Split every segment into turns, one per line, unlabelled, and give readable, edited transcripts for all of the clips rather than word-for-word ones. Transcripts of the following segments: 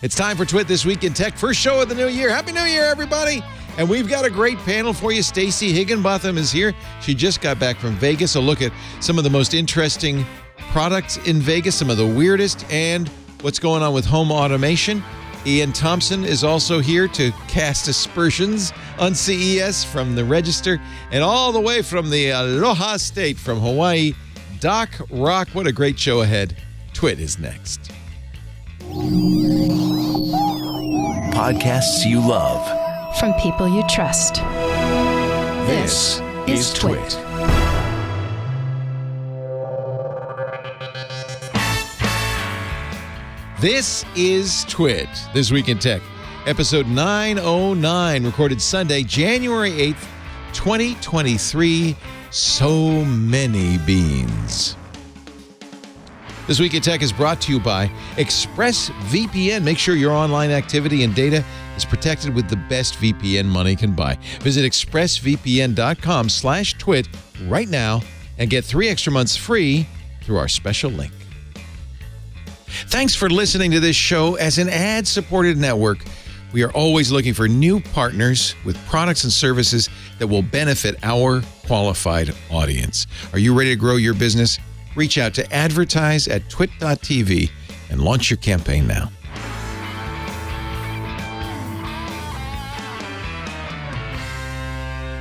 It's time for Twit This Week in Tech. First show of the new year. Happy New Year, everybody. And we've got a great panel for you. Stacey Higginbotham is here. She just got back from Vegas. A look at some of the most interesting products in Vegas, some of the weirdest, and what's going on with home automation. Ian Thompson is also here to cast aspersions on CES from the Register, and all the way from the Aloha State from Hawaii, Doc Rock. What a great show ahead. Twit is next.
Podcasts you love.
From people you trust.
This is Twit.
This is Twit, This Week in Tech, episode 909, recorded Sunday, January 8th, 2023. So many beans. This Week in Tech is brought to you by ExpressVPN. Make sure your online activity and data is protected with the best VPN money can buy. Visit expressvpn.com/twit right now and get 3 extra months free through our special link. Thanks for listening to this show. As an ad-supported network, we are always looking for new partners with products and services that will benefit our qualified audience. Are you ready to grow your business? Reach out to advertise@twit.tv and launch your campaign now.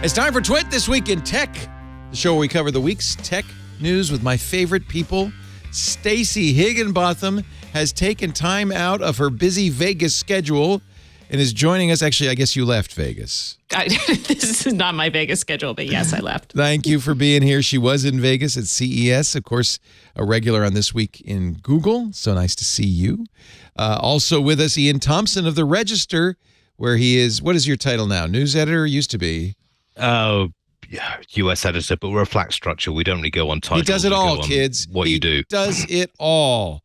It's time for Twit This Week in Tech, the show where we cover the week's tech news with my favorite people. Stacey Higginbotham has taken time out of her busy Vegas schedule and is joining us. Actually, I guess you left Vegas.
This is not my Vegas schedule, but yes, I left.
Thank you for being here. She was in Vegas at CES, of course, a regular on This Week in Google. So nice to see you. Also with us, Ian Thompson of the Register, where he is, what is your title now? News editor? Used to be.
Oh, yeah, US editor, but we're a flat structure. We don't really go on titles.
He does it all, kids.
What you do.
He does it all.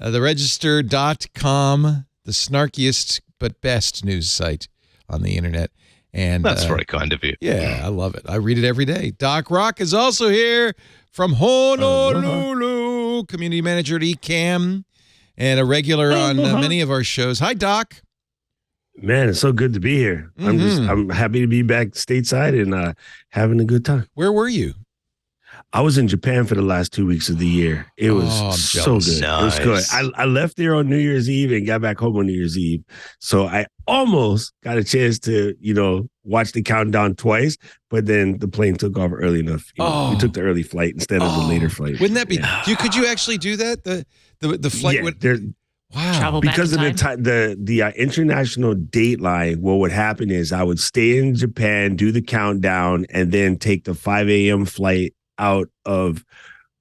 TheRegister.com, the snarkiest but best news site on the internet. And
that's very kind of you.
Yeah, I love it. I read it every day. Doc Rock is also here from Honolulu, community manager at eCam, and a regular on many of our shows. Hi, Doc.
Man, it's so good to be here. I'm happy to be back stateside and having a good time.
Where were you?
I was in Japan for the last 2 weeks of the year. It was so good.
Nice.
It was good. I left there on New Year's Eve and got back home on New Year's Eve. So I almost got a chance to, watch the countdown twice, but then the plane took off early enough. We took the early flight instead of the later flight.
Wouldn't that be? Could you actually do that? The flight would.
Wow. Travel
because of
back in
the international dateline, what would happen is I would stay in Japan, do the countdown, and then take the 5 a.m. flight out of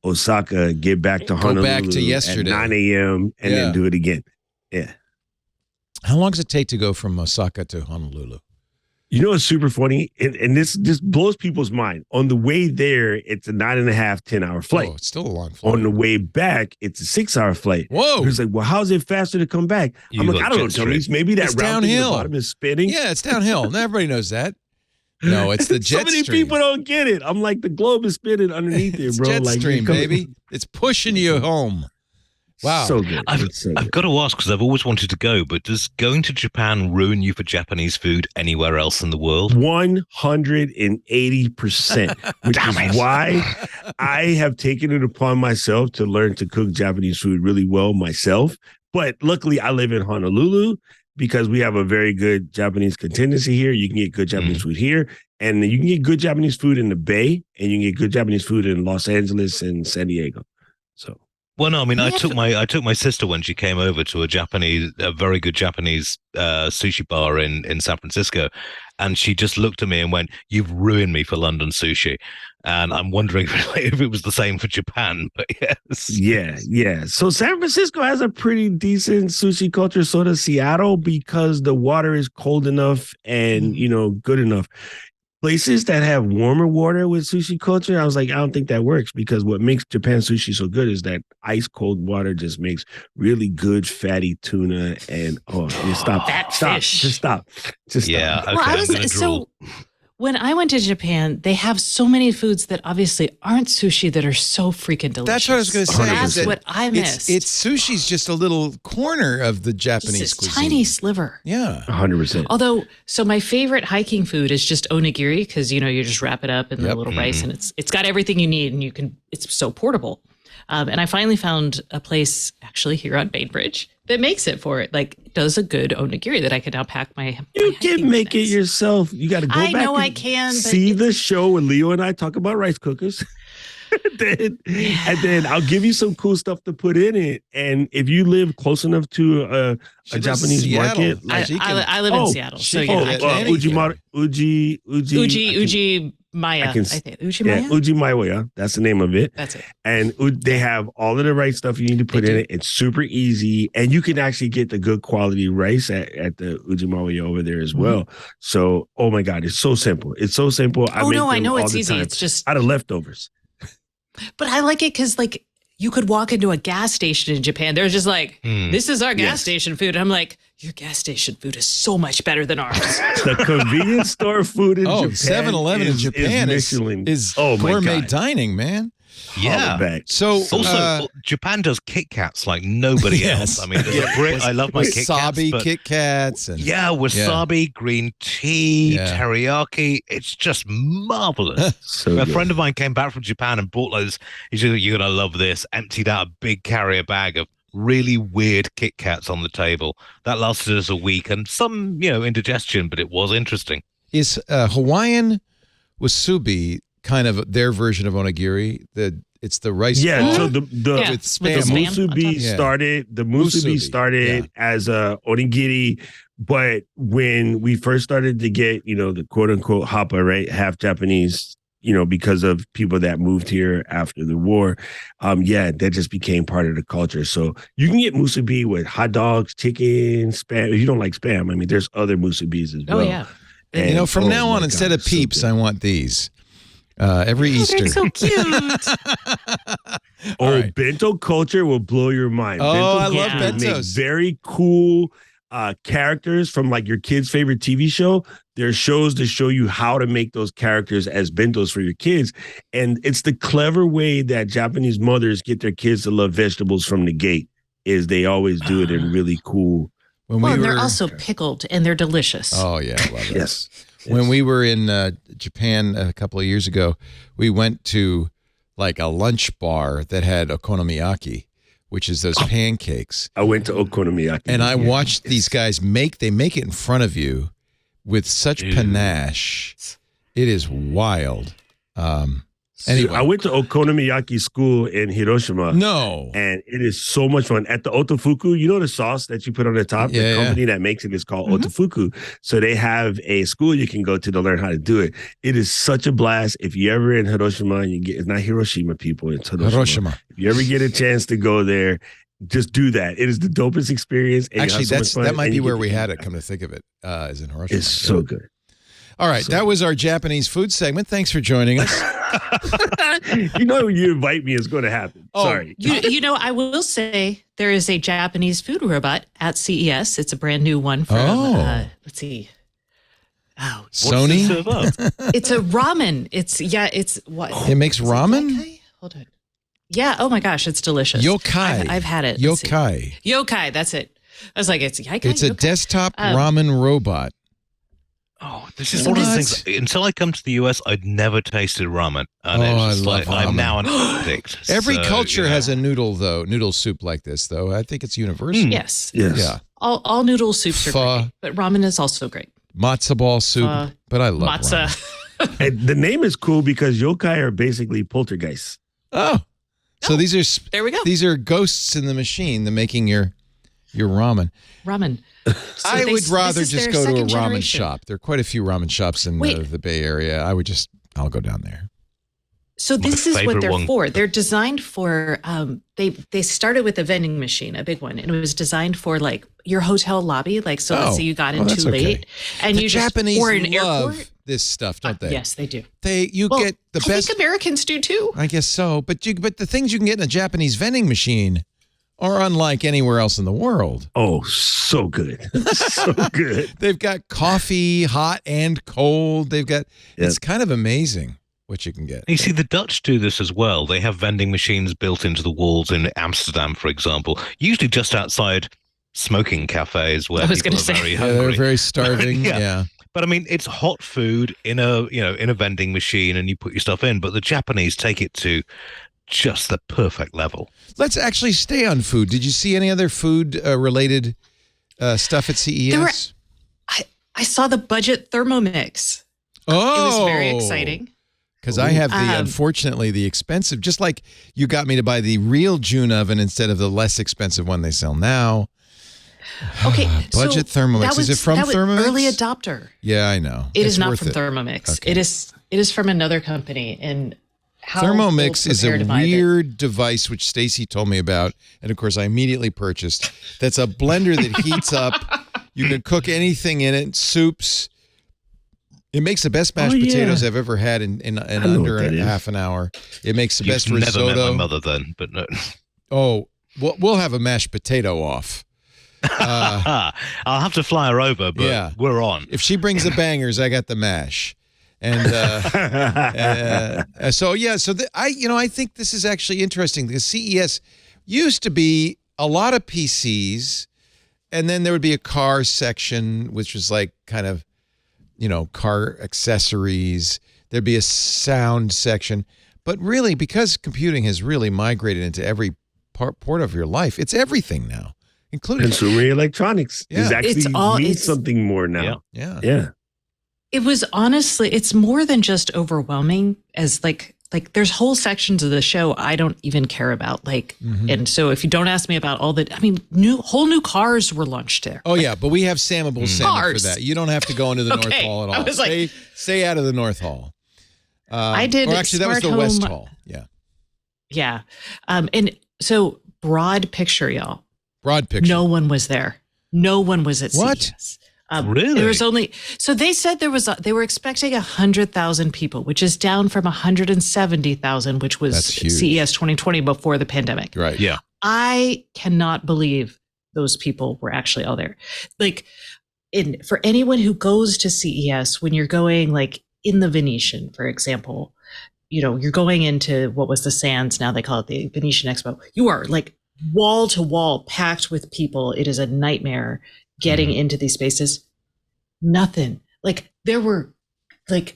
Osaka, get back to Honolulu,
go back to yesterday
at 9 a.m. and then do it again. Yeah.
How long does it take to go from Osaka to Honolulu?
You know what's super funny? And this just blows people's mind. On the way there, it's a 9.5, 10-hour flight.
Oh, it's still a long flight.
On the way back, it's a 6-hour flight.
Whoa.
He's like, well, how's it faster to come back? I'm like, I don't know, Tony. Maybe that
it's
round thing at the
downhill.
bottom is spinning.
Yeah, it's downhill. Everybody knows that. No, it's the jet stream.
So many people don't get it. I'm like, the globe is spinning underneath it, bro.
Jet
like,
stream, baby. It's pushing you home. Wow.
So good.
I've got to ask, because I've always wanted to go, but does going to Japan ruin you for Japanese food anywhere else in the world?
180%, which is why I have taken it upon myself to learn to cook Japanese food really well myself. But luckily, I live in Honolulu because we have a very good Japanese contingency here. You can get good Japanese food here, and you can get good Japanese food in the Bay, and you can get good Japanese food in Los Angeles and San Diego. So.
Well, no, I mean, I took my sister when she came over to a very good Japanese sushi bar in San Francisco, and she just looked at me and went, "You've ruined me for London sushi." And I'm wondering if it was the same for Japan, but yes.
Yeah. So San Francisco has a pretty decent sushi culture, so does Seattle, because the water is cold enough and, good enough. Places that have warmer water with sushi culture, I was like, I don't think that works, because what makes Japan sushi so good is that ice cold water just makes really good fatty tuna. And stop.
Fish.
Just stop.
Yeah. Okay,
well, When I went to Japan, they have so many foods that obviously aren't sushi that are so freaking delicious.
That's what I was going to say.
That's what I missed.
It's sushi's just a little corner of the Japanese
just this
cuisine.
tiny sliver.
Yeah.
100%.
Although, so my favorite hiking food is just onigiri because, you just wrap it up in the little rice and it's got everything you need and it's so portable. And I finally found a place actually here on Bainbridge that makes it for it. Like does a good onigiri that I can now pack my.
You can make it yourself. You got to go back.
I know
and
I can.
See the show when Leo and I talk about rice cookers. and then I'll give you some cool stuff to put in it. And if you live close enough to a Japanese market,
I live in Seattle, so Uji Maya. I think Uji Maya.
Yeah, Uji Maya. Yeah, that's the name of it.
That's it.
And they have all of the right stuff you need to put in it. It's super easy, and you can actually get the good quality rice at the Uji Maya over there as well. So, oh my God, it's so simple. It's so simple.
I know it's easy. It's just
out of leftovers.
But I like it because like you could walk into a gas station in Japan. They're just like, this is our gas station food. And I'm like, your gas station food is so much better than ours.
The convenience store food in Japan.
7-Eleven in Japan is gourmet dining, man.
Yeah.
So
also, Japan does Kit Kats like nobody else. I mean, I love my Kit Kats.
Wasabi Kit Kats. And,
wasabi, green tea, teriyaki. It's just marvelous. A friend of mine came back from Japan and bought those. He said, "You're going to love this." Emptied out a big carrier bag of really weird Kit Kats on the table. That lasted us a week and some, indigestion, but it was interesting.
Is Hawaiian wasubi kind of their version of onigiri? It's the rice ball.
So the
with spam.
The musubi started as a onigiri, but when we first started to get, the quote unquote hapa, right, half Japanese, because of people that moved here after the war, that just became part of the culture. So you can get musubi with hot dogs, chicken, spam. If you don't like spam, I mean, there's other musubis as well.
Oh yeah.
And, from now on, instead of Peeps, I want these. Every Easter.
They're so cute.
Right.
Bento culture will blow your mind.
I love bentos.
Make very cool characters from like your kid's favorite TV show. There's shows to show you how to make those characters as bentos for your kids. And it's the clever way that Japanese mothers get their kids to love vegetables from the gate is they always do it in really cool.
And they're also pickled and they're delicious.
Oh, yeah. I love it.
Yes.
When we were in Japan a couple of years ago, we went to like a lunch bar that had okonomiyaki, which is those pancakes.
I went to okonomiyaki.
And I watched these guys make it in front of you with such panache. It is wild. Anyway,
I went to okonomiyaki school in Hiroshima.
No.
And it is so much fun. At the otofuku, the sauce that you put on the top? The company that makes it is called Otofuku. So they have a school you can go to learn how to do it. It is such a blast. If you're ever in Hiroshima, it's not Hiroshima, people. It's Hiroshima. If you ever get a chance to go there, just do that. It is the dopest experience.
Actually, that might be where we had it, come to think of it, is in Hiroshima.
It's so good.
All right, that was our Japanese food segment. Thanks for joining us.
When you invite me, it's going to happen. Sorry.
I will say there is a Japanese food robot at CES. It's a brand new one from, let's see. Oh,
Sony?
It's a ramen. It's what?
It makes ramen?
Hold on. Yeah. Oh my gosh, it's delicious.
Yokai.
I've had it.
Yokai.
That's it. I was like, it's yokai.
It's a desktop ramen robot.
Oh, this is one of the things. Until I come to the US, I'd never tasted ramen. And
I love ramen.
I'm now an addict.
Every culture has a noodle soup like this, though. I think it's universal.
Yes.
Yeah.
All noodle soups are great, but ramen is also great.
Matzo ball soup, but I love ramen.
And the name is cool because yokai are basically poltergeists.
Oh. So these are
there we go.
These are ghosts in the machine, the making your ramen.
Ramen. So
I would rather just go to a ramen shop. There are quite a few ramen shops in the Bay Area. I'll go down there.
So this is what they're for. They're designed for, they started with a vending machine, a big one, and it was designed for like your hotel lobby. Like, so let's say you got in too late and
the
you
Japanese
just, or an
love
airport.
This stuff, don't they?
Yes, they do.
Get the best.
I think Americans do too.
I guess so. But the things you can get in a Japanese vending machine, are unlike anywhere else in the world.
Oh, so good. So good.
They've got coffee, hot and cold. They've got, it's kind of amazing what you can get.
You see, the Dutch do this as well. They have vending machines built into the walls in Amsterdam, for example, usually just outside smoking cafes where people are very hungry.
They're very starving. Yeah.
But I mean, it's hot food in a vending machine, and you put your stuff in. But the Japanese take it to just the perfect level.
Let's actually stay on food. Did you see any other food related stuff at CES?
I saw the budget Thermomix.
Oh,
it was very exciting.
Because I have unfortunately, the expensive, just like you got me to buy the real June oven instead of the less expensive one they sell now.
Okay,
budget Thermomix. Is it from Thermomix?
Early adopter.
Yeah, I know.
It is not from Thermomix. Okay. It is from another company. And how
Thermomix is a weird device which Stacey told me about, and of course I immediately purchased. That's a blender that heats up. You can cook anything in it, soups. It makes the best mashed potatoes I've ever had in under half an hour. It makes the best risotto.
Never met my mother then, but no.
Oh, we'll have a mashed potato off.
I'll have to fly her over, but we're on.
If she brings the bangers, I got the mash. And I think this is actually interesting because CES used to be a lot of PCs, and then there would be a car section, which was like kind of, car accessories. There'd be a sound section. But really, because computing has really migrated into every part of your life, it's everything now, including
consumer electronics.
Yeah.
Is actually means something more now.
Yeah.
It was honestly, it's more than just overwhelming as like there's whole sections of the show I don't even care about. And so if you don't ask me about all whole new cars were launched there.
Oh yeah, but we have Samable Sam for that. You don't have to go into the North Hall at all.
I was like,
stay out of the North Hall.
I did.
Or actually, that was the West Hall. Yeah.
Yeah. And so broad picture, y'all.
Broad picture.
No one was there. No one was at CES.
Really?
There was only, so they said they were expecting 100,000 people, which is down from 170,000, which was CES 2020 before the pandemic.
Right.
Yeah.
I cannot believe those people were actually all there. For anyone who goes to CES, when you're going in the Venetian, for example, you're going into what was the Sands, now they call it the Venetian Expo. You are wall to wall packed with people. It is a nightmare getting into these spaces. Nothing. There were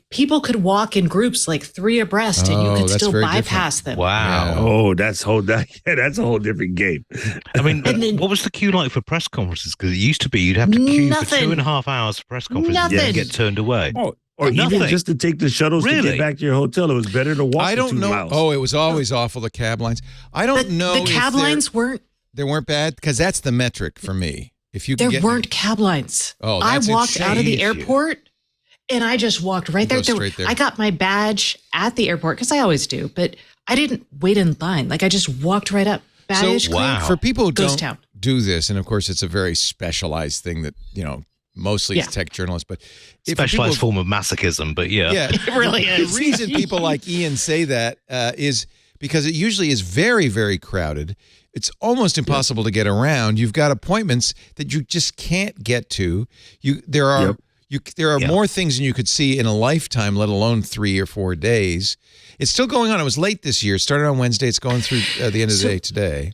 people could walk in groups 3 abreast and you could still bypass them.
Wow.
Yeah.
Oh, that's a whole different game.
I mean, what was the queue like for press conferences? Because it used to be you'd have to queue for 2.5 hours for press conferences and get turned away.
Or even just to take the shuttles to get back to your hotel. It was better to walk.
I don't know.
2 miles.
Oh, it was always awful, the cab lines. I don't know.
The cab lines weren't.
They weren't bad because that's the metric for me. If you
there weren't cab lines.
Oh,
I
that's
walked
insane.
out of the airport and I just walked right there.
Straight there.
I got my badge at the airport because I always do, but I didn't wait in line. I just walked right up. Badge
for people who don't
town.
do this, and of course it's a very specialized thing that mostly it's tech journalists, but
specialized form of masochism. But yeah,
it really is.
The reason people like Ian say that is because it usually is very, very crowded. It's almost impossible to get around. You've got appointments that you just can't get to. There are more things than you could see in a lifetime, let alone 3 or 4 days. It's still going on. It was late this year. It started on Wednesday. It's going through the end of the day today.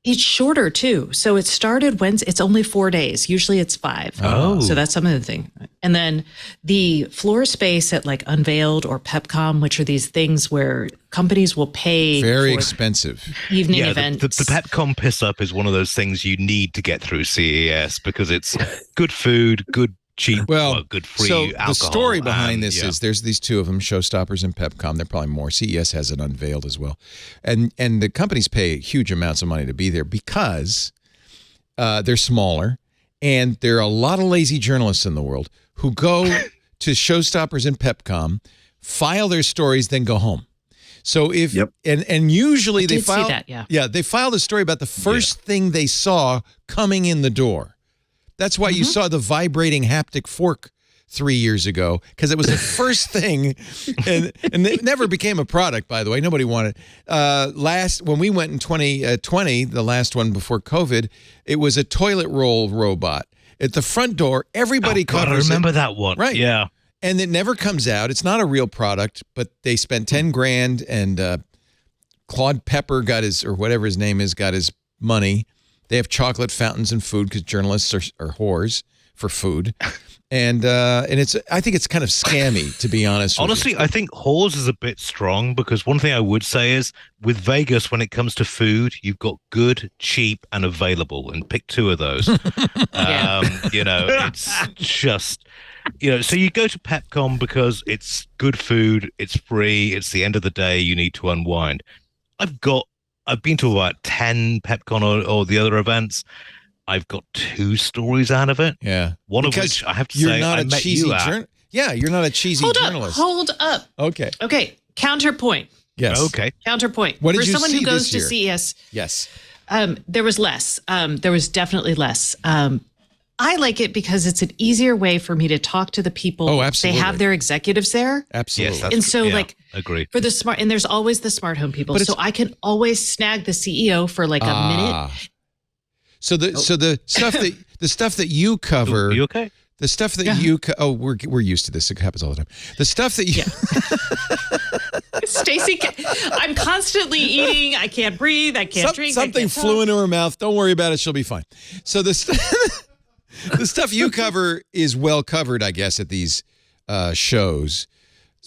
It's shorter too. So it started Wednesday. It's only 4 days. Usually it's 5.
Oh.
So that's some of the thing. And then the floor space at Unveiled or PepCom, which are these things where companies will pay
very
for
expensive
evening events.
The PepCom piss up is one of those things you need to get through CES because it's good food, good cheap, good free alcohol.
The story behind this is there's these 2 of them, Showstoppers and PepCom. There are probably more. CES has it Unveiled as well. And the companies pay huge amounts of money to be there because they're smaller and there are a lot of lazy journalists in the world who go to Showstoppers and PepCom, file their stories, then go home. So and usually they file they file the story about the first thing they saw coming in the door. That's why you saw the vibrating haptic fork 3 years ago because it was the first thing, and it never became a product, by the way. Nobody wanted it. When we went in 2020, the last one before COVID, it was a toilet roll robot. At the front door, everybody covers
I remember
it.
that one.
Right.
Yeah.
And it never comes out. It's not a real product, but they spent 10 grand and Claude Pepper got his, or whatever his name is, got his money. They have chocolate fountains and food because journalists are whores for food. And I think it's kind of scammy, to be honest.
Honestly, I think whores is a bit strong because one thing I would say is with Vegas, when it comes to food, you've got good, cheap, and available, and pick two of those. It's just, so you go to PepCon because it's good food, it's free, it's the end of the day, you need to unwind. I've been to about 10 PepCon or the other events. I've got 2 stories out of it.
Yeah.
One
because
of which I have to
you're
say
not
I
a
met
cheesy
you at.
Yeah, you're not a cheesy journalist.
Hold up. Okay. Counterpoint.
Yes.
Okay.
Counterpoint.
What did
For
you
someone
see
who goes
this
to
year?
CES,
Yes.
there was less. There was definitely less. I like it because it's an easier way for me to talk to the people.
Oh, absolutely.
They have their executives there.
Absolutely.
Yes,
And so
agree.
for the smart, and there's always the smart home people.
But
So I can always snag the CEO for like a minute.
So the stuff that you cover.
Are you okay?
The stuff that we're used to this. It happens all the time. The stuff that you.
Stacey, I'm constantly eating. I can't breathe. I can't drink.
Something flew into her mouth. Don't worry about it. She'll be fine. So the stuff you cover is well covered, I guess, at these shows.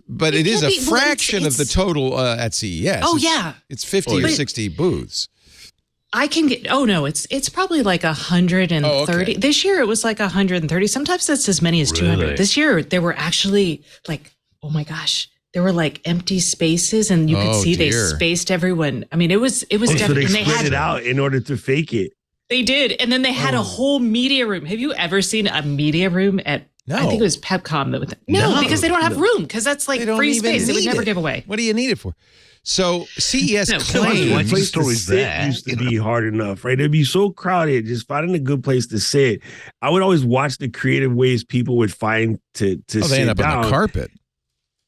But it is a fraction of the total at CES.
Oh, yeah.
It's 50 or 60 booths.
I can get, it's probably like 130.
Oh, okay.
This year it was like 130. Sometimes that's as many as 200.
Really?
This year there were actually like, oh my gosh, there were like empty spaces and you could see they spaced everyone. I mean, it was definitely.
So they split it out in order to fake it.
They did. And then they had a whole media room. Have you ever seen a media room at,
No.
I think it was PepCom. Because they don't have room because that's like free space. They would never give away.
What do you need it for? So CES
Why
claims
do stories there
used to be hard enough, right? It'd be so crowded. Just finding a good place to sit. I would always watch the creative ways people would find to sit
they end up
down
on the carpet.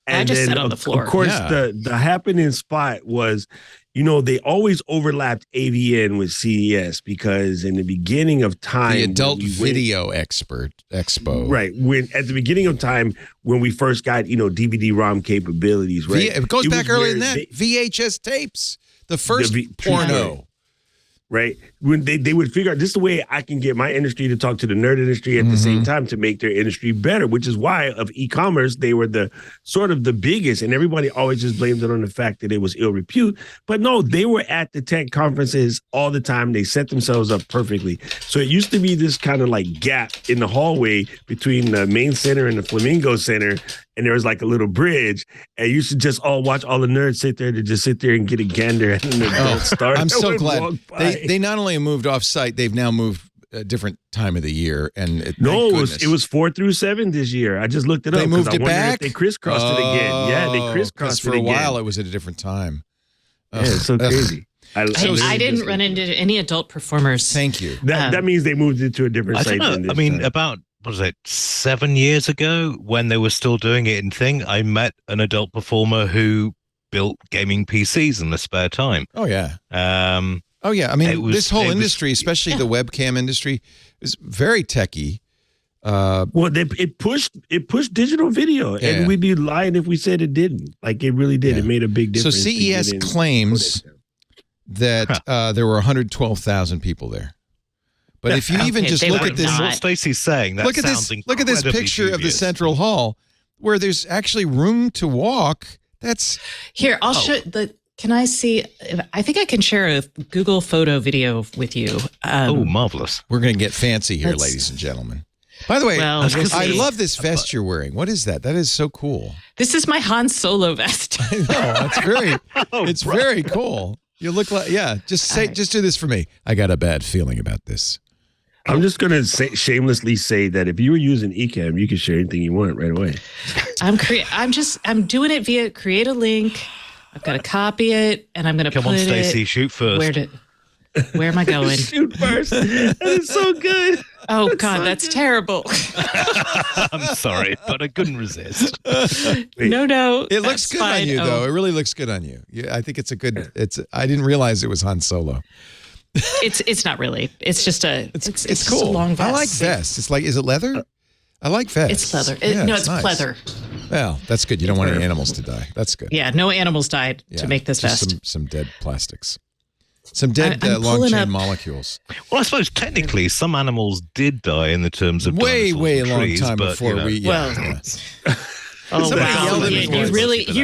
And
I just
then,
sat on the floor.
Of course,
Yeah.
the happening spot was, they always overlapped AVN with CES because in the beginning of time,
The Adult
when we
Video Expo.
right? When at the beginning of time, when we first got DVD-ROM capabilities, right?
It goes back
was
earlier
where
than that. VHS tapes. The first porno.
Right. When they would figure out this is the way I can get my industry to talk to the nerd industry at the same time to make their industry better, which is why of e-commerce, they were the sort of the biggest, and everybody always just blamed it on the fact that it was ill repute. But no, they were at the tech conferences all the time. They set themselves up perfectly. So it used to be this kind of like gap in the hallway between the main center and the Flamingo Center. And there was like a little bridge, and you should just all watch all the nerds sit there and get a gander at an adult start.
I'm so glad. They not only moved off site, they've now moved a different time of the year. And
it was 4 through 7 this year. I just looked it up.
They moved it back.
If they crisscrossed it again. Yeah, they crisscrossed it again.
For a while, it was at a different time.
Yeah, it's so crazy.
I didn't run into any adult performers.
Thank you.
That means they moved it to a different site.
I mean, about 7 years ago when they were still doing it in thing, I met an adult performer who built gaming PCs in the spare time.
Oh yeah. I mean, this whole industry, especially the webcam industry, is very techy.
It pushed digital video, and we'd be lying if we said it didn't. Like it really did. It made a big difference.
So CES claims that there were 112,000 people there. But if you even just look at this,
what Stacey's saying,
look at this picture of the central hall where there's actually room to walk. That's
here. I'll show the. Can I see? I think I can share a Google photo video with you.
Marvelous!
We're going to get fancy here, ladies and gentlemen. By the way, I love this vest you're wearing. What is that? That is so cool.
This is my Han Solo vest.
I know it's very cool. You look like Just do this for me. I got a bad feeling about this.
I'm just going to shamelessly say that if you were using Ecamm, you could share anything you want right away.
I'm doing it via create a link. I've got to copy it, and I'm going to put it.
Come on, Stacey, shoot first.
Where am I going?
Shoot first. That is so good.
Oh God, that's terrible.
I'm sorry, but I couldn't resist.
No.
It looks good
fine.
on you, though. It really looks good on you. I think it's a good. I didn't realize it was Han Solo.
It's not really. It's just a. It's
cool.
just a long vest.
I like vests. It's like, is it leather? I like vests.
It's leather.
Yeah,
No, it's
nice.
pleather.
Well, that's good. You don't want any animals to die. That's good.
Yeah, no animals died to make this
just
vest.
Some dead plastics. Some dead
I'm
long
pulling
chain
up-
molecules.
Well, I suppose technically some animals did die in the terms of
Way
dinosaurs and
long
trees,
time
but,
before
you know.
we.
Well,
Yeah.
Oh
Somebody
wow!
yelled at me
You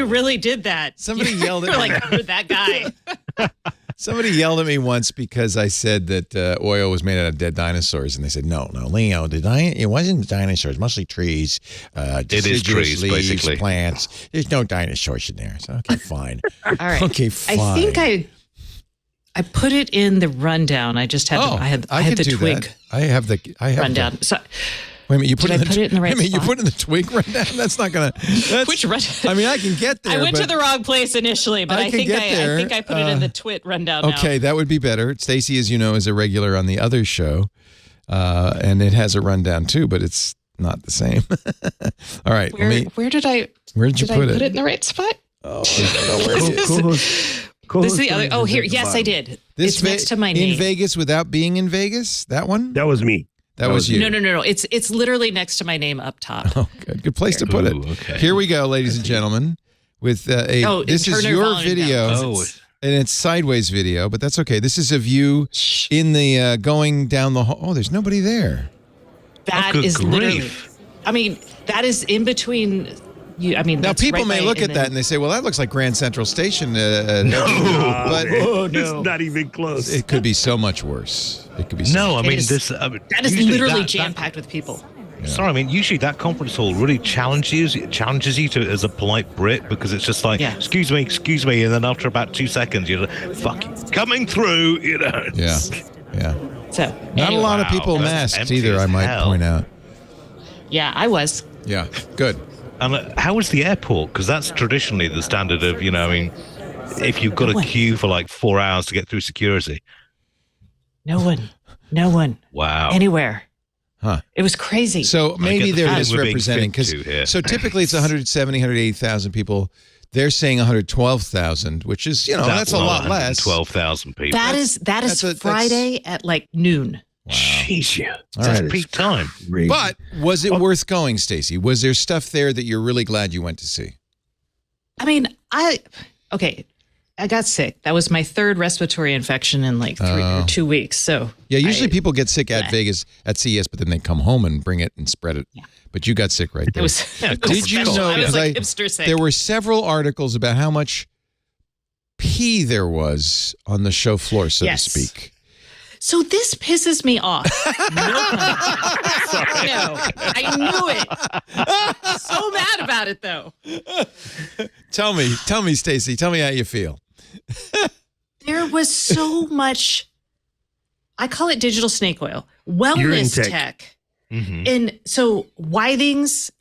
once.
really did that.
Somebody yelled at
You're
me.
like, you're that guy.
Somebody yelled at me once because I said that oil was made out of dead dinosaurs, and they said, "No, Leo, it wasn't dinosaurs, mostly trees.
It is
deciduous
trees,
leaves,
basically.
plants. There's no dinosaurs in there." So okay, fine.
All right.
Okay, fine.
I think I put it in the rundown. I just had I had
can
the
do
twig
that. I have the
rundown. So
Wait a minute, you put,
Did I put it in the right
wait a minute, you
spot?
put in the twig rundown? That's not gonna.
which run?
I mean, I can get there.
I went
but,
to the wrong place initially, but
I
I
can
think
get there.
I think I put it in the twit rundown.
Okay, that would be better. Stacey, as you know, is a regular on the other show, and it has a rundown too, but it's not the same. All right,
Now. Where did I
where'd you
did
put
I
it?
put it in the right spot?
Oh, I don't know where it is.
This is the other. Oh, here. Yes, I did. It's next to my name.
In Vegas without being in Vegas. That one.
That was me.
That was you.
No. It's literally next to my name up top.
Oh, good place to put it.
Ooh, okay.
Here we go, ladies and gentlemen. With this is
turn your
your
volume
video,
down,
Oh,
and it's sideways video, but that's okay. This is of you in the going down the hall. Oh, there's nobody there.
That
good
is literally.
grief.
I mean, that is in between. You. I mean,
Now
that's
people
right
may
by-
look at
and
that
then-
and they say, "Well, that looks like Grand Central Station." But
Oh, it's not even close.
it could be so much worse. It could be. So
no, I
It
mean
is-
this.
That is
usually
literally
that-
jam packed with people.
Sorry, I mean usually that conference hall really challenges you to as a polite Brit because it's just like,
Yeah.
excuse me, and then after about 2 seconds you're like, fuck you, coming through, you know.
Yeah, yeah.
So
Not a
anyway.
lot of people
Wow, that's
masked
empty
either.
as
I might
hell.
point out.
Yeah, I was.
Yeah, good.
And how was the airport? Because that's traditionally the standard of, you know, I mean, if you've got
No
a
one.
queue for like 4 hours to get through security.
No one
Wow.
anywhere.
Huh.
It was crazy.
So maybe
get the
they're
feeling we're being
misrepresenting
fibbed
because
to here.
so typically it's 170, 180,000 people. They're saying 112,000, which is that's a lot less.
12,000 people.
that is
that's
Friday at like noon.
Jeez, yeah.
All
That's
right.
peak time.
But was it worth going, Stacey? Was there stuff there that you're really glad you went to see?
I mean, I got sick. That was my third respiratory infection in like 3 or 2 weeks. So
Yeah, usually people get sick at Vegas at CES, but then they come home and bring it and spread it.
Yeah.
But you got sick right
it
there.
was. It was
Did you
special.
know?
I was
Because
like hipster sick.
there were several articles about how much pee there was on the show floor, so
Yes.
to speak.
So this pisses me off. No, I knew it. So mad about it though.
Tell me, Stacey. Tell me how you feel.
There was so much. I call it digital snake oil,
Urine
wellness
tech.
tech.
Mm-hmm.
And so Whitings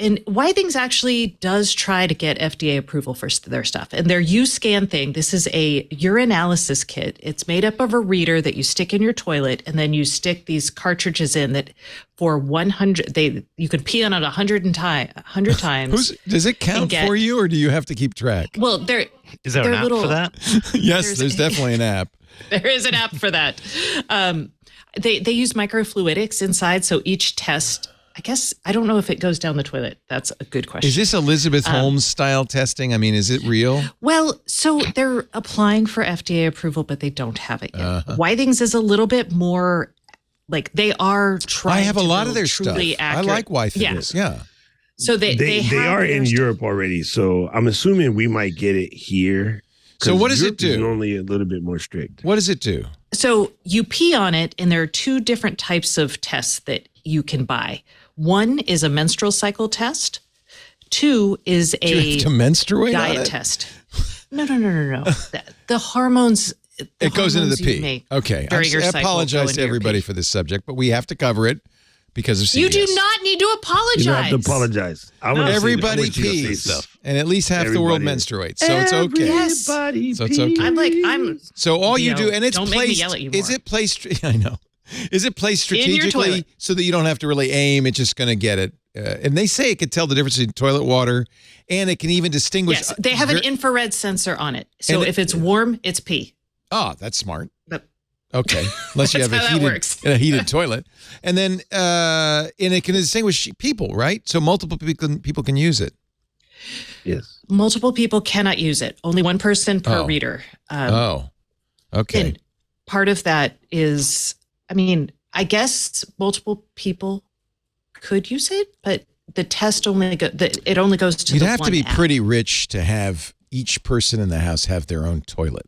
actually does try to get FDA approval for their stuff. And their U-Scan thing, this is a urinalysis kit. It's made up of a reader that you stick in your toilet, and then you stick these cartridges in that for 100, you can pee on it 100 times.
Does it count
get-
for you, or do you have to keep track?
Well, there
Is there an
They're
app
little-
for that?
Yes, there's definitely an app.
there is an app for that. They use microfluidics inside, so each test, I guess, I don't know if it goes down the toilet. That's a good question.
Is this Elizabeth Holmes style testing? I mean, is it real?
Well, so they're applying for FDA approval, but they don't have it yet. Whitings is a little bit more like they are trying.
I have a
to
lot
build
of their stuff.
truly
I
accurate-
like Whitings. Yeah.
So they have
are in
their stuff.
Europe already, so I'm assuming we might get it here.
So
'Cause
what does it
Europe is
do?
Normally a little bit more strict.
What does it do?
So you pee on it, and there are two different types of tests that you can buy. One is a menstrual cycle test. Two is
Do you
a
have to menstruate on
diet
it?
test. No. The hormones.
It goes into the
hormones you
pee.
make
Okay.
during your
I
cycle go
apologize
into
to
your
everybody
pee.
for this subject, but we have to cover it because of CES.
You do not need to apologize.
You don't have to apologize. I wanna see- I
Everybody
want you to say
pees,
stuff.
and at least half the world
Everybody.
menstruates, so it's okay.
Yes.
Everybody
So it's okay.
I'm.
So all you
You
do,
know,
and it's
don't make me
placed.
yell at you
Is
more.
it placed? I know. Is it placed
In your
strategically
toilet.
so that you don't have to really aim? It's just going to get it. And they say it can tell the difference between toilet water, and it can even distinguish.
Yes, they have an infrared sensor on it. So if it's warm, it's pee.
Oh, that's smart.
But
Okay, unless you have
That's how that works.
a heated toilet, and then and it can distinguish people, right? So multiple people can use it.
Yes.
multiple people cannot use it. Only one person per reader.
Okay.
And part of that is, I mean, I guess multiple people could use it, but the test only it only goes to.
You'd
the
have to
one
be
app.
pretty rich to have each person in the house have their own toilet.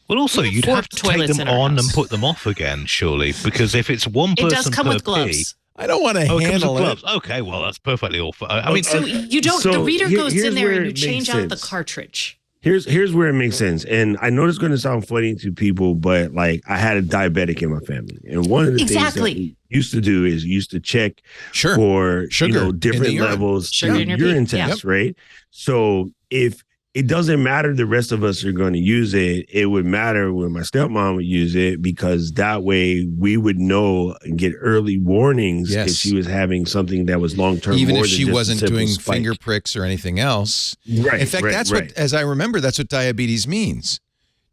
Well, also,
We have
you'd
4
have to take
toilets
them
in our
on and
house.
put them off again, surely, because if it's one person
It does come
per
with gloves.
pee,
I don't want to
it comes with
handle it.
gloves. Okay, well, that's perfectly awful. I mean,
So you don't.
So
the reader goes
here's
in there
where
and you
it
change
makes
out the
sense.
cartridge.
Here's where it makes sense. And I know it's going to sound funny to people, but like I had a diabetic in my family. And one of the things that we used to do is used to check
Sure.
for
Sugar in the
different
urine.
levels
Sugar in your
urine
pee, yeah.
tests, right? So if it doesn't matter the rest of us are going to use it, it would matter when my stepmom would use it, because that way we would know and get early warnings if
Yes.
she was having something that was long term.
Even
more
if
than
she
just a
wasn't
simple
doing
spike.
finger pricks or anything else.
Right.
In fact, that's what, as I remember, that's what diabetes means.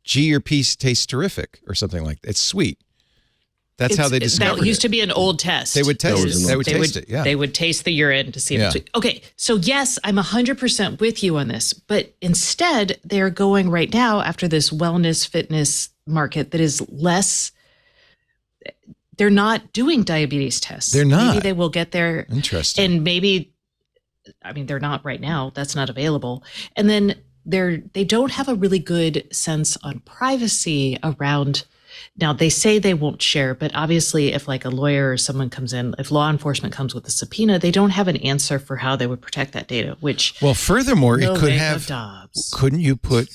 G, your piece tastes terrific or something like that. It's sweet. That's how they discovered
That used
it.
to be an old test.
They would test
it.
They would taste it. Yeah.
They would taste the urine to see if it's sweet. Okay, so yes, I'm 100% with you on this, but instead they're going right now after this wellness fitness market that is less. They're not doing diabetes tests.
They're not.
Maybe they will get there.
Interesting.
And maybe, I mean, they're not right now. That's not available. And then they don't have a really good sense on privacy around. Now, they say they won't share, but obviously if like a lawyer or someone comes in, if law enforcement comes with a subpoena, they don't have an answer for how they would protect that data, which
Well, furthermore,
no
it could
leg
have.
of Dobbs.
Couldn't you put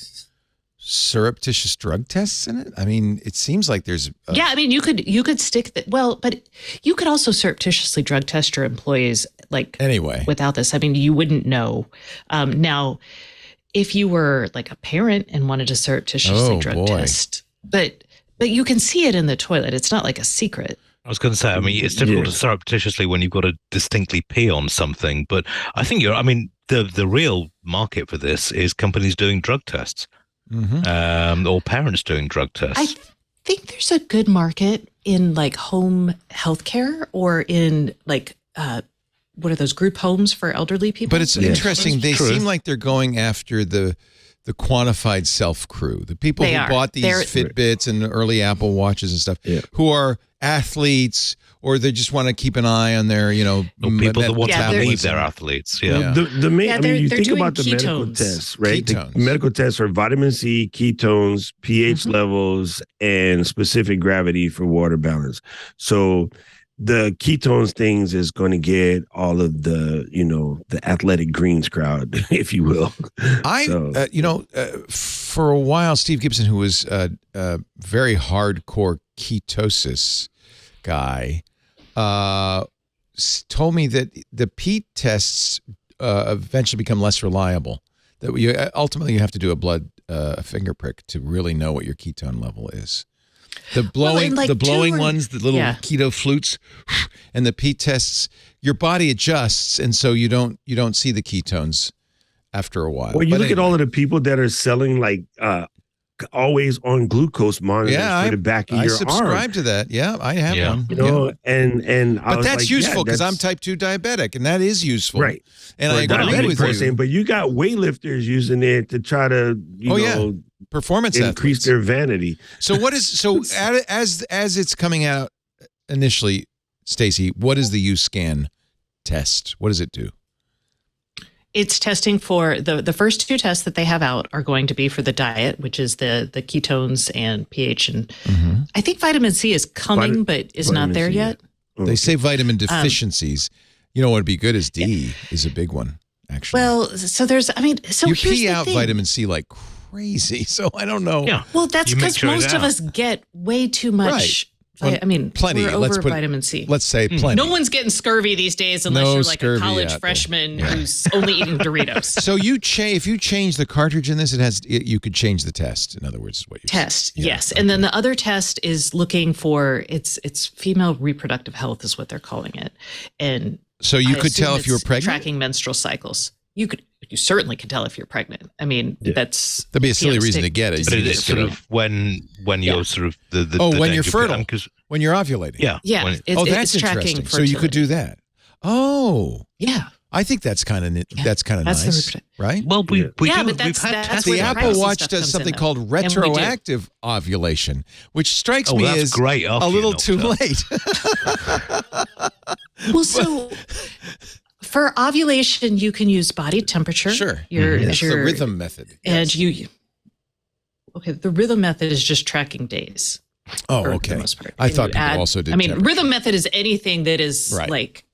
surreptitious drug tests in it? I mean, it seems like there's.
Yeah, I mean, you could stick that. Well, but you could also surreptitiously drug test your employees like
Anyway.
without this. I mean, you wouldn't know. Now, if you were like a parent and wanted to surreptitiously
Oh,
drug
boy.
test, but you can see it in the toilet. It's not like a secret.
I was going to say, I mean, it's difficult to surreptitiously when you've got to distinctly pee on something, but I think the real market for this is companies doing drug tests, or parents doing drug tests.
I think there's a good market in like home healthcare or in like what are those group homes for elderly people?
But it's interesting. They
True.
seem like they're going after the quantified self crew, the people
They
who
are.
bought these
They're-
Fitbits and early Apple Watches and stuff, who are athletes, or they just want to keep an eye on their,
Or people that want to
Yeah,
believe
they're-
they're athletes.
Yeah.
Yeah.
The main,
Yeah,
I mean, you
they're
think
doing
about the medical
ketones.
tests, right?
Ketones.
The medical tests are vitamin C, ketones, pH levels, and specific gravity for water balance. So the ketones things is going to get all of the, the athletic greens crowd, if you will.
For a while, Steve Gibson, who was a very hardcore ketosis guy, told me that the Pete tests eventually become less reliable. That ultimately you have to do a finger prick to really know what your ketone level is. The blowing, ones, the little keto flutes, and the Pete tests, your body adjusts, and so you don't see the ketones after a while.
Well, you
But
look at
anyway.
all of the people that are selling like always on glucose monitors for the back of
I
your
subscribe
arm.
to that. Yeah, I have
Yeah.
one.
And I
But
was
that's
like,
useful because I'm
that's-
type 2 diabetic, and that is useful.
right.
And
for
I
a
agree
diabetic
with
person,
you.
but you got weightlifters using it to try to,
Performance
increase
athletes.
their vanity.
So as it's coming out initially, Stacey, what is the U-Scan test? What does it do?
It's testing for the first 2 tests that they have out are going to be for the diet, which is the ketones and pH. And I think vitamin C is coming, but is not
Vitamin
there
C,
yet.
They say vitamin deficiencies. You know what would be good is D is a big one, actually.
Well, so there's, I mean, so
you
here's
pee
the
out
thing.
vitamin C like crazy, so I don't know.
Yeah.
Well, that's
You make
because
sure it's
most of
out.
us get way too much I mean,
plenty.
we're
Let's
over
put
vitamin C.
Let's say plenty.
No one's getting scurvy these days unless
No
you're like a
scurvy
college
out there.
freshman who's only eating Doritos.
So if you change the cartridge in this, you could change the test. In other words, is what you
Test,
yeah,
yes.
okay.
And then the other test is looking for it's female reproductive health is what they're calling it. And
so you
I
could tell
assume
if you're
it's
pregnant.
tracking menstrual cycles. You certainly can tell if you're pregnant. I mean, that'd
be a silly reason to get it.
But it's sort of when you're sort of the
when you're
danger
fertile,
because
when you're ovulating.
yeah
Yeah.
That's
it's tracking
interesting. So you could do that. Oh,
Yeah.
I think that's kind of
That's
nice, right?
well we
Yeah,
do,
but
we've
that's
had tests.
The
where the
Apple
privacy
Watch
stuff
does
comes
something
in,
called
though. And we do.
retroactive ovulation, which strikes me
that's
as
great
a
after
little
you're
too
knocked
late.
Well, so for ovulation, you can use body temperature.
Sure.
That's
That's the rhythm method.
And
Yes.
the rhythm method is just tracking days.
Oh,
for
okay.
the most part.
I
And
thought
you
people also did
I mean,
temperature.
rhythm method is anything that is
Right.
like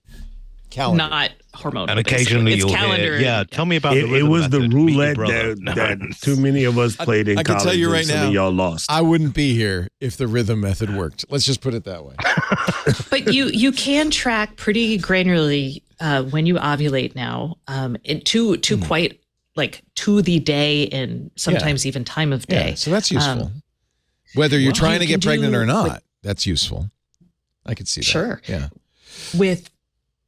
Calendar.
not hormonal.
And occasionally
basically. It's
you'll
calendar.
hear, tell me about
It,
the
it
rhythm
was the
method. Meet your
roulette
brother.
that too many of us played in
I can
college.
tell you right
and some
now,
of y'all lost.
I wouldn't be here if the rhythm method worked. Let's just put it that way.
But you can track pretty granularly when you ovulate now, to quite like to the day and sometimes even time of day.
Yeah, so that's useful. Whether you're trying to
you
get
can
pregnant
do
or not,
with-
that's useful. I could see that.
Sure.
Yeah.
With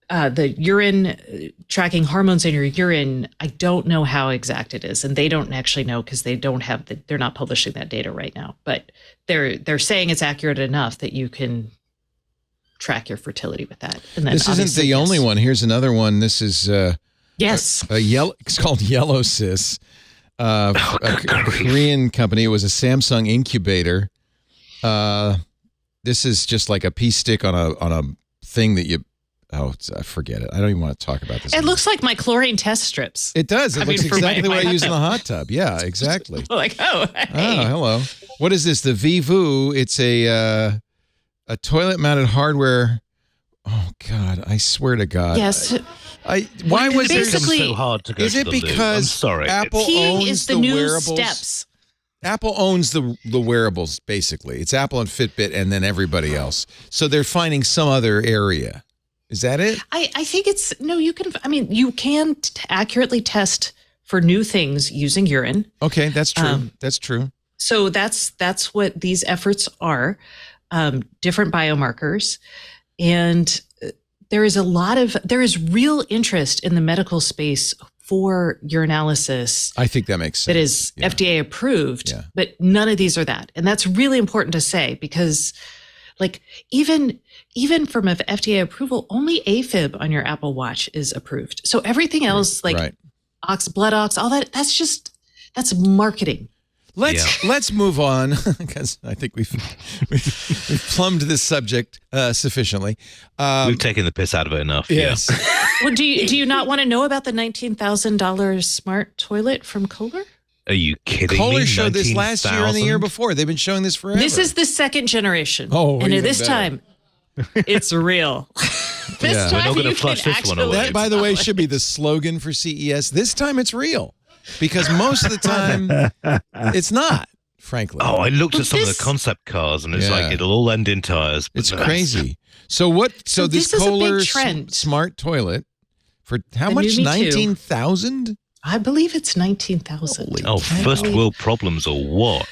the urine tracking hormones in your urine, I don't know how exact it is, and they don't actually know because they don't have they're not publishing that data right now. But they're saying it's accurate enough that you can track your fertility with that. And then
This isn't the only one. Here's another one. This is
Yes.
a yellow. It's called Yellow Sis. A Korean company. It was a Samsung incubator. This is just like a pea stick on a thing that you. Oh, I forget it. I don't even want to talk about this.
It looks like my chlorine test strips.
It does. It
I
looks
mean, for
exactly
my
what I
hot
use in the
tub.
hot tub. Yeah, exactly.
Like, oh, hey.
Oh, hello. What is this? The Vivu. It's a toilet mounted hardware. Oh God, I swear to God.
Yes.
Why was there?
Basically-
so hard to go
Is
to
it
the loo.
because
I'm sorry.
Apple
He
owns
is the
the
new
wearables?
steps.
Apple owns the wearables, basically. It's Apple and Fitbit and then everybody else. So they're finding some other area. Is that it?
I think it's no. You can. I mean, you can accurately test for new things using urine.
Okay, that's true. That's true.
So that's what these efforts are. Different biomarkers, and there is real interest in the medical space for urinalysis
I think that makes sense.
that is
Yeah.
FDA approved,
Yeah.
but none of these are that. And that's really important to say because like even from an FDA approval, only AFib on your Apple Watch is approved. So everything else like
Right.
blood ox, all that's marketing.
Let's move on because I think we've plumbed this subject sufficiently.
We've taken the piss out of it enough.
Yes.
Well, do you not want to know about the $19,000 smart toilet from Kohler?
Are you kidding me?
Kohler showed this last year and the year
19,000?
before. They've been showing this forever.
This is the second generation.
Oh,
and
even
this
better.
time, it's real. This
Yeah.
time
We're not gonna
you
flush
can
this one
actually-
away.
That, by the way, should be the slogan for CES. This time it's real because most of the time it's not, frankly.
Oh, I looked
Well,
at some of
this-
the concept cars and it's
Yeah.
like it'll all end in tires. but
It's
that's-
crazy. So what? So this
this is a big
Kohler
trend.
smart toilet for how
The
much?
new Me Too.
19,000.
I believe it's 19,000.
Oh, first world problems or what?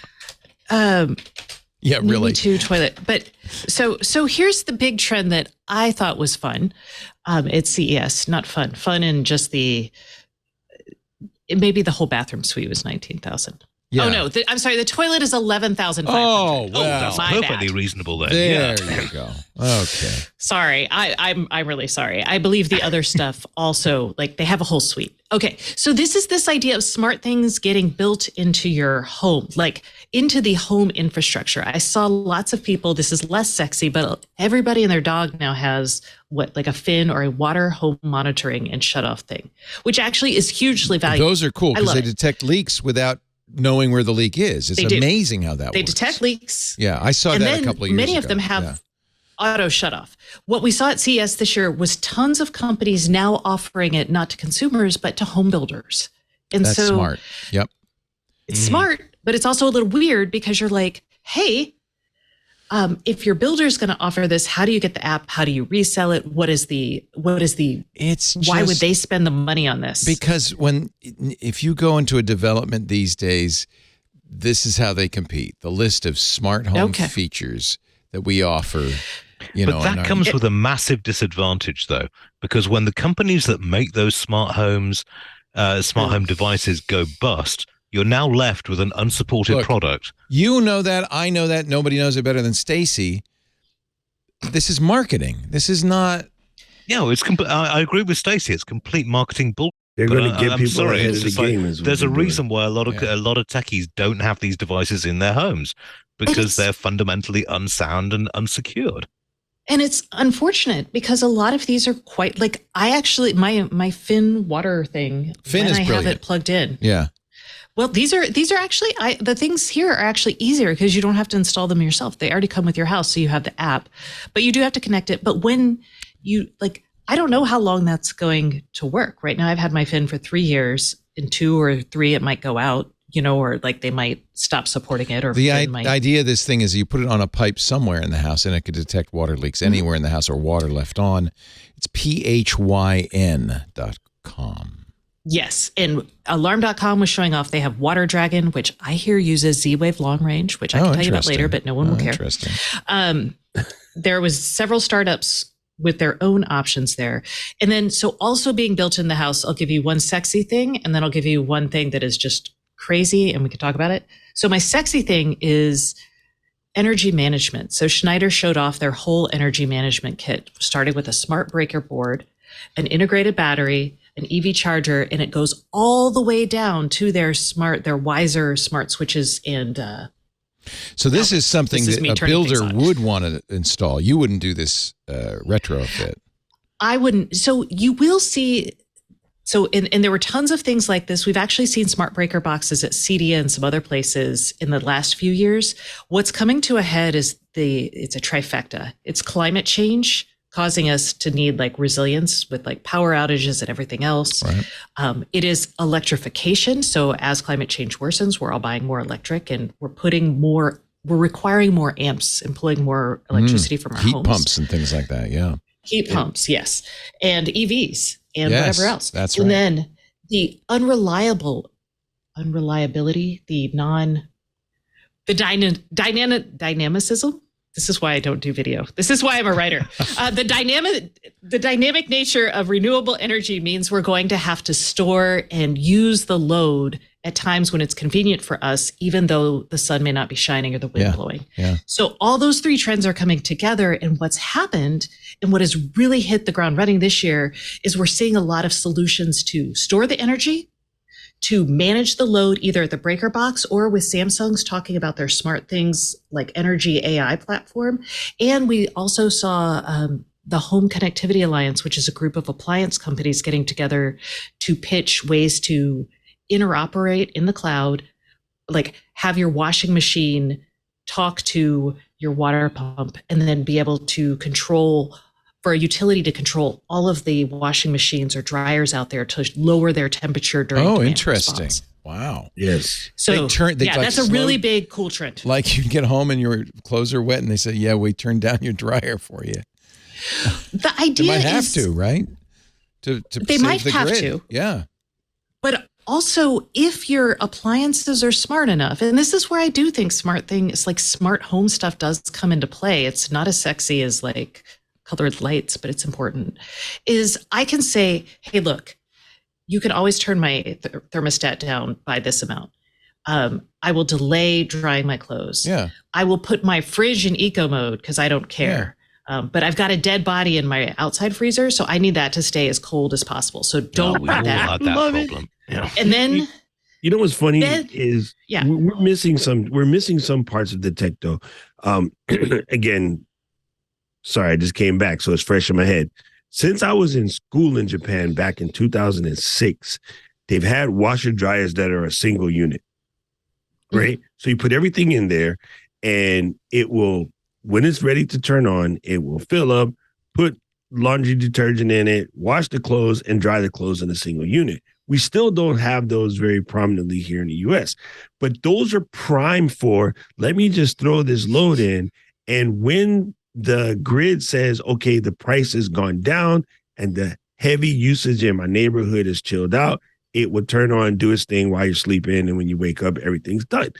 Yeah, really.
Me Too toilet. But so here's the big trend that I thought was fun. It's CES, not fun. Fun in just maybe the whole bathroom suite was 19,000.
Yeah.
Oh no, I'm sorry. The toilet is 11,500.
Oh,
Oh,
wow.
that's
my
perfectly
bad.
reasonable then.
There
Yeah.
you go. Okay.
Sorry, I'm really sorry. I believe the other stuff also, like they have a whole suite. Okay, so this is this idea of smart things getting built into your home, like into the home infrastructure. I saw lots of people, this is less sexy, but everybody and their dog now has like a Fin or a water home monitoring and shut off thing, which actually is hugely valuable.
Those are cool
I
because
love
they
it.
detect leaks without knowing where the leak is. It's
They do.
amazing how that
They
works.
detect leaks.
Yeah, I saw
And
that
then
a couple of years ago.
many of them have
Yeah.
auto shut off. What we saw at CES this year was tons of companies now offering it not to consumers, but to home builders. And
That's
so
smart. Yep.
it's smart, but it's also a little weird because you're like, hey, if your builder is going to offer this, how do you get the app? How do you resell it? Why would they spend the money on this?
Because if you go into a development these days, this is how they compete. The list of smart home features that we offer.
But that comes with a massive disadvantage, though, because when the companies that make those smart home devices go bust, you're now left with an unsupported product.
You know that. I know that. Nobody knows it better than Stacey. This is marketing. This is not.
Yeah, I agree with Stacey. It's complete marketing bull.
They're going to get people
sorry,
ahead of the game.
There's a reason why a lot of techies don't have these devices in their homes, because they're fundamentally unsound and unsecured.
And it's unfortunate because a lot of these are quite like my Finn water thing.
Finn is brilliant.
I have it plugged in.
Yeah.
Well, these are actually the things here are actually easier because you don't have to install them yourself. They already come with your house, so you have the app, but you do have to connect it. But when you I don't know how long that's going to work. Right now, I've had my Finn for 3 years. In 2 or 3, it might go out. Or they might stop supporting it. Or
the idea of this thing is you put it on a pipe somewhere in the house and it could detect water leaks anywhere in the house or water left on. It's phyn.com.
Yes. And alarm.com was showing off. They have Water Dragon, which I hear uses Z-Wave long range, which I can tell you about later, but no one will care.
Interesting.
There was several startups with their own options there. And then, so also being built in the house, I'll give you one sexy thing, and then I'll give you one thing that is just crazy, and we can talk about it. So my sexy thing is energy management. So Schneider showed off their whole energy management kit, starting with a smart breaker board, an integrated battery, an EV charger, and it goes all the way down to their wiser smart switches. And
so this is something that a builder would want to install. You wouldn't do this retrofit.
I wouldn't. So you will see. So, and there were tons of things like this. We've actually seen smart breaker boxes at CEDIA and some other places in the last few years. What's coming to a head is it's a trifecta. It's climate change causing us to need resilience with power outages and everything else.
Right.
It is electrification. So as climate change worsens, we're all buying more electric and we're requiring more amps and pulling more electricity from our homes.
Heat pumps and things like that. Yeah.
Heat pumps. Yes. And EVs. And whatever else.
That's right.
And then the unreliability, the dynamicism. This is why I don't do video. This is why I'm a writer. The dynamic nature of renewable energy means we're going to have to store and use the load at times when it's convenient for us, even though the sun may not be shining or the wind blowing.
Yeah.
So all those 3 trends are coming together. And what's happened and what has really hit the ground running this year is we're seeing a lot of solutions to store the energy, to manage the load, either at the breaker box or with Samsung's talking about their SmartThings energy AI platform. And we also saw the Home Connectivity Alliance, which is a group of appliance companies getting together to pitch ways to interoperate in the cloud, have your washing machine talk to your water pump and then be able to control, for a utility to control all of the washing machines or dryers out there to lower their temperature during demand
interesting
response.
Wow.
Yes.
So that's a really big cool trend.
You get home and your clothes are wet and they say, yeah, we turned down your dryer for you.
The idea
they might have to, right?
They might have to.
Yeah.
But also, if your appliances are smart enough, and this is where I do think SmartThings, smart home stuff does come into play. It's not as sexy as colored lights, but it's important, is I can say, hey, look, you can always turn my thermostat down by this amount. I will delay drying my clothes.
Yeah.
I will put my fridge in eco mode because I don't care. But I've got a dead body in my outside freezer, so I need that to stay as cold as possible. So don't
we all had that problem. Yeah.
And then
you know what's funny is we're missing some parts of the tech though. Again, sorry, I just came back, so it's fresh in my head. Since I was in school in Japan back in 2006, they've had washer dryers that are a single unit. Right? So you put everything in there and it will, when it's ready to turn on, it will fill up, put laundry detergent in it, wash the clothes, and dry the clothes in a single unit. We still don't have those very prominently here in the U.S., but those are prime for, let me just throw this load in And when the grid says, okay, the price has gone down and the heavy usage in my neighborhood is chilled out, it would turn on, do its thing while you're sleeping. And when you wake up, everything's done.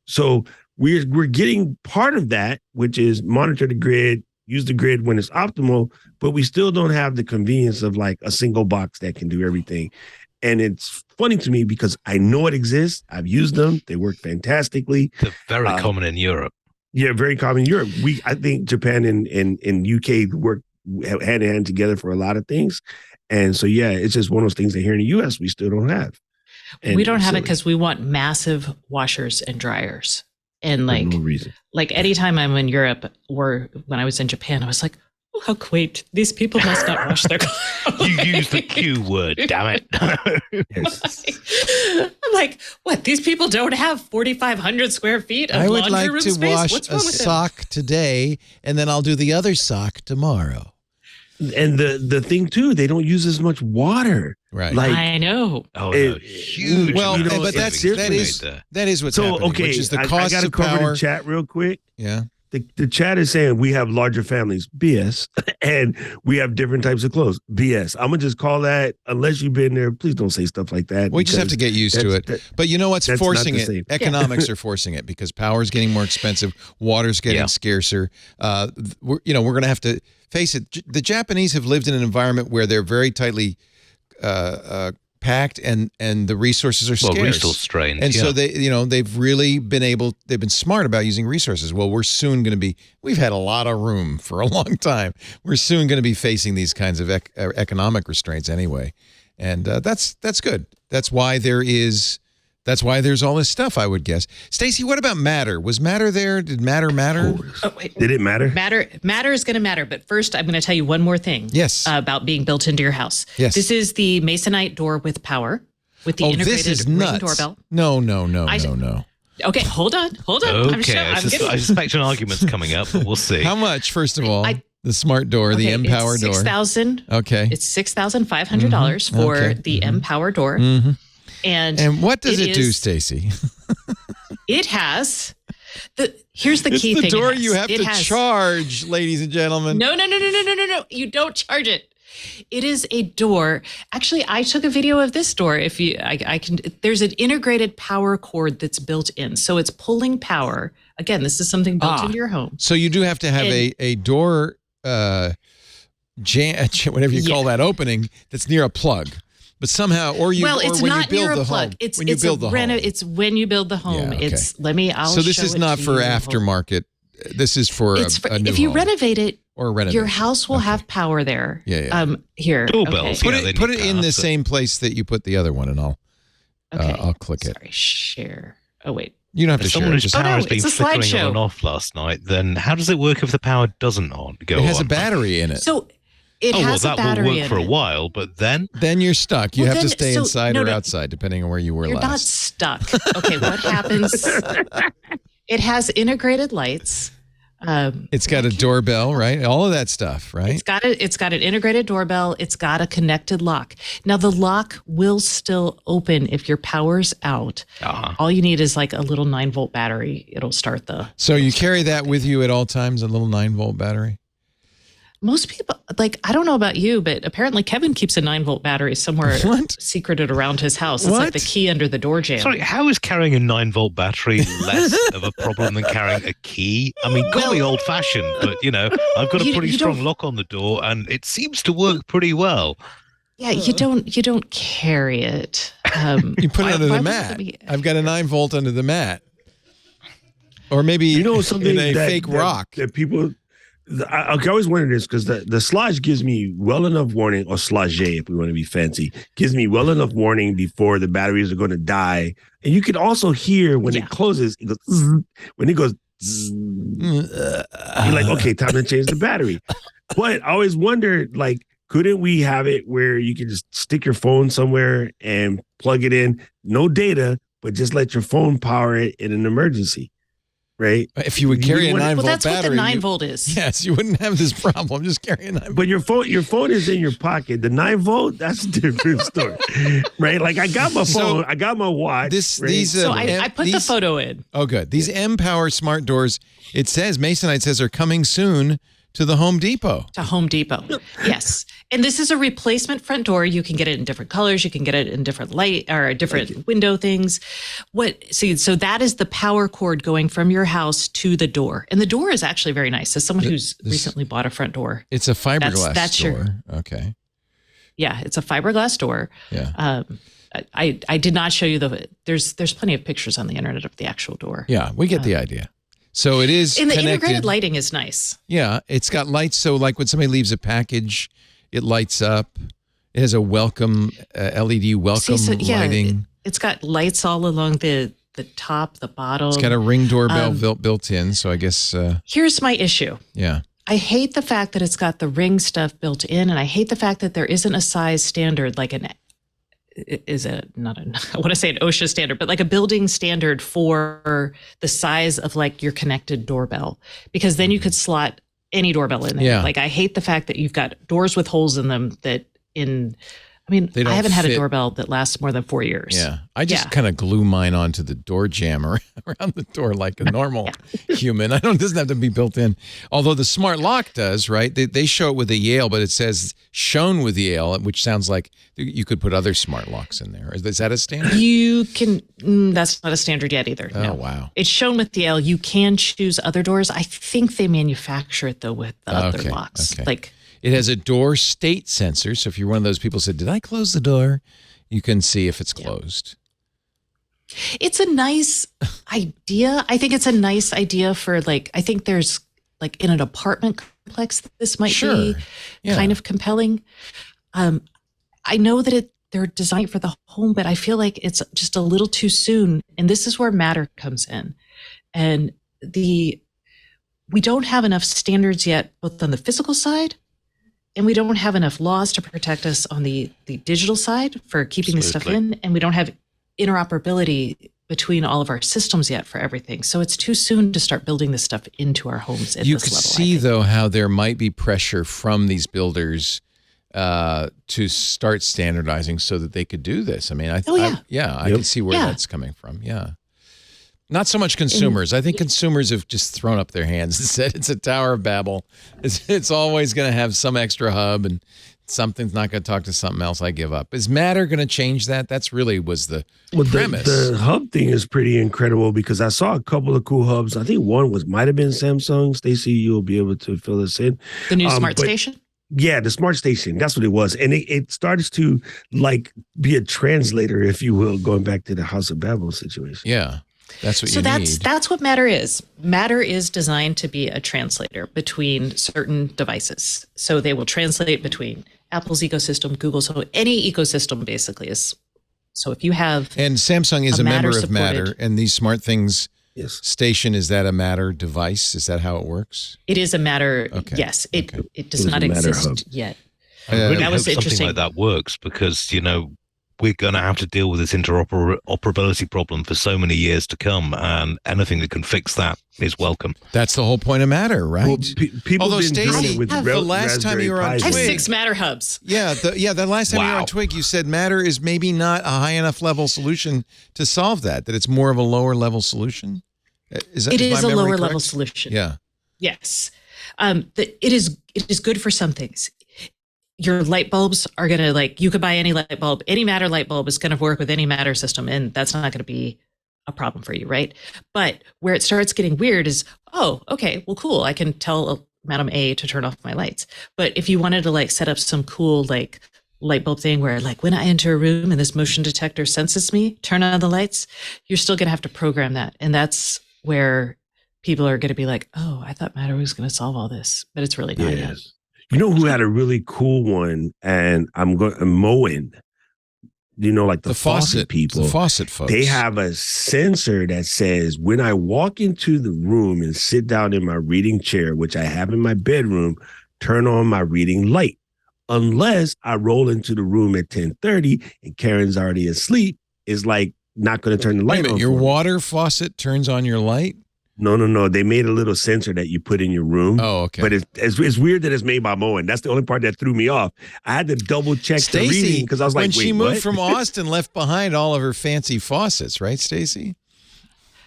So we're getting part of that, which is monitor the grid, use the grid when it's optimal, but we still don't have the convenience of like a single box that can do everything. And it's funny to me because I know it exists. I've used them. They work fantastically.
They're very common in Europe.
Yeah, very common in Europe. I think Japan and UK work hand in hand together for a lot of things. And so, yeah, it's just one of those things that here in the US, we still don't have. And
we don't have it because we want massive washers and dryers. And like,
no reason.
Like anytime I'm in Europe or when I was in Japan, I was like, oh, how quaint. These people must not wash their clothes.
You use the Q word, damn it.
Yes.
I'm like, what? These people don't have 4,500 square feet of
I would
laundry
like
room
to
space?
wash
What's
a
wrong with them?
sock today, and then I'll do the other sock tomorrow.
And the thing, too, they don't use as much water.
Right.
Like,
I know.
Oh, no, huge.
Well,
You know,
but
it's
that is what's
so,
happening,
okay,
which is the
I
cost
got to
of
cover
power.
the chat real quick.
Yeah.
The chat is saying we have larger families, BS, and we have different types of clothes, BS. I'm going to just call that, unless you've been there, please don't say stuff like that.
We just have to get used to it. But you know what's
that's
forcing
not the
it?
same.
Economics are forcing it because power is getting more expensive, water's getting scarcer. We're going to have to face it. The Japanese have lived in an environment where they're very tightly packed and the resources are scarce.
Well, resource strained.
And so they've really they've been smart about using resources. Well, we've had a lot of room for a long time. We're soon going to be facing these kinds of economic restraints anyway. And that's good. That's why there's all this stuff, I would guess. Stacey, what about matter? Was matter there? Did matter?
Oh, wait.
Did it matter?
Matter is going to matter. But first, I'm going to tell you one more thing.
Yes.
About being built into your house.
Yes.
This is the Masonite door with power, with the integrated
this is
Ring
nuts.
doorbell.
No.
Okay, hold on.
Okay, I suspect an argument's coming up, but we'll see.
How much, first of all? The smart door, the M-Pwr door.
$6,000.
Okay.
It's $6,500 for the M-Pwr door.
Mm-hmm.
And
what does it do, Stacey?
It has here's the key thing.
It's the door you have to charge, ladies and gentlemen.
No. You don't charge it. It is a door. Actually, I took a video of this door. If you, I can. There's an integrated power cord that's built in, so it's pulling power. Again, this is something built into your home.
So you do have to have a door, whatever you call that opening, that's near a plug. But somehow,
it's
when
not
you build
near a
the
plug.
home.
It's
when you build the home.
It's when you build the home.
Yeah, okay.
I'll
so this
show
is
it
not
to
for
you.
aftermarket. This is for a new
if you
home.
renovate it,
or renovate
your house will have power there.
Yeah.
Here,
doorbells.
Okay.
Put it in the same place that you put the other one, and I'll click it.
Sorry, share. Oh wait.
You don't have to share.
Someone whose power has been
it's a
flickering
slideshow.
on and off last night. Then how does it work if the power doesn't go on?
It has a battery in it.
So it has a battery
will work for a while, but then
you're stuck. You have to stay inside or
no.
outside, depending on where you were
You're not
last.
stuck. Okay, what happens? It has integrated lights.
It's got a doorbell, right? All of that stuff, right?
It's got an integrated doorbell. It's got a connected lock. Now the lock will still open if your power's out. All you need is like a little 9-volt battery. It'll start the.
So you carry that with you at all times, a little 9-volt battery?
Most people, I don't know about you, but apparently Kevin keeps a 9-volt battery somewhere secreted around his house. It's like the key under the door jamb.
Sorry, how is carrying a 9-volt battery less of a problem than carrying a key? I mean, call me old-fashioned, but, I've got a pretty strong lock on the door, and it seems to work pretty well.
Yeah, you don't carry it.
You put it under the mat. I've got a 9-volt under the mat. Or maybe
something
in a fake rock.
That people... I always wonder this because the sludge gives me well enough warning, or sludge if we want to be fancy, gives me well enough warning before the batteries are going to die. And you can also hear when it closes, it goes, when it goes, you're like, okay, time to change the battery. But I always wondered, couldn't we have it where you can just stick your phone somewhere and plug it in, no data, but just let your phone power it in an emergency? right?
If you would carry a 9 volt
Well, that's
battery,
what the 9 volt is.
yes, you wouldn't have this problem. Just carry a 9 volt.
But your phone is in your pocket. The 9 volt, that's a different story, right? Like I got my phone, I got my watch.
So I put the photo in.
Oh, good. These M-Pwr smart doors, it says, Masonite says, are coming soon to the Home Depot.
To Home Depot, yes. And this is a replacement front door. You can get it in different colors. You can get it in different light or different window things. So that is the power cord going from your house to the door. And the door is actually very nice. As someone who's recently bought a front door.
It's a fiberglass door. Okay.
Yeah, it's a fiberglass door.
Yeah.
I did not show you there's plenty of pictures on the internet of the actual door.
Yeah, we get the idea. So it is
and the
connected.
integrated lighting is nice.
Yeah, it's got lights. So like when somebody leaves a package, it lights up. It has a welcome LED welcome lighting.
It's got lights all along the top, the bottom.
It's got a Ring doorbell built in. So I guess
here's my issue.
Yeah.
I hate the fact that it's got the Ring stuff built in, and I hate the fact that there isn't a size standard like I want to say an OSHA standard, but like a building standard for the size of like your connected doorbell, because then you could slot any doorbell in there.
Yeah.
Like I hate the fact that you've got doors with holes in them I haven't had a doorbell that lasts more than 4 years.
Yeah. I just kind of glue mine onto the door jammer around the door like a normal human. It doesn't have to be built in. Although the smart lock does, right? They show it with a Yale, but it says shown with Yale, which sounds like you could put other smart locks in there. Is that a standard?
You can, that's not a standard yet either.
Oh,
no.
wow.
It's shown with Yale. You can choose other doors. I think they manufacture it though with the other locks.
Okay.
Like,
it has a door state sensor, so if you're one of those people who said, did I close the door? You can see if it's closed.
It's a nice idea. I think it's a nice idea for I think there's in an apartment complex, this might be kind of compelling. I know that they're designed for the home, but I feel like it's just a little too soon. And this is where Matter comes in. And we don't have enough standards yet, both on the physical side, and we don't have enough laws to protect us on the digital side for keeping this stuff in. And we don't have interoperability between all of our systems yet for everything. So it's too soon to start building this stuff into our homes at
you
this
could
level.
See, though, how there might be pressure from these builders to start standardizing so that they could do this. I mean, I can see where that's coming from. Yeah. Not so much consumers. I think consumers have just thrown up their hands and said it's a Tower of Babel. It's always going to have some extra hub and something's not going to talk to something else. I give up. Is Matter going to change that? That's really was the premise.
The hub thing is pretty incredible because I saw a couple of cool hubs. I think one might have been Samsung. Stacey, you'll be able to fill this in.
The new smart station?
Yeah, the smart station. That's what it was. And it starts to be a translator, if you will, going back to the House of Babel situation.
Yeah. That's what you need.
So that's what Matter is. Matter is designed to be a translator between certain devices. So they will translate between Apple's ecosystem, Google's, so any ecosystem basically is. So if you have
and Samsung is a member of Matter, and these SmartThings station, is that a Matter device? Is that how it works?
It is a Matter. Okay. Yes, it does not exist yet.
I really
that
hope
was
something
interesting.
like that works because we're going to have to deal with this interoperability problem for so many years to come, and anything that can fix that is welcome.
That's the whole point of Matter, right?
Well, people have been doing it with
the last time you were on Twig,
I have 6 Matter hubs.
Yeah, the last time you were on Twig, you said Matter is maybe not a high enough level solution to solve that it's more of a lower level solution. Is
a lower level solution.
Yeah.
Yes. It is good for some things. Your light bulbs are going to you could buy any light bulb, any Matter light bulb is going to work with any Matter system. And that's not going to be a problem for you. Right. But where it starts getting weird is, oh, okay, well, cool. I can tell Madam A to turn off my lights. But if you wanted to set up some cool, light bulb thing where when I enter a room and this motion detector senses me, turn on the lights, you're still going to have to program that. And that's where people are going to be oh, I thought Matter was going to solve all this, but it's really not yet.
You know who had a really cool one, and I'm going Moen. The faucet people,
the faucet folks.
They have a sensor that says when I walk into the room and sit down in my reading chair, which I have in my bedroom, turn on my reading light. Unless I roll into the room at 10:30 and Karen's already asleep, is not going to turn the light on.
Your water faucet turns on your light.
No. They made a little sensor that you put in your room.
Oh, okay.
But it's weird that it's made by Moen. That's the only part that threw me off. I had to double check the reading because I was like,
when
wait,
she moved
what?
from Austin, left behind all of her fancy faucets, right, Stacey?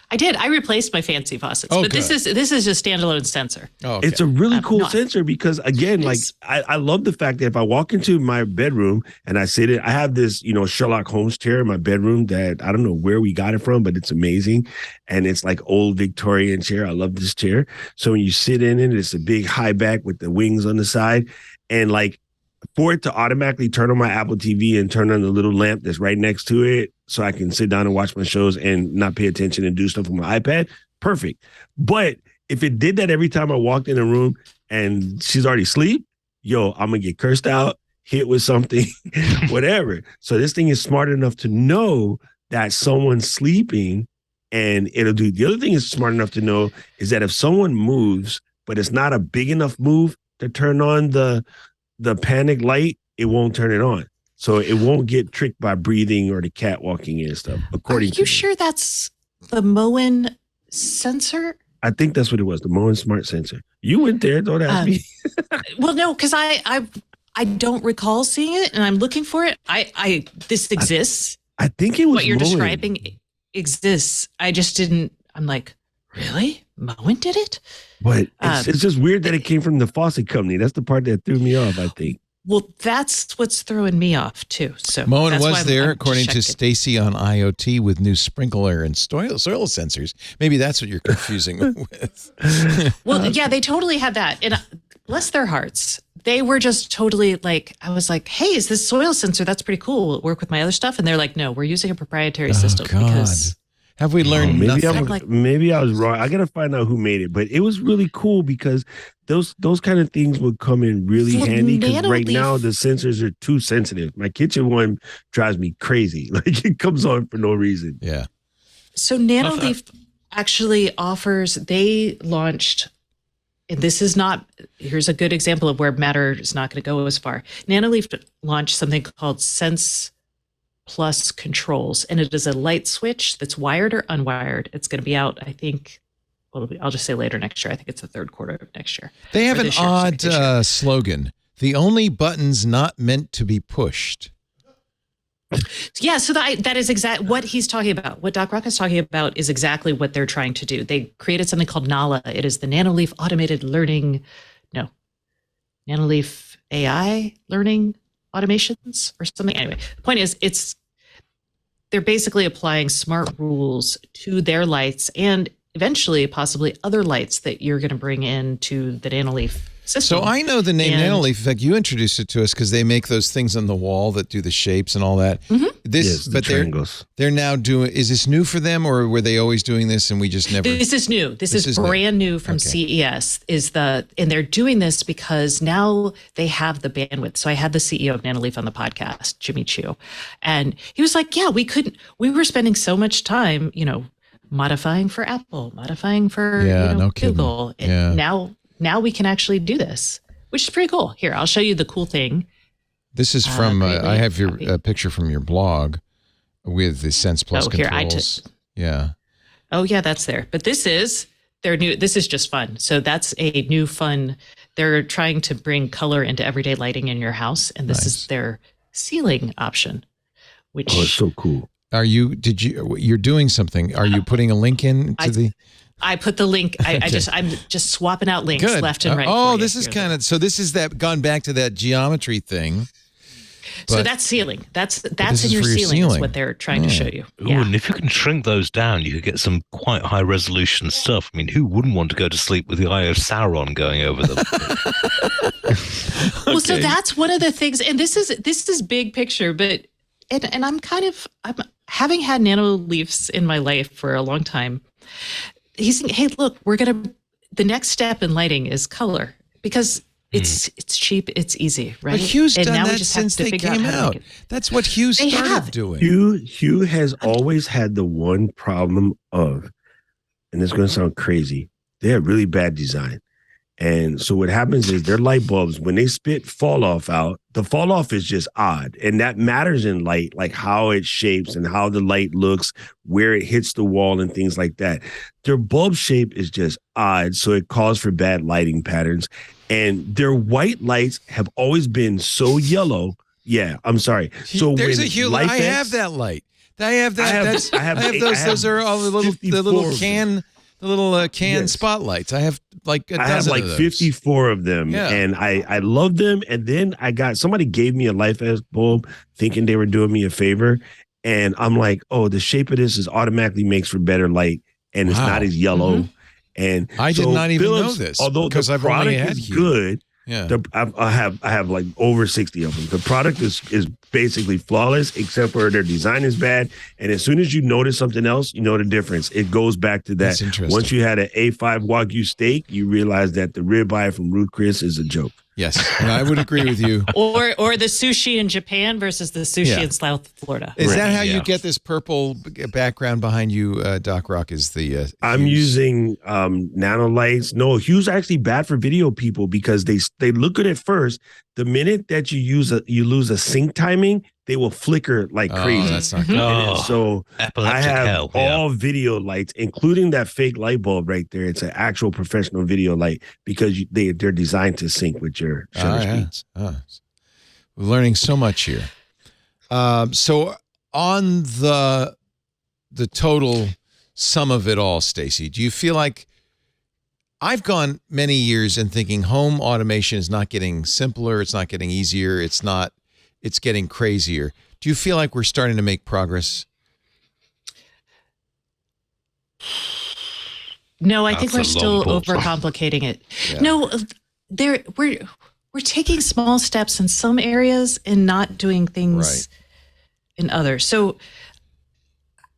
I did. I replaced my fancy faucets, but this is a standalone sensor.
Oh, okay.
It's a really cool sensor because, again, like I love the fact that if I walk into my bedroom and I sit in, I have this, Sherlock Holmes chair in my bedroom that I don't know where we got it from, but it's amazing. And it's like old Victorian chair. I love this chair. So when you sit in it, it's a big high back with the wings on the side. And like for it to automatically turn on my Apple TV and turn on the little lamp that's right next to it so I can sit down and watch my shows and not pay attention and do stuff on my iPad, perfect. But if it did that every time I walked in a room and she's already asleep, I'm going to get cursed out, hit with something, whatever. So this thing is smart enough to know that someone's sleeping and it'll do. The other thing it's smart enough to know is that if someone moves, but it's not a big enough move to turn on the panic light, it won't turn it on. So it won't get tricked by breathing or the cat walking in and stuff.
Are you sure that's the Moen sensor?
I think that's what it was, the Moen Smart Sensor. You went there, don't ask me.
Well, no, because I don't recall seeing it, and I'm looking for it. This exists.
I think it was
what you're
Moen.
describing exists. I just didn't. I'm like, really? Moen did it?
But it's just weird that it came from the faucet company. That's the part that threw me off, I think.
Well, that's what's throwing me off too. So
Moen
that's
was there, according to Stacey, on IoT with new sprinkler and soil sensors. Maybe that's what you're confusing with.
Well, yeah, they totally had that, and bless their hearts, they were just totally like. I was like, "Hey, is this soil sensor? That's pretty cool. Will it work with my other stuff?" And they're like, "No, we're using a proprietary system because."
Have we learned nothing?
Maybe I was wrong. I got to find out who made it, but it was really cool because those kind of things would come in really handy because right now the sensors are too sensitive. My kitchen one drives me crazy. Like it comes on for no reason.
Yeah.
So Nanoleaf actually they launched, and this is not, here's a good example of where Matter is not going to go as far. Nanoleaf launched something called Sense Plus Controls, and it is a light switch that's wired or unwired. It's going to be out, I think, I'll just say later next year. I think it's the third quarter of next year.
They have an odd slogan. The only buttons not meant to be pushed.
Yeah, so that is exactly what he's talking about. What Doc Rock is talking about is exactly what they're trying to do. They created something called Nala. It is the Nanoleaf Automated Learning, Nanoleaf AI Learning automations or something. Anyway, the point is they're basically applying smart rules to their lights and eventually possibly other lights that you're going to bring into the Nanoleaf system.
So I know the name Nanoleaf. In fact, you introduced it to us because they make those things on the wall that do the shapes and all that.
Mm-hmm.
The triangles.
They're now doing. Is this new for them, or were they always doing this and we just never?
This is new. This is brand new from CES. And they're doing this because now they have the bandwidth. So I had the CEO of Nanoleaf on the podcast, Jimmy Chu, and he was like, "Yeah, we were spending so much time, modifying for Apple, modifying for Google, and now we can actually do this, which is pretty cool. Here, I'll show you the cool thing."
This is from, I have your picture from your blog with the Sense Plus controls. Yeah.
Oh, yeah, that's there. But this is their new, this is just fun. So that's a new fun. They're trying to bring color into everyday lighting in your house. And this is their ceiling option, which.
Oh, it's so cool.
You're doing something. Are you putting a link in to
I put the link. I'm just swapping out links left and right.
Oh, this is kind of, so this is that gone back to that geometry thing.
So that's ceiling. That's in your ceiling is what they're trying to show you.
Ooh, and if you can shrink those down, you could get some quite high resolution stuff. I mean, who wouldn't want to go to sleep with the Eye of Sauron going over them?
Well, so that's one of the things, and this is big picture, but and I'm having had Nanoleafs in my life for a long time. He's saying, hey, look, the next step in lighting is color because it's cheap, it's easy, right?
But Hugh's done that since they came out. That's what Hugh started doing.
Hugh has always had the one problem of, and it's going to sound crazy, they have really bad design. And so what happens is their light bulbs, when they spit fall off out, the fall off is just odd. And that matters in light, like how it shapes and how the light looks, where it hits the wall and things like that. Their bulb shape is just odd. So it calls for bad lighting patterns. And their white lights have always been so yellow. Yeah, I'm sorry. So
there's
when
a huge.
LifeX,
I have that light. I have that. I have those. Those are all the little can spotlights. I have like a dozen
I have like
of those.
54 of them, and I love them. And then somebody gave me a LifeX bulb, thinking they were doing me a favor, and I'm like, oh, the shape of this is automatically makes for better light, and it's not as yellow.
Mm-hmm.
And
I did not even know this,
although
because
the
I've only
product
had
is
Hue.
good.
Yeah,
I have like over 60 of them. The product is basically flawless, except for their design is bad. And as soon as you notice something else, you know the difference. It goes back to that.
That's interesting.
Once you had an A5 Wagyu steak, you realize that the ribeye from Ruth Chris is a joke.
Yes, and I would agree with you.
Or the sushi in Japan verers the sushi in South Florida.
Is that how you get this purple background behind you, Doc Rock? Is the
I'm using nanolights. No, Hue's actually bad for video people because they look good at first. The minute that you lose a sync timing, they will flicker like crazy.
That's not good.
So I have all video lights, including that fake light bulb right there. It's an actual professional video light because they're designed to sync with your shutter speeds.
We're learning so much here. So on the total sum of it all, Stacey, do you feel like I've gone many years in thinking home automation is not getting simpler, it's not getting easier, it's getting crazier. Do you feel like we're starting to make progress?
No, I think we're still overcomplicating it. Yeah. No, we're taking small steps in some areas and not doing things in others. So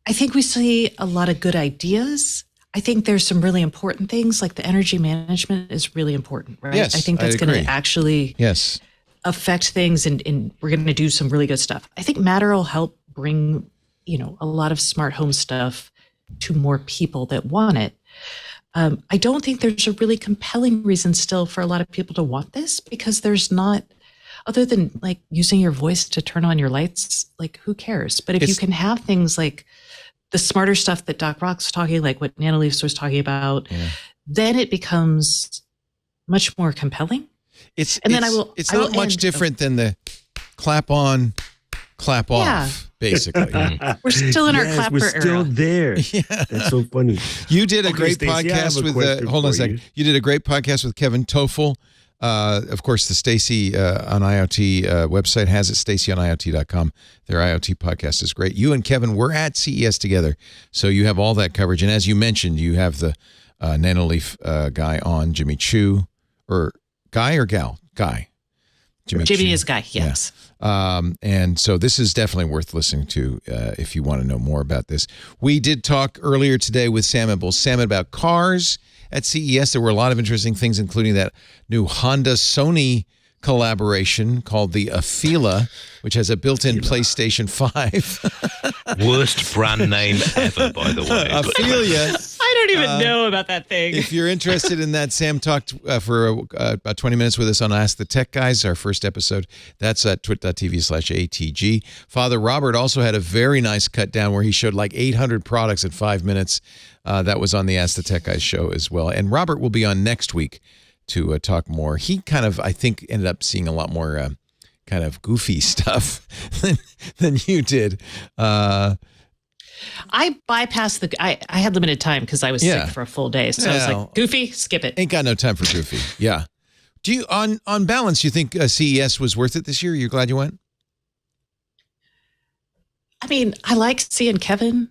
I think we see a lot of good ideas. I think there's some really important things, like the energy management is really important, right?
Yes,
I think that's going to actually affect things, and we're going to do some really good stuff. I think Matter will help bring, a lot of smart home stuff to more people that want it. I don't think there's a really compelling reason still for a lot of people to want this, because there's not, other than like using your voice to turn on your lights, like who cares? But if you can have things like the smarter stuff that Doc Rock's talking, like what Nanoleaf was talking about, then it becomes much more compelling.
It's not much different than the clap on, clap off, basically.
We're still in our clapper era.
We're still there. That's so funny.
You did a great podcast with, hold on a second. You did a great podcast with Kevin Toffel. Of course, the Stacey on IoT website has it, staceyoniot.com. Their IoT podcast is great. You and Kevin were at CES together, so you have all that coverage. And as you mentioned, you have the Nanoleaf guy on, Jimmy Chu, or guy or gal? Guy.
Jimmy is guy, yes.
Yeah. And so this is definitely worth listening to if you want to know more about this. We did talk earlier today with Sam and Bull Salmon about cars at CES. There were a lot of interesting things, including that new Honda-Sony collaboration called the Afeela, which has a built-in PlayStation 5.
Worst brand name ever, by the way.
Afeela.
I don't even know about that thing.
If you're interested in that, Sam talked for about 20 minutes with us on Ask the Tech Guys, our first episode. That's at twit.tv/ATG. Father Robert also had a very nice cut down where he showed like 800 products in 5 minutes. That was on the Ask the Tech Guys show as well. And Robert will be on next week to talk more. He kind of, I think, ended up seeing a lot more kind of goofy stuff than you did.
I bypassed I had limited time because I was sick for a full day. So I was like, goofy, skip it.
Ain't got no time for goofy. Yeah. Do you, on balance, you think CES was worth it this year? You're glad you went?
I mean, I like seeing Kevin.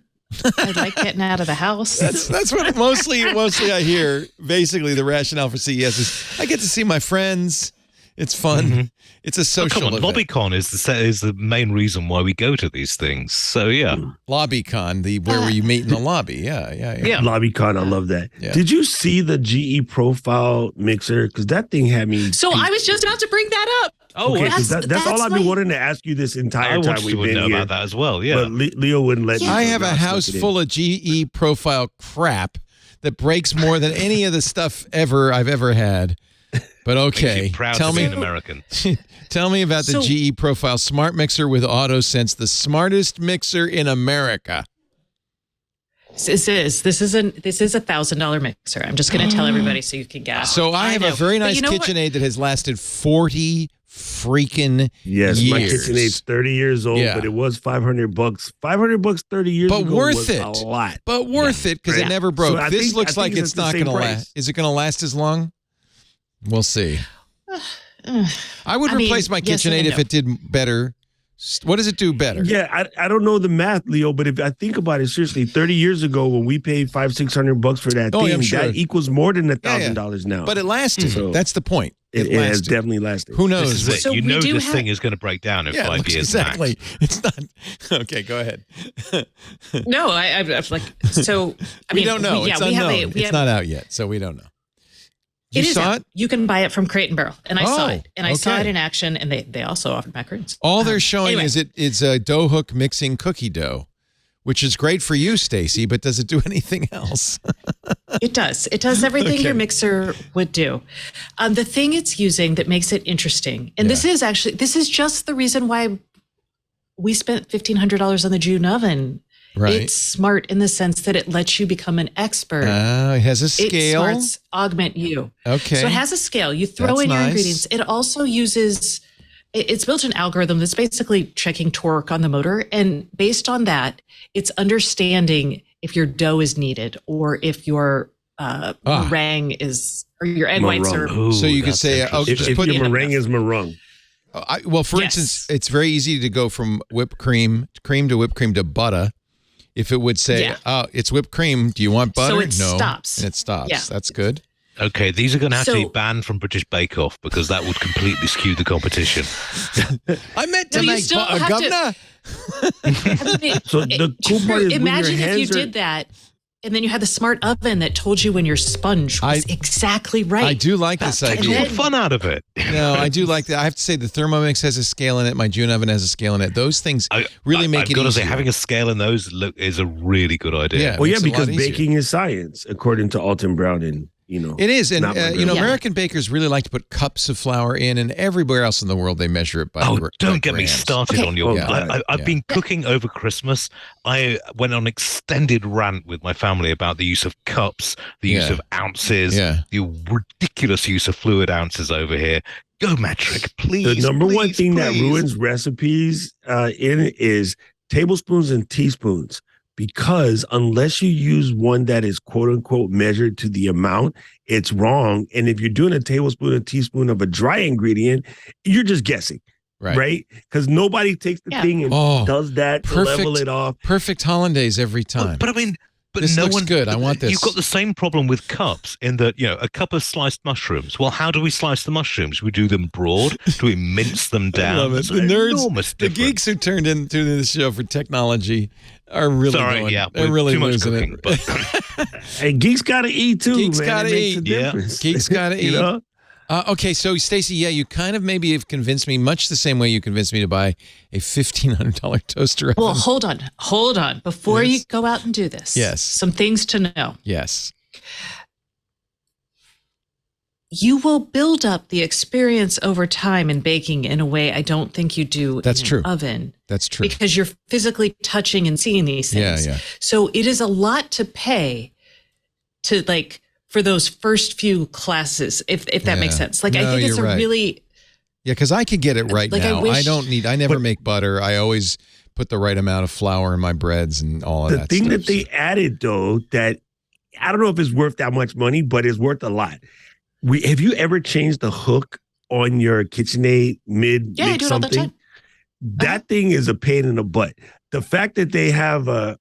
I like getting out of the house.
That's what mostly I hear. Basically, the rationale for CES is I get to see my friends. It's fun. Mm-hmm. It's a social event.
LobbyCon is the main reason why we go to these things. So yeah,
LobbyCon, where you meet in the lobby. Yeah.
LobbyCon, I love that. Yeah. Did you see the GE profile mixer? Because that thing had me.
So I was just about to bring that up.
Oh,
okay, that's all I've been wanting to ask you this entire time we've been here.
About that as well. Yeah,
but Leo wouldn't let me.
I have a house full of GE profile crap that breaks more than any of the stuff I've ever had. But okay,
tell me, an American.
Tell me about the GE Profile Smart Mixer with AutoSense, the smartest mixer in America.
This is a $1,000 mixer. I'm just going to tell everybody so you can guess.
So I have a very nice KitchenAid that has lasted 40 freaking years.
My KitchenAid's 30 years old, but it was $500. $500 30 years ago was a lot.
But worth it because it never broke. So this looks like it's not going to last. Is it going to last as long? We'll see. I would replace my KitchenAid if it did better. What does it do better?
Yeah, I don't know the math, Leo, but if I think about it seriously, 30 years ago when we paid $500-600 for that thing, that equals more than $1,000 now.
But it lasted. So that's the point.
It has definitely lasted.
Who knows?
So you know this thing is going to break down in 5 years.
Exactly.
Max.
It's not. Okay, go ahead.
No, I like so. I mean,
we don't know. It's unknown. It's not out yet, so we don't know. You saw it?
You can buy it from Crate and Barrel, and I saw it, and I saw it in action, and they also offered macaroons.
All they're showing is it's a dough hook mixing cookie dough, which is great for you, Stacey. But does it do anything else?
It does. It does everything your mixer would do. The thing it's using that makes it interesting, and this is just the reason why we spent $1,500 on the June oven. Right. It's smart in the sense that it lets you become an expert.
It has a scale.
It starts augment you.
Okay.
So it has a scale. You throw in your ingredients. It also uses, it's built an algorithm that's basically checking torque on the motor. And based on that, it's understanding if your dough is needed or if your meringue is, or your egg whites are.
Ooh, so you could say,
if your meringue is meringue.
Well, for instance, it's very easy to go from whipped cream to whipped cream to butter. If it would say, it's whipped cream, do you want butter?
So it stops.
And it stops. Yeah. That's good.
Okay, these are going to have to be banned from British Bake Off because that would completely skew the competition.
I meant to make butter, governor.
So the cool part is
imagine if you did that. And then you had the smart oven that told you when your sponge was exactly right.
I do like this idea.
Get fun out of it.
No, I do like that. I have to say the Thermomix has a scale in it. My June oven has a scale in it. Those things really make it easier. I've got to say, having
a scale in those is a really good idea.
Yeah,
well, yeah, because baking is science, according to Alton Brown and
it is, and American bakers really like to put cups of flour in, and everywhere else in the world they measure it by.
Don't get me started on your. I've been cooking over Christmas. I went on an extended rant with my family about the use of cups, the use of ounces, the ridiculous use of fluid ounces over here. Go metric, please.
The number one thing that ruins recipes in it is tablespoons and teaspoons. Because unless you use one that is quote unquote measured to the amount, it's wrong. And if you're doing a tablespoon, a teaspoon of a dry ingredient, you're just guessing, right? Because nobody takes the thing and does that to level it off.
Perfect hollandaise every time.
But I mean,
this looks good. I want this.
You've got the same problem with cups in that, a cup of sliced mushrooms. Well, how do we slice the mushrooms? We do them broad? Do we mince them down?
I love it. The nerds, the geeks who turned into this show for technology are really they're really losing it. But
hey, geeks got to eat too,
geeks
man.
Gotta eat. Geeks got to eat. Okay, so Stacey, you kind of maybe have convinced me, much the same way you convinced me to buy a $1,500 toaster oven.
Well, hold on. Before you go out and do this, some things to know.
Yes.
You will build up the experience over time in baking in a way I don't think you do in an oven.
That's true.
Because you're physically touching and seeing these things.
Yeah.
So it is a lot to pay to for those first few classes, if that makes sense. I think it's really...
Yeah, because I could get it right now. I never make butter. I always put the right amount of flour in my breads and all of that stuff.
The thing that they added, though, that I don't know if it's worth that much money, but it's worth a lot. Have you ever changed the hook on your KitchenAid mid-mix
I do it all the time.
That thing is a pain in the butt. The fact that they have a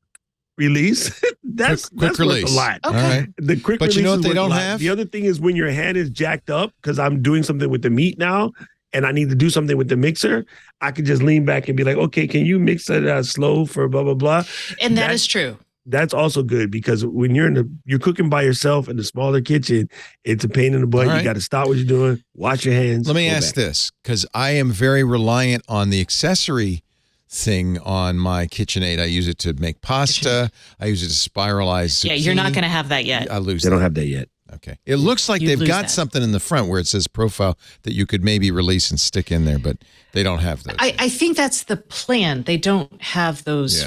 release, that's
quick release.
Worth a lot.
Okay. All right.
The quick
but
release
you know what
is
they
worth
don't
a lot.
have?
The other thing is when your hand is jacked up, because I'm doing something with the meat now, and I need to do something with the mixer, I could just lean back and be like, okay, can you mix it slow for blah, blah, blah.
And that is true.
That's also good because when you're cooking by yourself in a smaller kitchen, it's a pain in the butt. Right. You got to stop what you're doing, wash your hands.
Let me ask this, because I am very reliant on the accessory thing on my KitchenAid. I use it to make pasta. I use it to spiralize zucchini.
Yeah, you're not going to have that yet.
I lose
They
that.
don't have that yet.
Okay. It looks like they've got something in the front where it says profile that you could maybe release and stick in there, but they don't have those.
I think that's the plan. They don't have those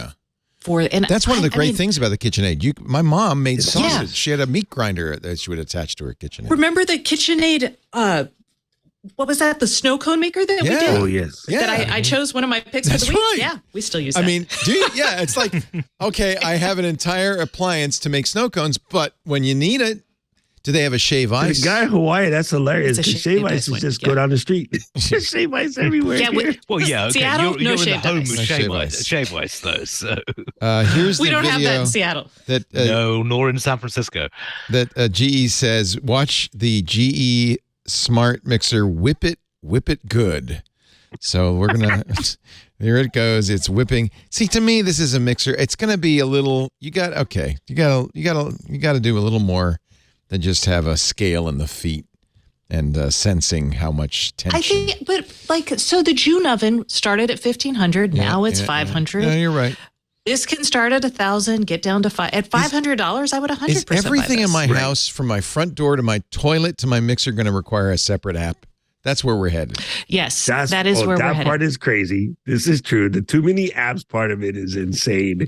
and
that's one of the great things about the KitchenAid. My mom made sausage.
Yeah.
She had a meat grinder that she would attach to her KitchenAid.
Remember the KitchenAid, what was that? The snow cone maker that we did?
Oh, yes.
That I chose one of my picks
That's
for the week?
right.
Yeah, we still use that.
I mean, it's like, okay, I have an entire appliance to make snow cones, but when you need it, do they have a shave ice?
The guy in Hawaii, that's hilarious.
It's a
Shave
shave
ice
ice
is
one,
just go down the street. Shave ice everywhere.
Yeah,
here.
Well, yeah, okay.
Seattle,
you're
no
in the
shaved
home
ice.
of
No
shave
shave
ice,
ice.
shave ice, though. So
Here's
we
the
don't have that
video
in Seattle.
that
no, nor in San Francisco.
that GE says, watch the GE Smart Mixer whip it good. So we're gonna there it goes. It's whipping. See, to me, this is a mixer. It's gonna be a little. You got to do a little more than just have a scale in the feet and sensing how much tension.
I think, but so the June oven started at 1,500. Now it's 500.
Yeah, you're right.
This can start at 1,000, get down to at $500. I would 100%.
Is everything
buy
in
this.
my house, from my front door to my toilet to my mixer, going to require a separate app? That's where we're headed.
Yes, that is where we're headed.
That part is crazy. This is true. The too many apps part of it is insane.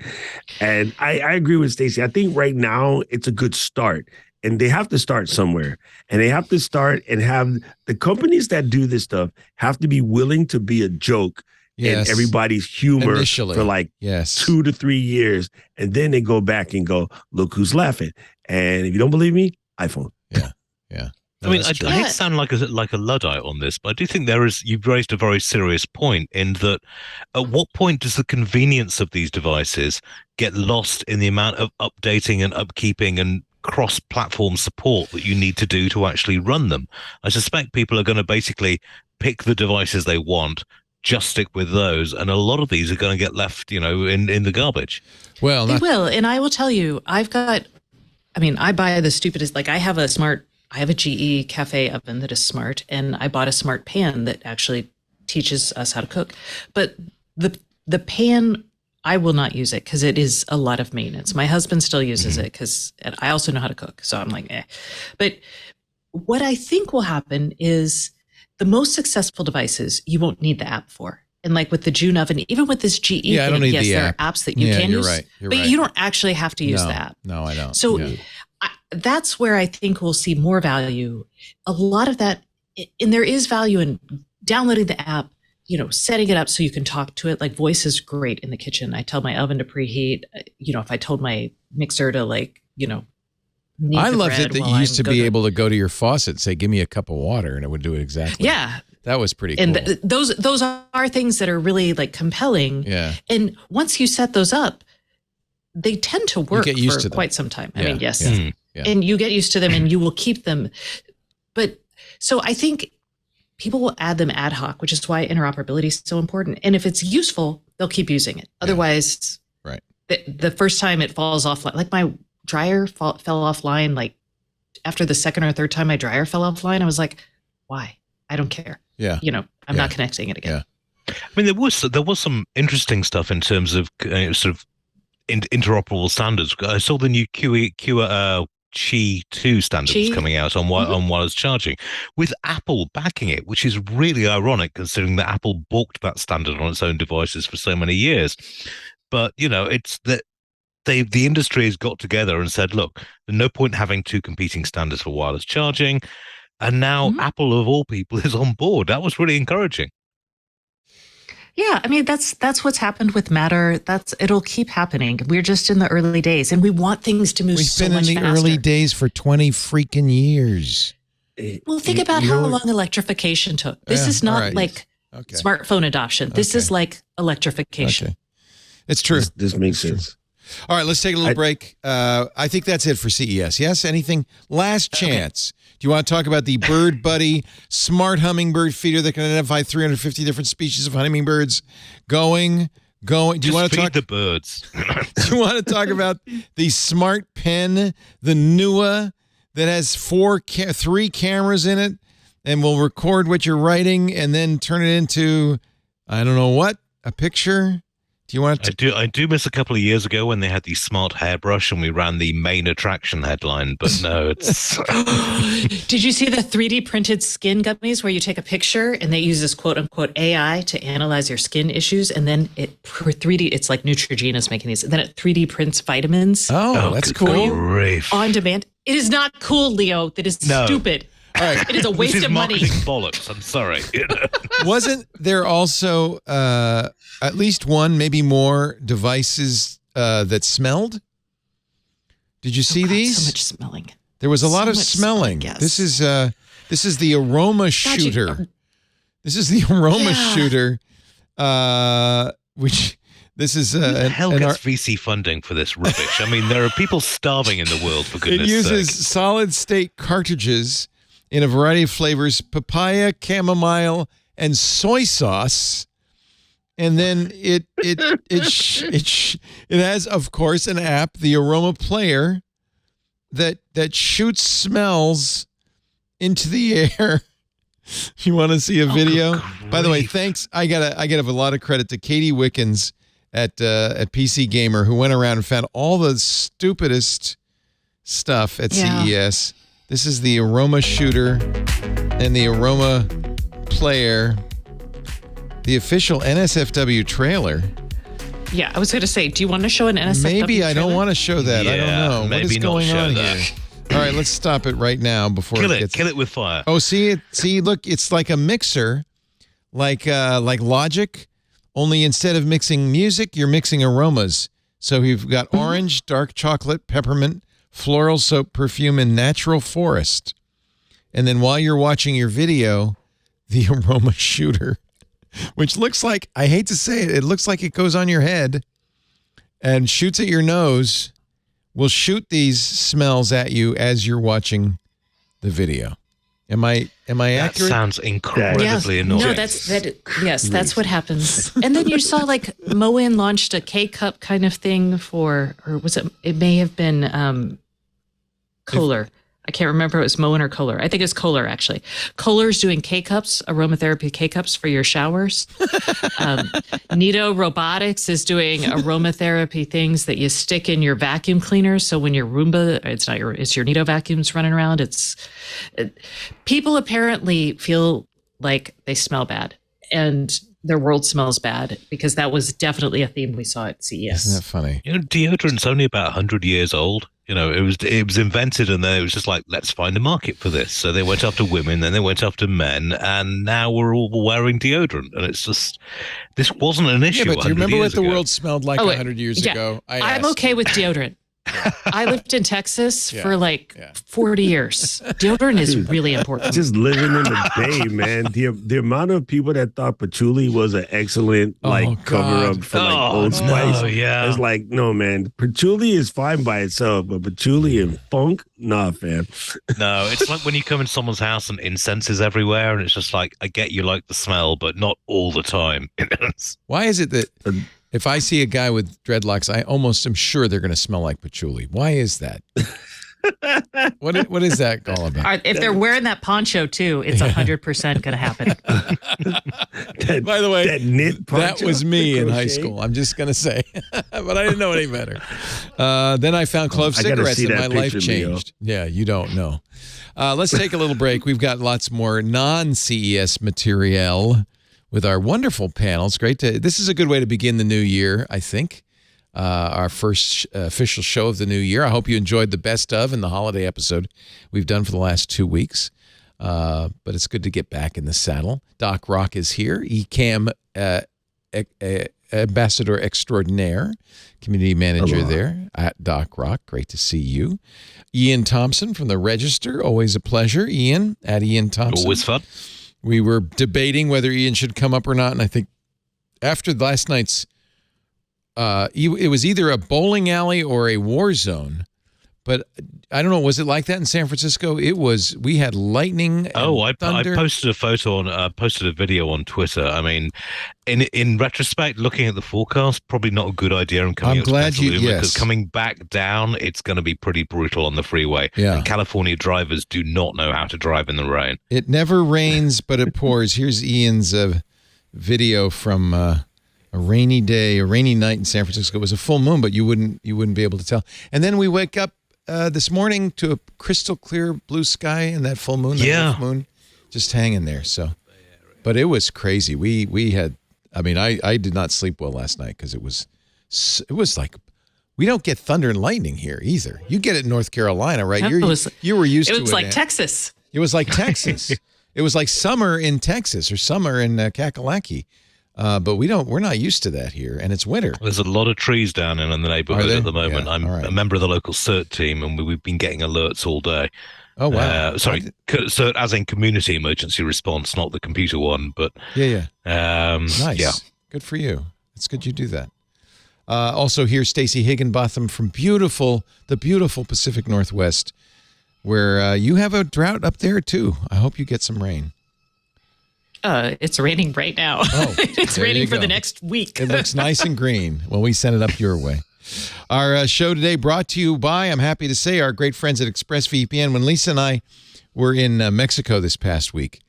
And I agree with Stacey. I think right now it's a good start. And they have to start somewhere. And they have to start and have the companies that do this stuff have to be willing to be a joke in everybody's humor
Initially.
for like 2 to 3 years. And then they go back and go, look who's laughing. And if you don't believe me, iPhone.
Yeah.
I mean, I hate to sound like a Luddite on this, but I do think you've raised a very serious point in that at what point does the convenience of these devices get lost in the amount of updating and upkeeping and cross-platform support that you need to do to actually run them? I suspect people are going to basically pick the devices they want, just stick with those, and a lot of these are going to get left, in the garbage.
Well,
they will, and I will tell you, I buy the stupidest. Like I have a GE cafe oven that is smart, and I bought a smart pan that actually teaches us how to cook. But the pan, I will not use it because it is a lot of maintenance. My husband still uses it because I also know how to cook. So I'm like, eh. But what I think will happen is the most successful devices, you won't need the app for. And like with the June oven, even with this GE thing,
I don't need the app.
There are apps that you can use,
right.
but you don't actually have to use the app.
No, I don't.
So that's where I think we'll see more value. A lot of that, and there is value in downloading the app, setting it up so you can talk to it. Like voice is great in the kitchen. I tell my oven to preheat. If I told my mixer to
I loved it that you used to be able to go to your faucet and say, give me a cup of water, and it would do it exactly.
Yeah.
That was pretty cool.
And those are things that are really compelling.
Yeah.
And once you set those up, they tend to work for quite some time. I mean, yes.
Yeah. Yeah.
And you get used to them and you will keep them. But so I think people will add them ad hoc, which is why interoperability is so important. And if it's useful, they'll keep using it. Otherwise, the first time it falls off, like my dryer fell offline, like after the second or third time my dryer fell offline, I was like, why? I don't care.
Yeah.
I'm not connecting it again.
Yeah. I mean, there was some interesting stuff in terms of sort of interoperable standards. I saw the new Qi 2 standards coming out on wireless charging with Apple backing it, which is really ironic considering that Apple balked that standard on its own devices for so many years. But, it's that the industry has got together and said, look, there's no point having two competing standards for wireless charging. And now Apple, of all people, is on board. That was really encouraging.
Yeah, I mean, that's what's happened with Matter. It'll keep happening. We're just in the early days, and we want things to move so much faster.
We've been in the early days for 20 freaking years.
Well, think about how long electrification took. This is not smartphone adoption. This is like electrification.
Okay. It's true.
This makes sense.
All right, let's take a little break. I think that's it for CES. Yes? Anything? Last chance. Do you want to talk about the Bird Buddy smart hummingbird feeder that can identify 350 different species of hummingbirds? Going. Do you want to talk
the birds?
Do you want to talk about the smart pen, the Nua, that has 3 cameras in it, and will record what you're writing and then turn it into, I don't know what, a picture? Do you want to?
I do miss a couple of years ago when they had the smart hairbrush and we ran the main attraction headline, but no, it's.
Did you see the 3D printed skin gummies where you take a picture and they use this quote unquote AI to analyze your skin issues, and then for 3D, it's like Neutrogena is making these, and then it 3D prints vitamins.
Oh, that's cool.
Grief.
On demand. It is not cool, Leo. That is stupid.
All right.
It is a waste of money.
Bollocks. I'm sorry.
Wasn't there also at least one, maybe more devices that smelled? Did you see these?
So much smelling.
There was a lot of smelling.
Yes.
This is the aroma shooter. This is the aroma shooter, which this is
Who the hell gets VC funding for this rubbish? I mean, there are people starving in the world, for goodness sake.
It uses solid state cartridges in a variety of flavors: papaya, chamomile, and soy sauce. And then it has, of course, an app, the Aroma Player, that shoots smells into the air. You want to see a video? By the way, thanks. I gotta give a lot of credit to Katie Wickens at PC Gamer, who went around and found all the stupidest stuff at CES. This is the Aroma Shooter and the Aroma Player, the official NSFW trailer.
Yeah, I was going to say, do you want to show an NSFW
Maybe I
trailer?
don't want to show that. I don't know. What is going on here? All right, let's stop it right now before
kill it with fire.
Oh, see, look, it's like a mixer, like Logic, only instead of mixing music, you're mixing aromas. So you've got orange, dark chocolate, peppermint, floral soap, perfume, and natural forest. And then while you're watching your video, the aroma shooter, which looks like, I hate to say it, it looks like it goes on your head and shoots at your nose, will shoot these smells at you as you're watching the video. Am I accurate?
That sounds incredibly annoying.
No, that's what happens. And then you saw like Moen launched a K-cup kind of thing for, or was it? It may have been Kohler. I can't remember if it was Moen or Kohler. I think it's Kohler, actually. Kohler's doing K-cups, aromatherapy K-cups for your showers. Nito Robotics is doing aromatherapy things that you stick in your vacuum cleaner. So when your Roomba, it's your Nito vacuums running around. People apparently feel like they smell bad and their world smells bad, because that was definitely a theme we saw at CES.
Isn't that funny?
You know, deodorant's only about 100 years old. You know, it was invented, and then it was just like, let's find a market for this. So they went after women, then they went after men, and now we're all wearing deodorant. And it's just, this wasn't an issue.
Yeah, but do you remember what the world smelled like 100 years ago?
I'm okay with deodorant. I lived in Texas for 40 years. Deodorant is really important.
Just living in the Bay, man. The amount of people that thought patchouli was an excellent cover up for Old Spice. It's like, no, man. Patchouli is fine by itself, but patchouli and funk, nah, fam.
No, it's like when you come in someone's house and incense is everywhere, and it's just like, I get you like the smell, but not all the time.
Why is it that if I see a guy with dreadlocks, I almost am sure they're going to smell like patchouli? Why is that? What is that all about?
If they're wearing that poncho too, it's 100% going to happen.
By the way,
that knit poncho,
that was me in high school. I'm just going to say, but I didn't know any better. Then I found clove cigarettes and my life changed. Yeah, you don't know. Let's take a little break. We've got lots more non-CES material with our wonderful panels. This is a good way to begin the new year, I think. Our first official show of the new year. I hope you enjoyed the best of and the holiday episode we've done for the last 2 weeks. But it's good to get back in the saddle. Doc Rock is here. Ecamm Ambassador Extraordinaire, community manager there at Doc Rock. Great to see you. Ian Thompson from the Register. Always a pleasure. Ian, at Ian Thompson.
Always fun.
We were debating whether Ian should come up or not, and I think after last night's, it was either a bowling alley or a war zone. But I don't know, was it like that in San Francisco? It was. We had lightning. And thunder.
I posted a video on Twitter. I mean, in retrospect, looking at the forecast, probably not a good idea. I'm glad because coming back down, it's going to be pretty brutal on the freeway.
Yeah.
And California drivers do not know how to drive in the rain.
It never rains, but it pours. Here's Ian's video from A rainy day, a rainy night in San Francisco. It was a full moon, but you wouldn't be able to tell. And then we wake up this morning to a crystal clear blue sky and that full moon, half moon, just hanging there. So, but it was crazy. We had. I mean, I did not sleep well last night because it was like we don't get thunder and lightning here either. You get it in North Carolina, right? You were used to it.
It was like Texas.
It was like Texas. It was like summer in Texas or summer in Kakalaki. But we're not used to that here, and it's winter.
There's a lot of trees down in the neighborhood at the moment.
Yeah,
I'm a member of the local CERT team, and we've been getting alerts all day.
Oh, wow.
Sorry, CERT as in community emergency response, not the computer one, but
yeah. Nice.
Yeah.
Good for you. It's good you do that. Also here's Stacey Higginbotham from the beautiful Pacific Northwest, where you have a drought up there too. I hope you get some rain.
It's raining right now.
Oh,
it's raining for the next week.
It looks nice and green. Well, we sent it up your way. Our show today brought to you by, I'm happy to say, our great friends at ExpressVPN. When Lisa and I were in Mexico this past week,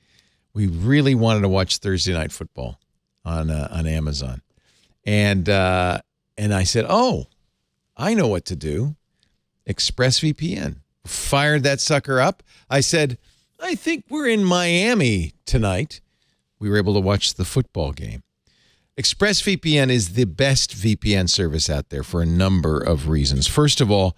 we really wanted to watch Thursday Night Football on Amazon. And I said, oh, I know what to do. ExpressVPN. Fired that sucker up. I said, I think we're in Miami tonight. We were able to watch the football game. ExpressVPN is the best VPN service out there for a number of reasons. First of all,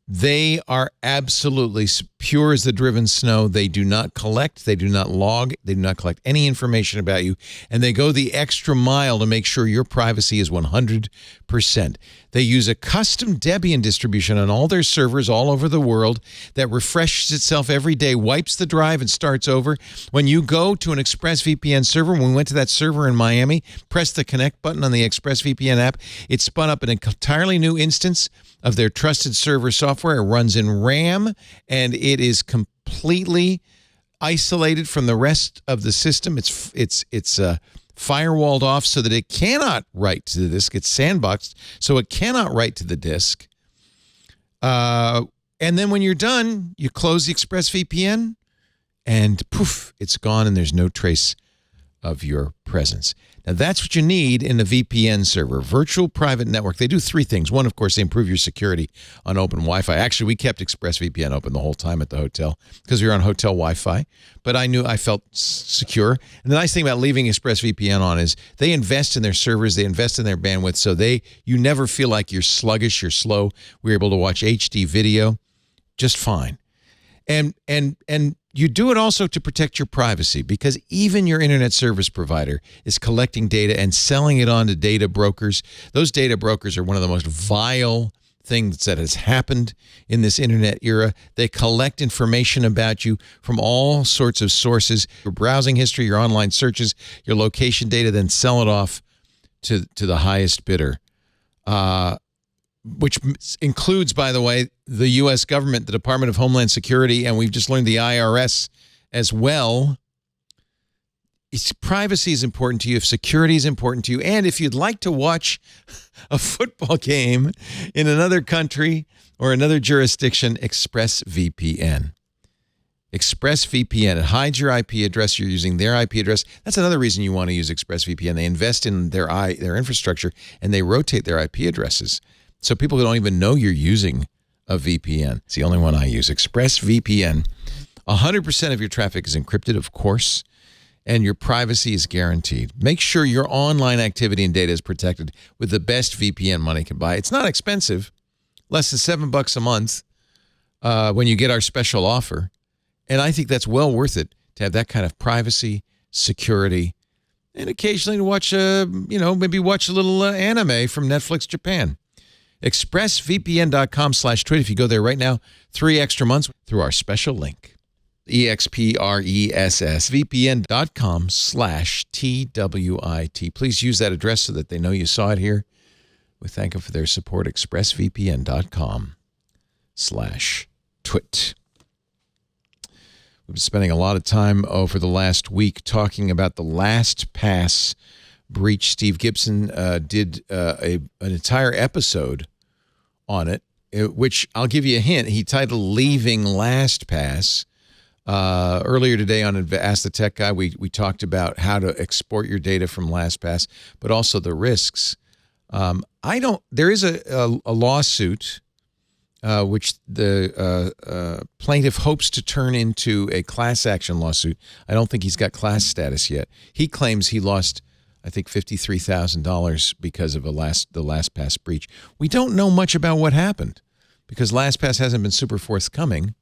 they are absolutely pure as the driven snow. They do not collect. They do not log. They do not collect any information about you. And they go the extra mile to make sure your privacy is 100%. They use a custom Debian distribution on all their servers all over the world that refreshes itself every day, wipes the drive, and starts over. When you go to an ExpressVPN server, when we went to that server in Miami, press the connect button on the ExpressVPN app, it spun up an entirely new instance of their trusted server software. It runs in RAM, and it is completely isolated from the rest of the system. It's firewalled off so that it cannot write to the disk. It's sandboxed, so it cannot write to the disk. And then when you're done, you close the ExpressVPN, and poof, it's gone, and there's no trace of your presence. Now, that's what you need in a VPN server, virtual private network. They do three things. One, of course, they improve your security on open Wi-Fi. Actually, we kept ExpressVPN open the whole time at the hotel because we were on hotel Wi-Fi, but I felt secure. And the nice thing about leaving ExpressVPN on is they invest in their servers, they invest in their bandwidth, so you never feel like you're sluggish, you're slow. We're able to watch HD video just fine. And you do it also to protect your privacy, because even your internet service provider is collecting data and selling it on to data brokers. Those data brokers are one of the most vile things that has happened in this internet era. They collect information about you from all sorts of sources, your browsing history, your online searches, your location data, then sell it off to the highest bidder. Which includes, by the way, the U.S. government, the Department of Homeland Security, and we've just learned the IRS as well. Privacy is important to you, if security is important to you, and if you'd like to watch a football game in another country or another jurisdiction, ExpressVPN. ExpressVPN, it hides your IP address. You're using their IP address. That's another reason you want to use ExpressVPN. They invest in their infrastructure, and they rotate their IP addresses. So people don't even know you're using a VPN. It's the only one I use, ExpressVPN. 100% of your traffic is encrypted, of course, and your privacy is guaranteed. Make sure your online activity and data is protected with the best VPN money can buy. It's not expensive, less than $7 a month when you get our special offer. And I think that's well worth it to have that kind of privacy, security, and occasionally to watch, maybe watch a little anime from Netflix Japan. ExpressVPN.com/twit. If you go there right now, 3 extra months through our special link. ExpressVPN.com/TWIT. Please use that address so that they know you saw it here. We thank them for their support. ExpressVPN.com/twit. We've been spending a lot of time over the last week talking about the Lastpass breach. Steve Gibson did an entire episode on it, which I'll give you a hint. He titled Leaving Lastpass. Earlier today on Ask the Tech Guy, we talked about how to export your data from LastPass, but also the risks. There is a lawsuit which the plaintiff hopes to turn into a class action lawsuit. I don't think he's got class status yet. He claims he lost, I think, $53,000 because of the LastPass breach. We don't know much about what happened because LastPass hasn't been super forthcoming.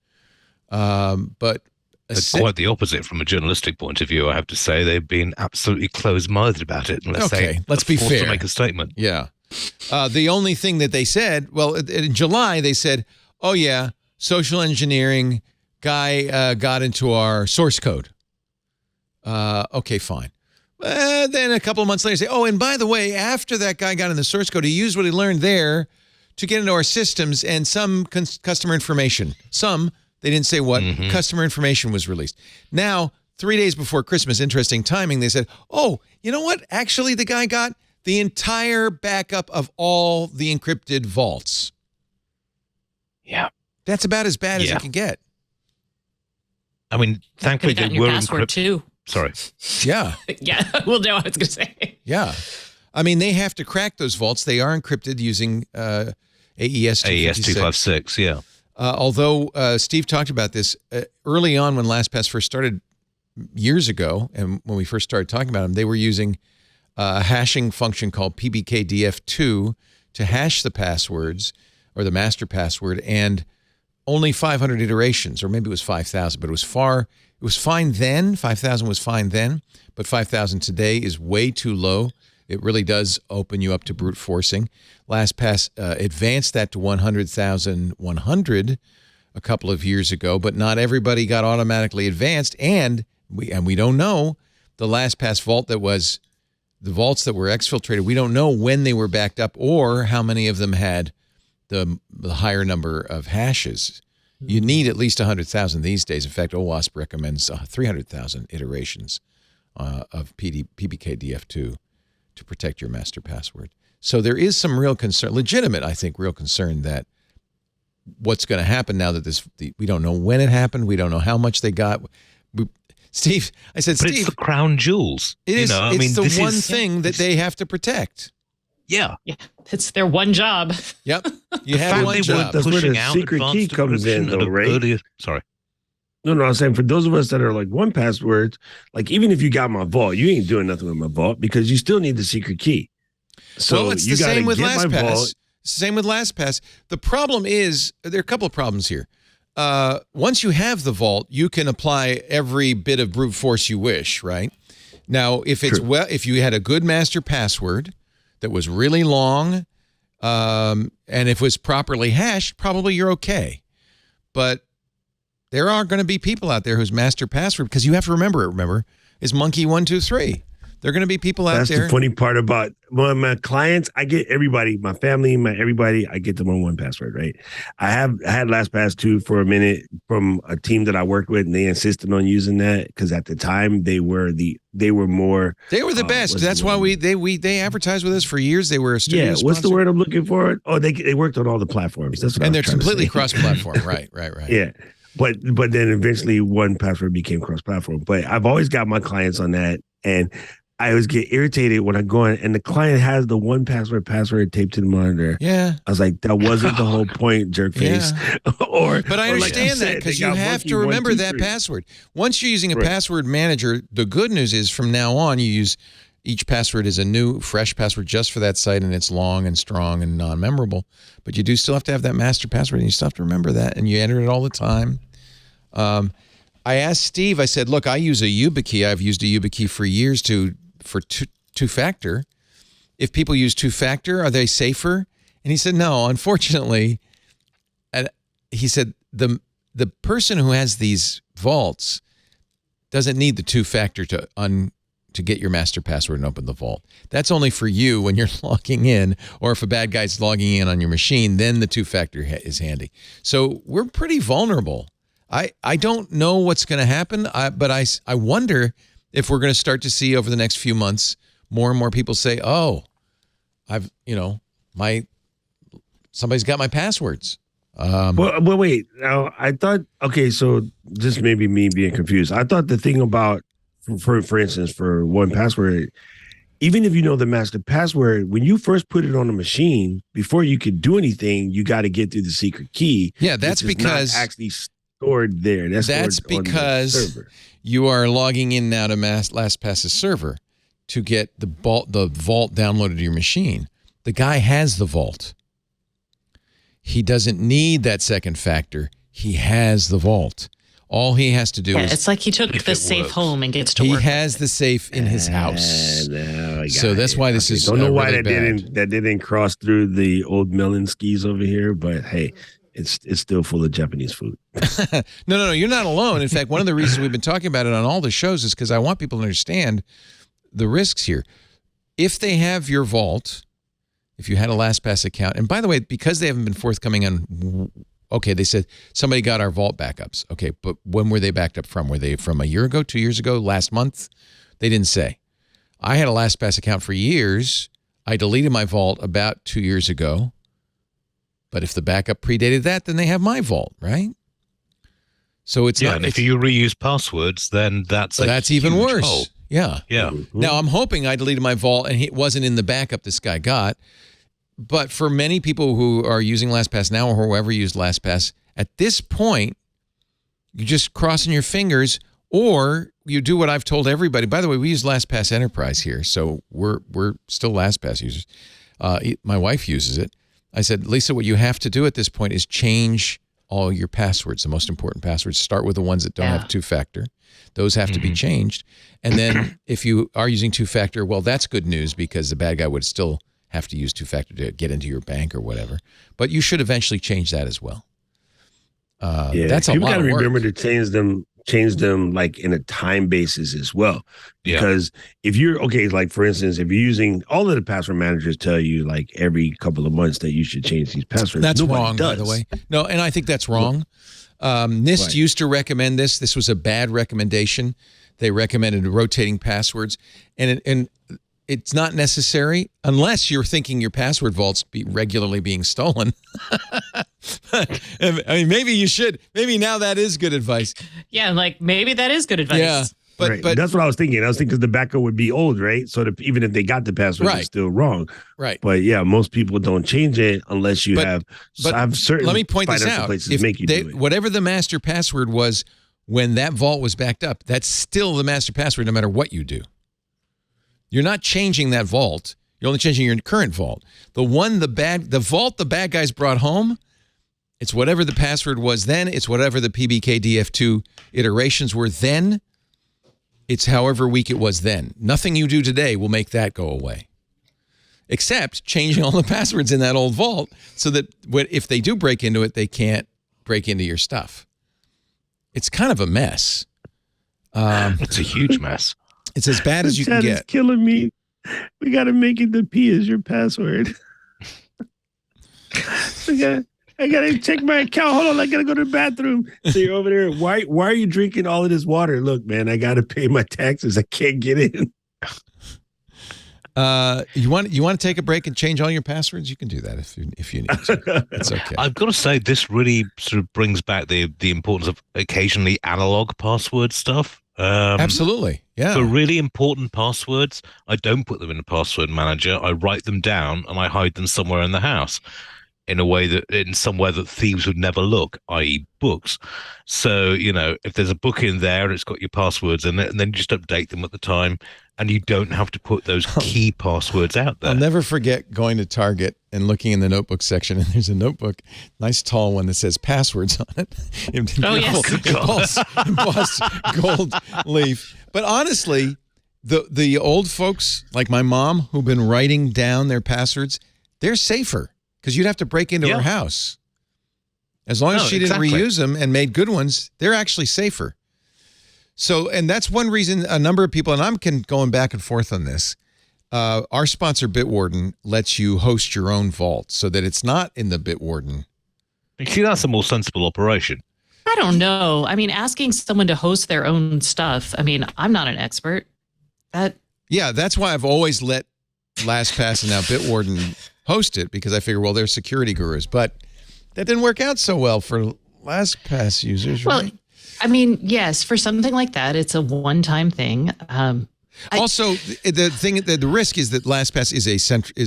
But
it's quite the opposite from a journalistic point of view, I have to say. They've been absolutely closed-minded about it. Let's be fair. To make a statement.
Yeah. The only thing that they said, well, in July, they said, oh, yeah, social engineering guy got into our source code. Okay, fine. Then a couple of months later, say, oh, and by the way, after that guy got in the source code, he used what he learned there to get into our systems and some customer information. They didn't say what, customer information was released. Now, 3 days before Christmas, interesting timing, they said, oh, you know what? Actually, the guy got the entire backup of all the encrypted vaults.
Yeah.
That's about as bad as it can get.
I mean, thankfully they were
encrypted too.
Sorry.
Yeah.
Yeah. Well, no, I was going to say.
Yeah. I mean, they have to crack those vaults. They are encrypted using AES
256, yeah.
Although Steve talked about this early on when LastPass first started years ago, and when we first started talking about them, they were using a hashing function called PBKDF2 to hash the passwords or the master password, and only 500 iterations, or maybe it was 5,000, but it was fine then. 5,000 was fine then, but 5,000 today is way too low. It really does open you up to brute forcing. LastPass advanced that to 100,100 a couple of years ago, but not everybody got automatically advanced. And we don't know the LastPass vault the vaults that were exfiltrated. We don't know when they were backed up or how many of them had the higher number of hashes. You need at least 100,000 these days. In fact, OWASP recommends 300,000 iterations of PBKDF2 to protect your master password. So there is some real concern, legitimate, I think, real concern that what's going to happen now that we don't know when it happened. We don't know how much they got. Steve, I said,
Steve, it's the crown jewels.
It is. It's the one thing that they have to protect.
Yeah.
It's their one job.
Yep. You have one job.
That's where the secret key comes in, though, right?
Sorry.
No, I was saying for those of us that are like 1Passwords, like even if you got my vault, you ain't doing nothing with my vault because you still need the secret key. So
well, it's the same with LastPass. Same with LastPass. The problem is there are a couple of problems here. Once you have the vault, you can apply every bit of brute force you wish, right? Now, if you had a good master password that was really long, and if it was properly hashed, probably you're okay. But there are going to be people out there whose master password, because you have to remember, is monkey123. There are going to be people out there.
That's the funny part about my clients. I get everybody, my family, everybody. I get them on 1Password, right? I had LastPass too for a minute from a team that I worked with, and they insisted on using that because at the time they were the best. That's why they advertised with us for years. They were a studio sponsor. What's the word I'm looking for? Oh, they worked on all the platforms. That's what
and they're completely cross-platform. Right.
Yeah. But then eventually 1Password became cross-platform. But I've always got my clients on that, and I always get irritated when I go in and the client has the 1Password password taped to the monitor.
Yeah.
I was like, that wasn't the whole point, jerkface.
Yeah. But I understand that because you have to remember that password. Once you're using a password manager, the good news is from now on, you use each password is a new, fresh password just for that site, and it's long and strong and non-memorable. But you do still have to have that master password, and you still have to remember that, and you enter it all the time. I asked Steve, I said, look, I use a YubiKey. I've used a YubiKey for years for two-factor. If people use two-factor, are they safer? And he said, no, unfortunately. And he said, the person who has these vaults doesn't need the two-factor to get your master password and open the vault. That's only for you when you're logging in, or if a bad guy's logging in on your machine, then the two-factor is handy. So we're pretty vulnerable. I don't know what's going to happen, but I wonder if we're going to start to see over the next few months more and more people say, "Oh, somebody's got my passwords."
Well, wait. Now, I thought, okay, so this may be me being confused. I thought the thing about, for instance, for 1Password, even if you know the master password, when you first put it on the machine, before you can do anything, you got to get through the secret key.
Yeah, that's because
not actually stored there. That's
because you are logging in now to LastPass's server to get the vault downloaded to your machine. The guy has the vault. He doesn't need that second factor. He has the vault. All he has to do is...
It's like he took the safe home and gets to
work.
He
has the safe in his house. So that's why this is
don't know why
really
that didn't cross through the old melon skis over here, but hey, it's still full of Japanese food.
No, you're not alone. In fact, one of the reasons we've been talking about it on all the shows is because I want people to understand the risks here. If they have your vault, if you had a LastPass account, and by the way, because they haven't been forthcoming on... Okay, they said somebody got our vault backups. Okay, but when were they backed up from? Were they from a year ago, 2 years ago, last month? They didn't say. I had a LastPass account for years. I deleted my vault about 2 years ago. But if the backup predated that, then they have my vault, right? So it's not.
And if you reuse passwords, then that's
even worse.
Hole.
Yeah.
Mm-hmm.
Now I'm hoping I deleted my vault and it wasn't in the backup this guy got. But for many people who are using LastPass now or whoever used LastPass, at this point, you're just crossing your fingers, or you do what I've told everybody. By the way, we use LastPass Enterprise here, so we're still LastPass users. My wife uses it. I said, Lisa, what you have to do at this point is change all your passwords, the most important passwords. Start with the ones that don't have two-factor. Those have to be changed. And then if you are using two-factor, well, that's good news because the bad guy would still have to use two-factor to get into your bank or whatever. But you should eventually change that as well. That's a lot of work.
People got to remember to change them like in a time basis as well. Because if you're, like for instance, if you're using, all of the password managers tell you like every couple of months that you should change these passwords.
That's wrong, by the way. No, and I think that's wrong. NIST used to recommend this. This was a bad recommendation. They recommended rotating passwords. And it's not necessary unless you're thinking your password vault's regularly being stolen. I mean, maybe you should. Maybe now that is good advice.
Yeah, like maybe that is good advice.
Yeah, but
that's what I was thinking. I was thinking because the backup would be old, right? So that even if they got the password, it's still wrong.
Right.
But yeah, most people don't change it unless you have certain.
Let me point this out.
Places make you do it.
Whatever the master password was when that vault was backed up, that's still the master password no matter what you do. You're not changing that vault. You're only changing your current vault. The vault the bad guys brought home, it's whatever the password was then. It's whatever the PBKDF2 iterations were then. It's however weak it was then. Nothing you do today will make that go away. Except changing all the passwords in that old vault so that if they do break into it, they can't break into your stuff. It's kind of a mess.
It's a huge mess.
It's as bad as you can get.
It's killing me. We got to make it the P as your password. I gotta check my account. Hold on, I gotta go to the bathroom. So you're over there. Why are you drinking all of this water? Look, man, I gotta pay my taxes. I can't get in.
You want to take a break and change all your passwords? You can do that if you need to. It's okay.
I've got to say, this really sort of brings back the importance of occasionally analog password stuff.
Absolutely. Yeah.
For really important passwords, I don't put them in a password manager. I write them down and I hide them somewhere in the house in somewhere that thieves would never look, i.e. books. So, if there's a book in there and it's got your passwords in it, and then you just update them at the time, and you don't have to put those key passwords out there.
I'll never forget going to Target and looking in the notebook section, and there's a notebook, nice tall one that says passwords on it. Embossed gold leaf. But honestly, the old folks, like my mom, who've been writing down their passwords, they're safer because you'd have to break into her house. As long as she didn't reuse them and made good ones, they're actually safer. So, and that's one reason a number of people, and I'm going back and forth on this, our sponsor Bitwarden lets you host your own vault so that it's not in the Bitwarden.
See, that's a more sensible operation.
I don't know. I mean, asking someone to host their own stuff, I mean, I'm not an expert.
Yeah, that's why I've always let LastPass and now Bitwarden host it, because I figure, well, they're security gurus. But That didn't work out so well for Lastpass users, right?
Well, I mean, yes, for something like that, it's a one-time thing.
Also, the risk is that LastPass is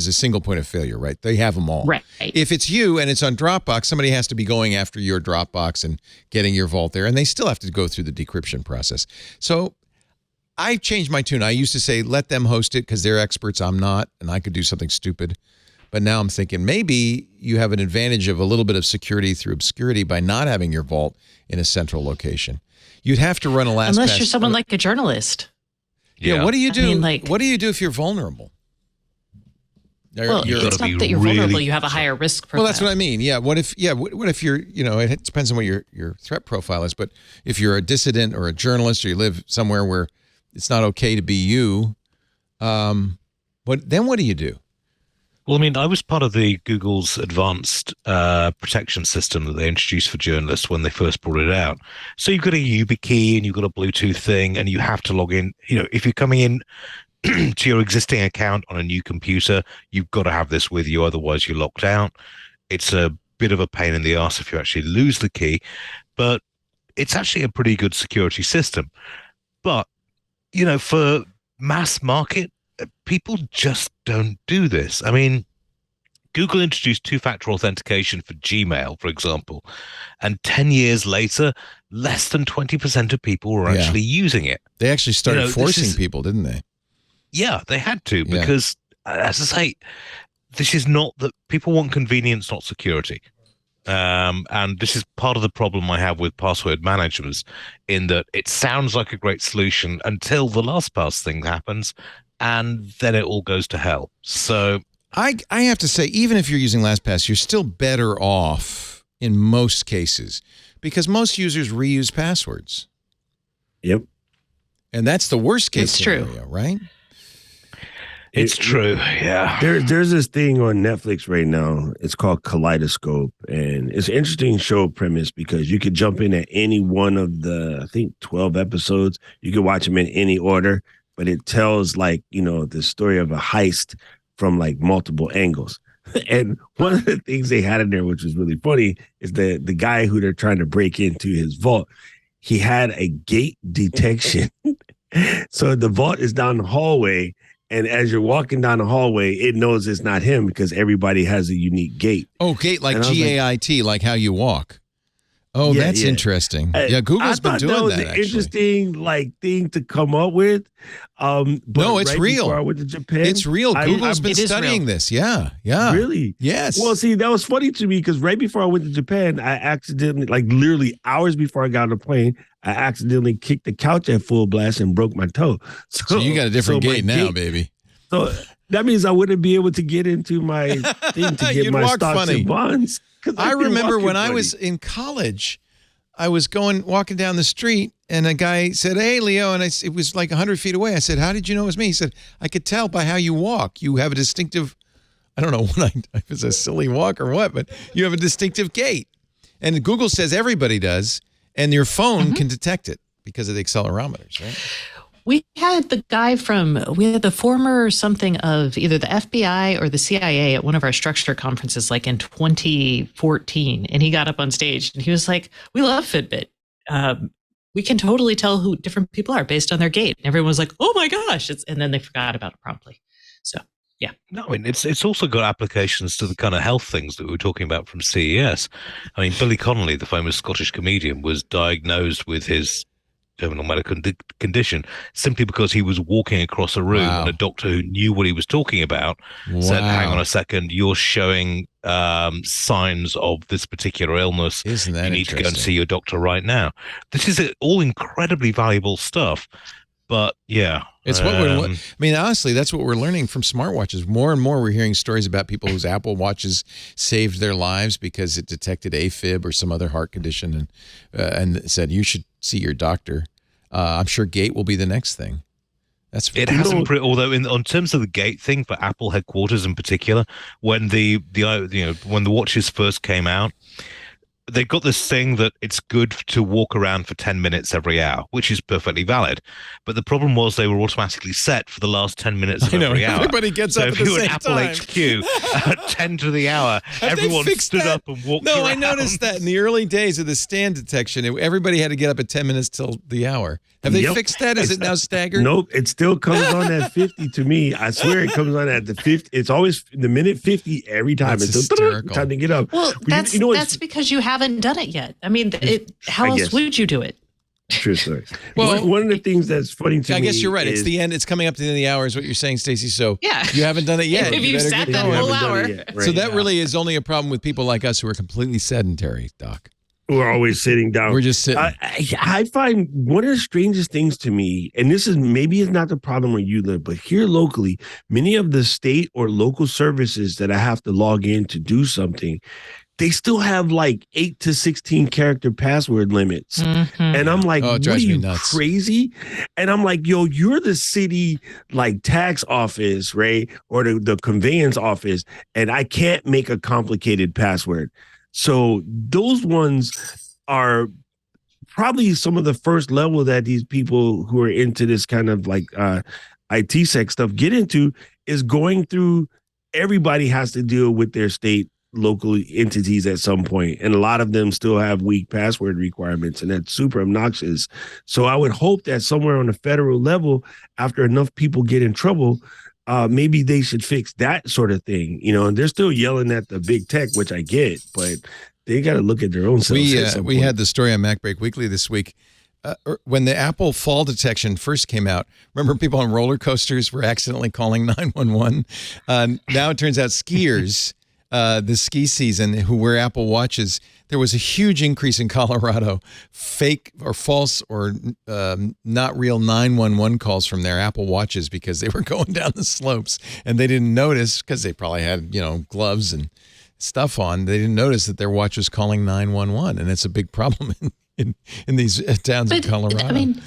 a single point of failure, right? They have them all.
Right.
If it's you and it's on Dropbox, somebody has to be going after your Dropbox and getting your vault there, and they still have to go through the decryption process. So I changed my tune. I used to say, let them host it because they're experts. I'm not, and I could do something stupid. But now I'm thinking maybe you have an advantage of a little bit of security through obscurity by not having your vault in a central location. You'd have to run a LastPass.
Unless you're someone like a journalist.
Yeah. What do you do? What do you do if you're vulnerable?
Well, it's not that you're vulnerable. You have a higher risk profile.
Well, that's what I mean. Yeah. What if you're, it depends on what your threat profile is, but if you're a dissident or a journalist or you live somewhere where it's not okay to be you, what do you do?
Well, I mean, I was part of the Google's advanced protection system that they introduced for journalists when they first brought it out. So you've got a YubiKey and you've got a Bluetooth thing, and you have to log in. If you're coming in to your existing account on a new computer, you've got to have this with you, otherwise you're locked out. It's a bit of a pain in the ass if you actually lose the key, but it's actually a pretty good security system. But, for mass market, people just don't do this. I mean, Google introduced two-factor authentication for Gmail, for example, and 10 years later, less than 20% of people were actually using it.
They actually started forcing people, didn't they?
Yeah, they had to, because, as I say, this is not that people want convenience, not security. And this is part of the problem I have with password managers, in that it sounds like a great solution until the LastPass thing happens, and then it all goes to hell. So
I have to say, even if you're using LastPass, you're still better off in most cases because most users reuse passwords.
Yep.
And that's the worst case scenario,
true.
Right?
It's true, yeah.
There's this thing on Netflix right now. It's called Kaleidoscope, and it's an interesting show premise because you could jump in at any one of the, I think, 12 episodes. You could watch them in any order, but it tells the story of a heist from multiple angles. And one of the things they had in there, which was really funny, is the guy who they're trying to break into his vault. He had a gate detection. So the vault is down the hallway. And as you're walking down the hallway, it knows it's not him because everybody has a unique gate.
Oh, gate like GAIT, like how you walk. Oh, yeah, that's interesting. Google's been doing that. Actually,
interesting thing to come up with. But
no, it's real.
Before I went to Japan,
it's real. Google's been studying this. Yeah.
Really?
Yes.
Well, see, that was funny to me because right before I went to Japan, I accidentally, literally hours before I got on the plane, I accidentally kicked the couch at full blast and broke my toe.
So you got a different gate now, baby.
So that means I wouldn't be able to get into my thing to get my stocks and bonds.
I remember when I was in college, I was walking down the street, and a guy said, "Hey, Leo," and it was like 100 feet away. I said, "How did you know it was me?" He said, "I could tell by how you walk. You have a distinctive." I don't know if it's a silly walk or what, but you have a distinctive gait. And Google says everybody does, and your phone can detect it because of the accelerometers, right?
We had the former something of either the FBI or the CIA at one of our structure conferences, in 2014. And he got up on stage and he was like, "We love Fitbit. We can totally tell who different people are based on their gait." And everyone was like, "Oh my gosh." And then they forgot about it promptly. So, yeah.
No, I mean, it's also got applications to the kind of health things that we were talking about from CES. I mean, Billy Connolly, the famous Scottish comedian, was diagnosed with his terminal medical condition simply because he was walking across a room and a doctor who knew what he was talking about said, "Hang on a second, you're showing signs of this particular illness.
Isn't that
you need to go and see your doctor right now." This is all incredibly valuable stuff. But yeah,
it's what I mean, honestly, that's what we're learning from smartwatches. More and more, we're hearing stories about people whose Apple Watches saved their lives because it detected AFib or some other heart condition, and said you should see your doctor. I'm sure gait will be the next thing.
It hasn't, although on terms of the gate thing for Apple headquarters in particular, when the watches first came out, they've got this thing that it's good to walk around for 10 minutes every hour, which is perfectly valid. But the problem was they were automatically set for the last 10 minutes of every hour.
Everybody gets
so
up
if
at the
you were
same
at Apple
time.
HQ at 10 to the hour, everyone stood up and walked around.
No, I noticed that in the early days of the stand detection, everybody had to get up at 10 minutes till the hour. Have they fixed that? Is it now staggered?
Nope. It still comes on at 50 to me. I swear it comes on at the 50. It's always the minute 50 every time.
That's
it's
hysterical.
Time to get up.
Well, that's,
you know,
that's because you haven't done it yet. I mean, how
I
else
guess.
would you do it?
True story.
Well,
one of the things that's funny to me.
I guess you're right. It's the end. It's coming up to the end of the hour is what you're saying, Stacey. So
Yeah.
you haven't done it yet.
If you
better
sat
get
that
going.
whole
haven't done
hour.
it yet. Right.
So that really is only a problem with people like us who are completely sedentary, Doc.
We're always sitting down.
We're just sitting.
I find one of the strangest things to me, and this is maybe it's not the problem where you live, but here locally, many of the state or local services that I have to log in to do something, they still have like 8 to 16 character password limits.
Mm-hmm.
And I'm like,
Oh, it
what are
drives me
you
nuts.
crazy? And I'm like, yo, you're the city like tax office, right? Or the conveyance office, and I can't make a complicated password. So those ones are probably some of the first level that these people who are into this kind of like IT sec stuff get into is going through. Everybody has to deal with their state local entities at some point, and a lot of them still have weak password requirements, and that's super obnoxious. So I would hope that somewhere on the federal level, after enough people get in trouble, maybe they should fix that sort of thing, and they're still yelling at the big tech, which I get, but they got to look at their own selves.
We had the story on MacBreak Weekly this week. When the Apple fall detection first came out, remember people on roller coasters were accidentally calling 911? Now it turns out skiers, the ski season, who wear Apple Watches, there was a huge increase in Colorado, fake or false or not real 911 calls from their Apple Watches because they were going down the slopes and they didn't notice because they probably had, gloves and stuff on. They didn't notice that their watch was calling 911, and it's a big problem in these towns in Colorado.
I mean,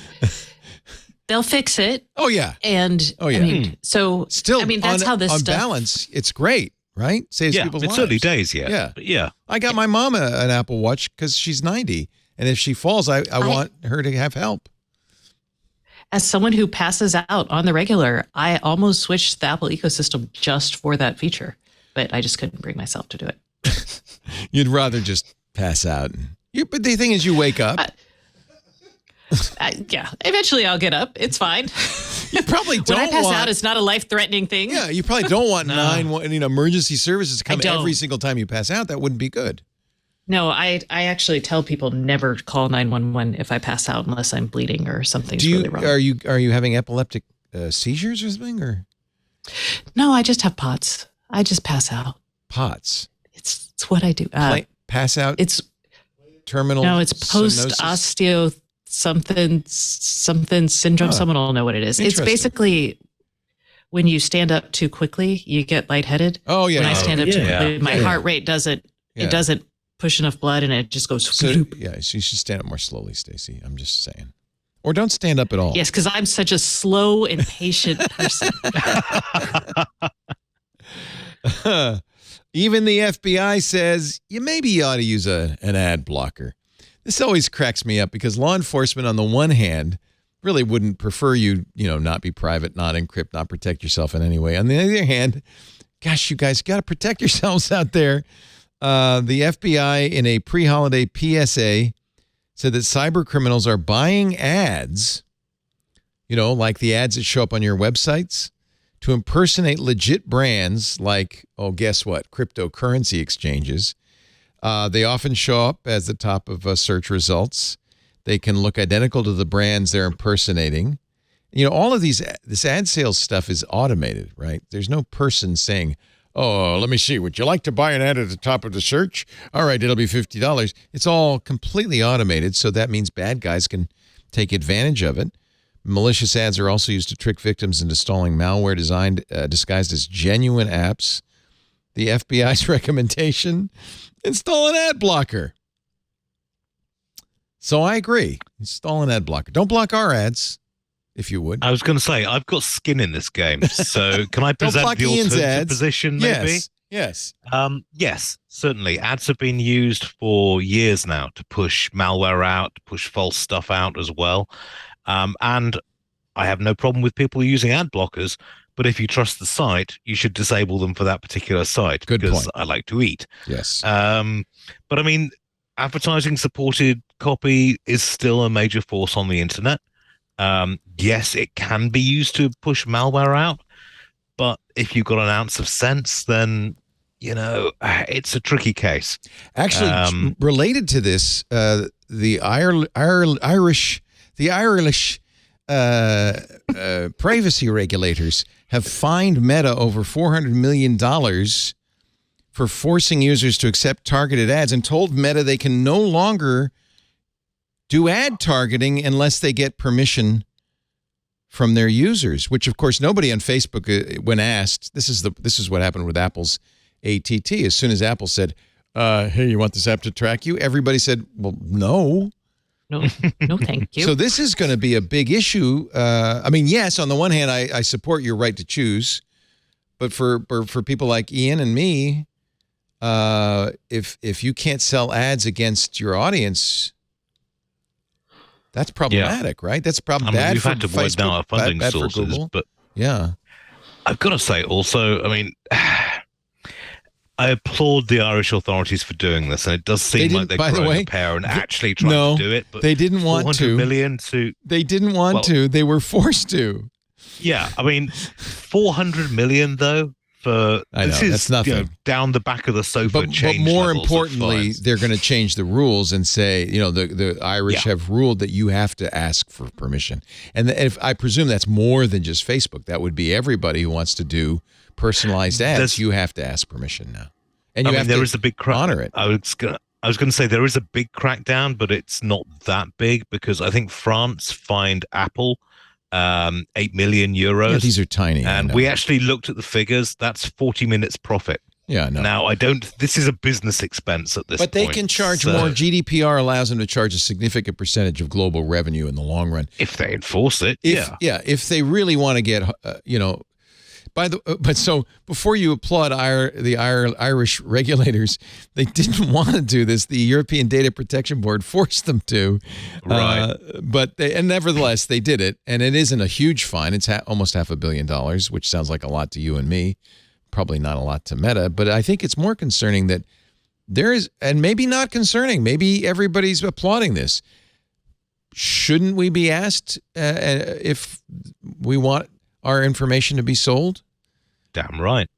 they'll fix it.
Oh yeah.
And
Oh yeah.
I mean, so
Still,
I mean, that's how this
on
stuff.
balance, it's great, right? Saves people's
it's
lives.
early days yet.
Yeah.
But yeah.
I got my mom an Apple Watch because she's 90, and if she falls, I want her to have help.
As someone who passes out on the regular, I almost switched the Apple ecosystem just for that feature, but I just couldn't bring myself to do it.
You'd rather just pass out. But the thing is, you wake up.
Yeah, eventually I'll get up. It's fine.
You probably don't
When I pass
want.
out, it's not a life-threatening thing.
Yeah, you probably don't want emergency services to come
don't.
every single time you pass out. That wouldn't be good.
No, I actually tell people never call 911 if I pass out unless I'm bleeding or something's really wrong.
Are you having epileptic seizures or something, or
No, I just have POTS. I just pass out.
POTS?
It's what I do.
Pass out.
It's
terminal.
no, it's post
stenosis?
osteo something syndrome. Someone will know what it is. It's
Interesting.
basically when you stand up too quickly, you get lightheaded.
Oh yeah.
When I stand up too
yeah.
quickly, my heart rate doesn't.
Yeah.
It doesn't push enough blood, and it just goes.
So you should stand up more slowly, Stacey. I'm just saying, or don't stand up at all.
Yes, because I'm such a slow and patient person.
Even the FBI says you maybe ought to use an ad blocker. This always cracks me up because law enforcement, on the one hand, really wouldn't prefer you not be private, not encrypt, not protect yourself in any way. On the other hand, gosh, you guys got to protect yourselves out there. The FBI, in a pre-holiday PSA, said that cyber criminals are buying ads, like the ads that show up on your websites, to impersonate legit brands like, guess what, cryptocurrency exchanges. They often show up as the top of search results. They can look identical to the brands they're impersonating. All of this ad sales stuff is automated, right? There's no person saying, oh, let me see, would you like to buy an ad at the top of the search? All right, it'll be $50. It's all completely automated, so that means bad guys can take advantage of it. Malicious ads are also used to trick victims into installing malware disguised as genuine apps. The FBI's recommendation, install an ad blocker. So I agree. Install an ad blocker. Don't block our ads, if you would.
I was going to say, I've got skin in this game, so can I present
block
the
Ian's
alternative
ads.
position, maybe?
Yes. Yes.
Yes, certainly. Ads have been used for years now to push malware out, to push false stuff out as well. And I have no problem with people using ad blockers, but if you trust the site, you should disable them for that particular site.
Good
because
point.
I like to eat.
Yes.
But I mean, advertising supported copy is still a major force on the internet. Yes, it can be used to push malware out, but if you've got an ounce of sense, then it's a tricky case.
Actually, related to this, the Irish privacy regulators have fined Meta over $400 million for forcing users to accept targeted ads, and told Meta they can no longer do ad targeting unless they get permission from their users, which of course nobody on Facebook, when asked, this is what happened with Apple's ATT. As soon as Apple said, hey, you want this app to track you? Everybody said, well, no.
No, thank you.
So this is going to be a big issue. I mean, yes, on the one hand, I support your right to choose, but for people like Ian and me, if you can't sell ads against your audience, that's problematic, right? That's probably bad
we've
for
had to avoid
Facebook,
now our funding
bad for
sources,
Google.
but
yeah,
I've got to say also, I mean, I applaud the Irish authorities for doing this, and it does seem like they're growing a pair and actually trying to do it. But
they didn't want to.
400 million to.
They didn't want to. They were forced to.
Yeah, I mean, 400 million though.
That's nothing.
Down the back of the sofa.
But more importantly, they're going to change the rules and say, the Irish have ruled that you have to ask for permission. And if I presume that's more than just Facebook, that would be everybody who wants to do personalized ads. You have to ask permission now, and
there is a big
honor it.
I was going to say there is a big crackdown, but it's not that big because I think France fined Apple 8 million euros.
Yeah, these are tiny.
And we actually looked at the figures. That's 40 minutes profit.
Yeah, no.
Now, this is a business expense at this point.
But they can charge more. GDPR allows them to charge a significant percentage of global revenue in the long run.
If they enforce it,
if they really want to get, but so before you applaud the Irish regulators, they didn't want to do this. The European Data Protection Board forced them to,
right?
And nevertheless they did it, and it isn't a huge fine. It's almost $500 million, which sounds like a lot to you and me, probably not a lot to Meta. But I think it's more concerning that there is, and maybe not concerning. Maybe everybody's applauding this. Shouldn't we be asked if we want our information to be sold?
Damn right.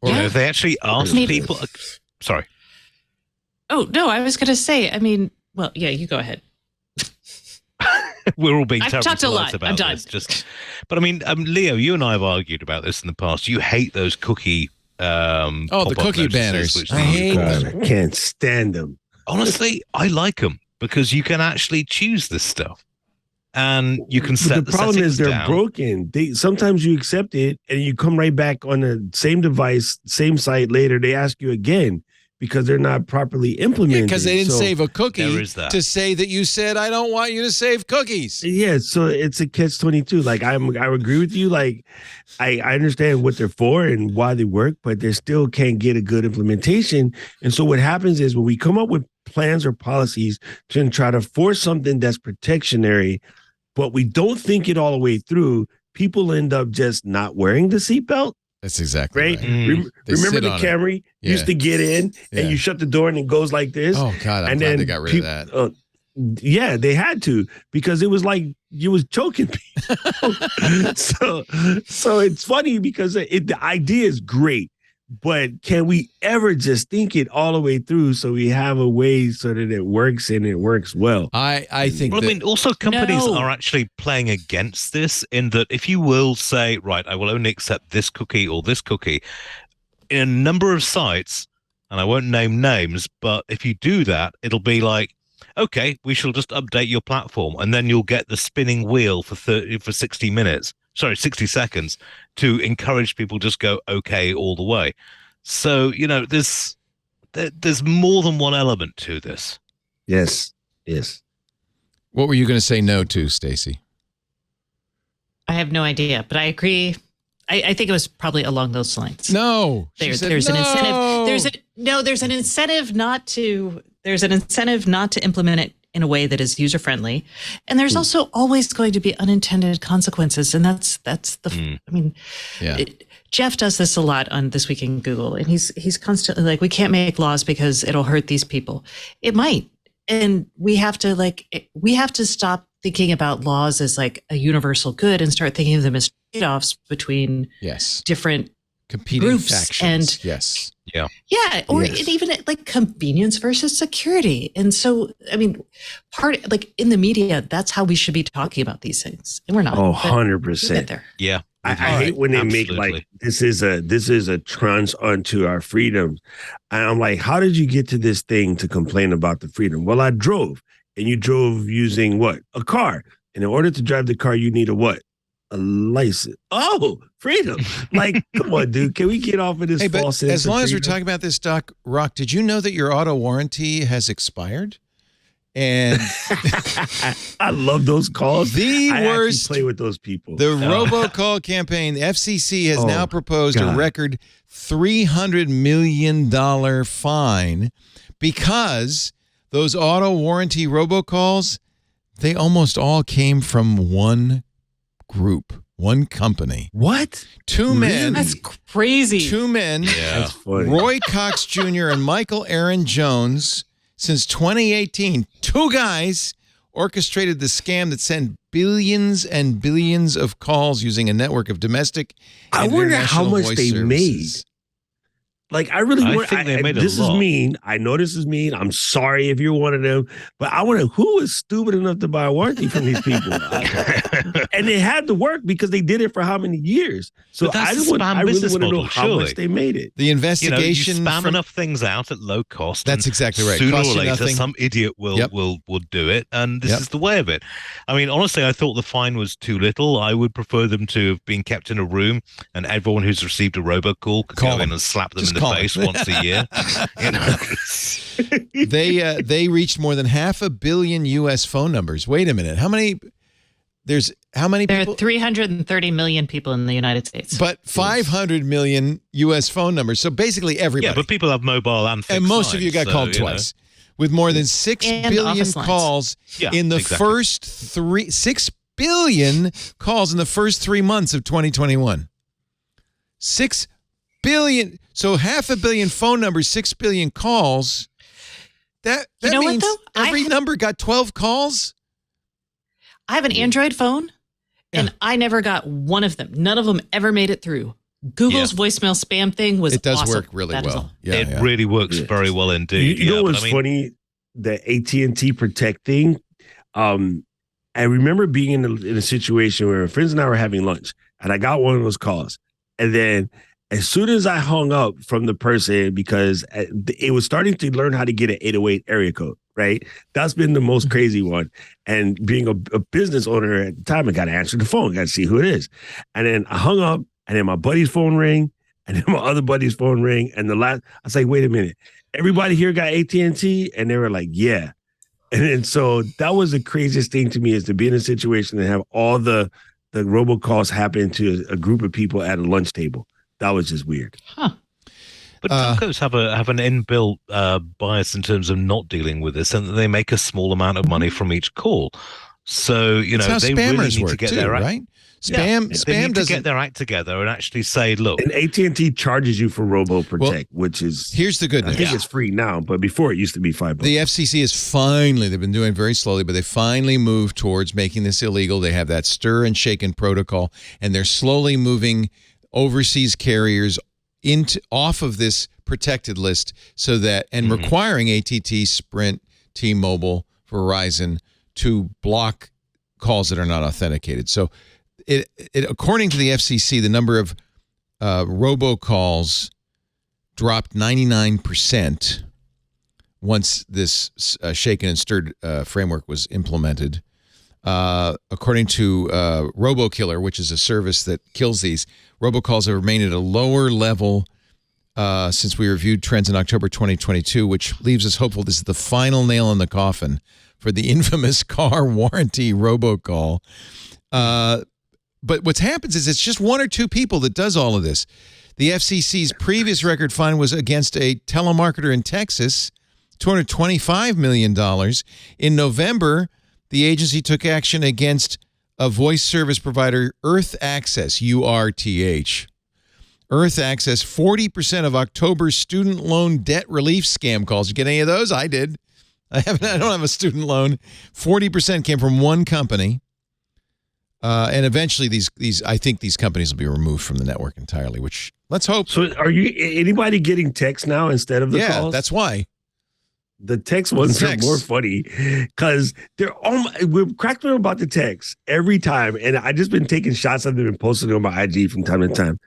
Or
if they actually ask people. Sorry.
Oh, no, I was going to say, I mean, well, yeah, you go ahead.
We're all being
I've
terribly
talked a lot.
about
I'm done.
this. But I mean, Leo, you and I have argued about this in the past. You hate those cookie.
The cookie banners.
Which
I hate them.
I can't stand them.
Honestly, I like them because you can actually choose this stuff. And you can set
the problem is they're
down.
broken. Sometimes you accept it and you come right back on the same device, same site later. They ask you again because they're not properly implemented.
Because they didn't save a cookie
there is that.
To say that you said, I don't want you to save cookies.
Yeah, so it's a catch-22. Like I agree with you. Like I understand what they're for and why they work, but they still can't get a good implementation. And so what happens is when we come up with plans or policies to try to force something that's protectionary, but we don't think it all the way through, people end up just not wearing the seatbelt.
That's exactly
right. Remember the Camry used to get in and you shut the door and it goes like this.
Oh God, I'm glad they got rid of that.
Yeah, they had to because it was like you was choking people. so it's funny because the idea is great. But can we ever just think it all the way through so we have a way so that it works and it works well?
I think.
Well, I mean, also companies are actually playing against this in that if you will say, right, I will only accept this cookie or this cookie in a number of sites, and I won't name names, but if you do that, it'll be like, okay, we shall just update your platform, and then you'll get the spinning wheel for 60 seconds to encourage people just go okay all the way. So, there's more than one element to this.
Yes.
What were you going to say no to, Stacey?
I have no idea, but I agree. I think it was probably along those lines.
No,
There's an incentive. There's an incentive not to. There's an incentive not to implement it in a way that is user friendly, and there's also always going to be unintended consequences, and that's the. I mean, Jeff does this a lot on This Week in Google, and he's constantly like, we can't make laws because it'll hurt these people. It might, and we have to stop thinking about laws as like a universal good and start thinking of them as trade-offs between different
competing
groups
factions.
And or even like convenience versus security. And so, I mean, in the media, that's how we should be talking about these things, and we're not.
100%.
Yeah.
I hate when they make like this is a trench onto our freedoms. And I'm like, how did you get to this thing to complain about the freedom? Well, I drove, and you drove using what? A car. And in order to drive the car, you need a what? A license. Oh, freedom. Like, come on, dude. Can we get off of this false sense
as long
of
as we're
freedom?
talking about this, Doc Rock, did you know that your auto warranty has expired? And
I love those calls.
The worst.
Play with those people.
The robocall campaign, the FCC has now proposed a record $300 million fine because those auto warranty robocalls, they almost all came from one group, one company.
What?
Two men.
That's crazy.
Two men.
That's funny.
Roy Cox Jr. and Michael Aaron Jones. Since 2018, two guys orchestrated the scam that sent billions and billions of calls using a network of domestic and
I wonder how
international
much
voice
they
services.
made. Like, I really want.
think they made a
this
lot.
is mean. I know this is mean. I'm sorry if you're one of them, but I wonder who is stupid enough to buy a warranty from these people. And it had to work because they did it for how many years? So
But that's
I
the spam
really
business
want to know
model,
how
surely.
much they made it.
The
You
investigation
spam
from-
enough things out at low cost.
That's
and
exactly right.
Sooner
Cost
or
you
later,
nothing.
some idiot will do it, and this is the way of it. I mean, honestly, I thought the fine was too little. I would prefer them to have been kept in a room, and everyone who's received a robocall could
Call
go in
them.
and slap them
Just
in the
call
face
them.
once a year. You know?
They reached more than 500 million U.S. phone numbers. Wait a minute. How many
There
people?
are 330 million people in the United States.
But 500 million U.S. phone numbers. So basically everybody.
Yeah, but people have mobile and fixed
and most of you
lines,
got called
you know.
twice. With more than 6
And
billion
office lines.
calls
Yeah,
in the
exactly.
first 6 billion calls in the first 3 months of 2021. 6 billion. So 500 million phone numbers, 6 billion calls. That
You know what,
means
though?
every number got 12 calls.
I have an Android phone, and
Yeah.
I never got one of them. None of them ever made it through. Google's voicemail spam thing was
It does
awesome.
work really
That is
well.
all.
Yeah,
It really works very well indeed.
You know
but
what's funny? The AT&T Protect thing. I remember being in a situation where friends and I were having lunch, and I got one of those calls, and then as soon as I hung up from the person, because it was starting to learn how to get an 808 area code, right? That's been the most crazy one. And being a business owner at the time, I got to answer the phone, got to see who it is. And then I hung up, and then my buddy's phone rang, and then my other buddy's phone rang. And I was like, wait a minute, everybody here got AT&T? And they were like, yeah. And then so that was the craziest thing to me, is to be in a situation and have all the robocalls happen to a group of people at a lunch table. That was just weird.
Huh.
But telcos have an inbuilt bias in terms of not dealing with this, and they make a small amount of money from each call. So you know
That's how
they really
spammers
need
work
to get
too,
their act,
right?
they
Spam
need to
doesn't
get their act together and actually say, look,
And AT&T charges you for RoboProtect, which is,
Here's the good
I
news.
think it's free now, but before it used to be $5.
The FCC is finally, they've been doing it very slowly, but they finally moved towards making this illegal. They have that stir and shaken protocol, and they're slowly moving overseas carriers off of this protected list so that, and requiring AT&T, Sprint, T-Mobile, Verizon to block calls that are not authenticated. So it according to the FCC, the number of robocalls dropped 99% once this shaken and stirred framework was implemented. According to RoboKiller, which is a service that kills these, robocalls have remained at a lower level since we reviewed trends in October 2022, which leaves us hopeful this is the final nail in the coffin for the infamous car warranty robocall. But what happens is it's just one or two people that does all of this. The FCC's previous record fine was against a telemarketer in Texas, $225 million. In November, the agency took action against a voice service provider, Earth Access, URTH. Earth Access, 40% of October's student loan debt relief scam calls. You get any of those? I did. I don't have a student loan. 40% came from one company. And eventually I think these companies will be removed from the network entirely, which let's hope.
So are you anybody getting text now instead of the calls?
Yeah, that's why.
The text ones are more funny because we're cracking about the text every time. And I just been taking shots of them and posting them on my IG from time to time.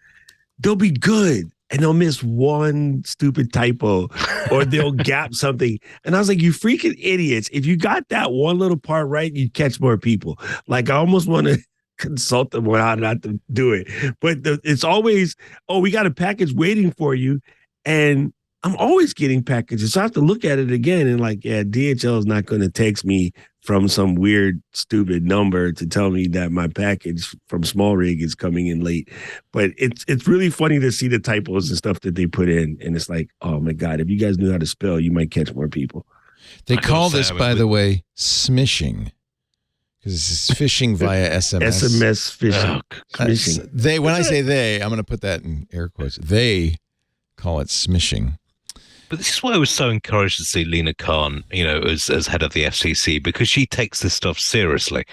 They'll be good and they'll miss one stupid typo or they'll gap something. And I was like, you freaking idiots. If you got that one little part right, you'd catch more people. Like I almost want to consult them on how not to do it. But it's always, we got a package waiting for you. And I'm always getting packages. So I have to look at it again and like, yeah, DHL is not going to text me from some weird, stupid number to tell me that my package from Small Rig is coming in late. But it's really funny to see the typos and stuff that they put in. And it's like, oh my God, if you guys knew how to spell, you might catch more people.
They call this, by the way, smishing. Because it's phishing via SMS.
SMS phishing.
When I say they, I'm going to put that in air quotes. They call it smishing.
But this is why I was so encouraged to see Lena Khan, as head of the FCC, because she takes this stuff seriously.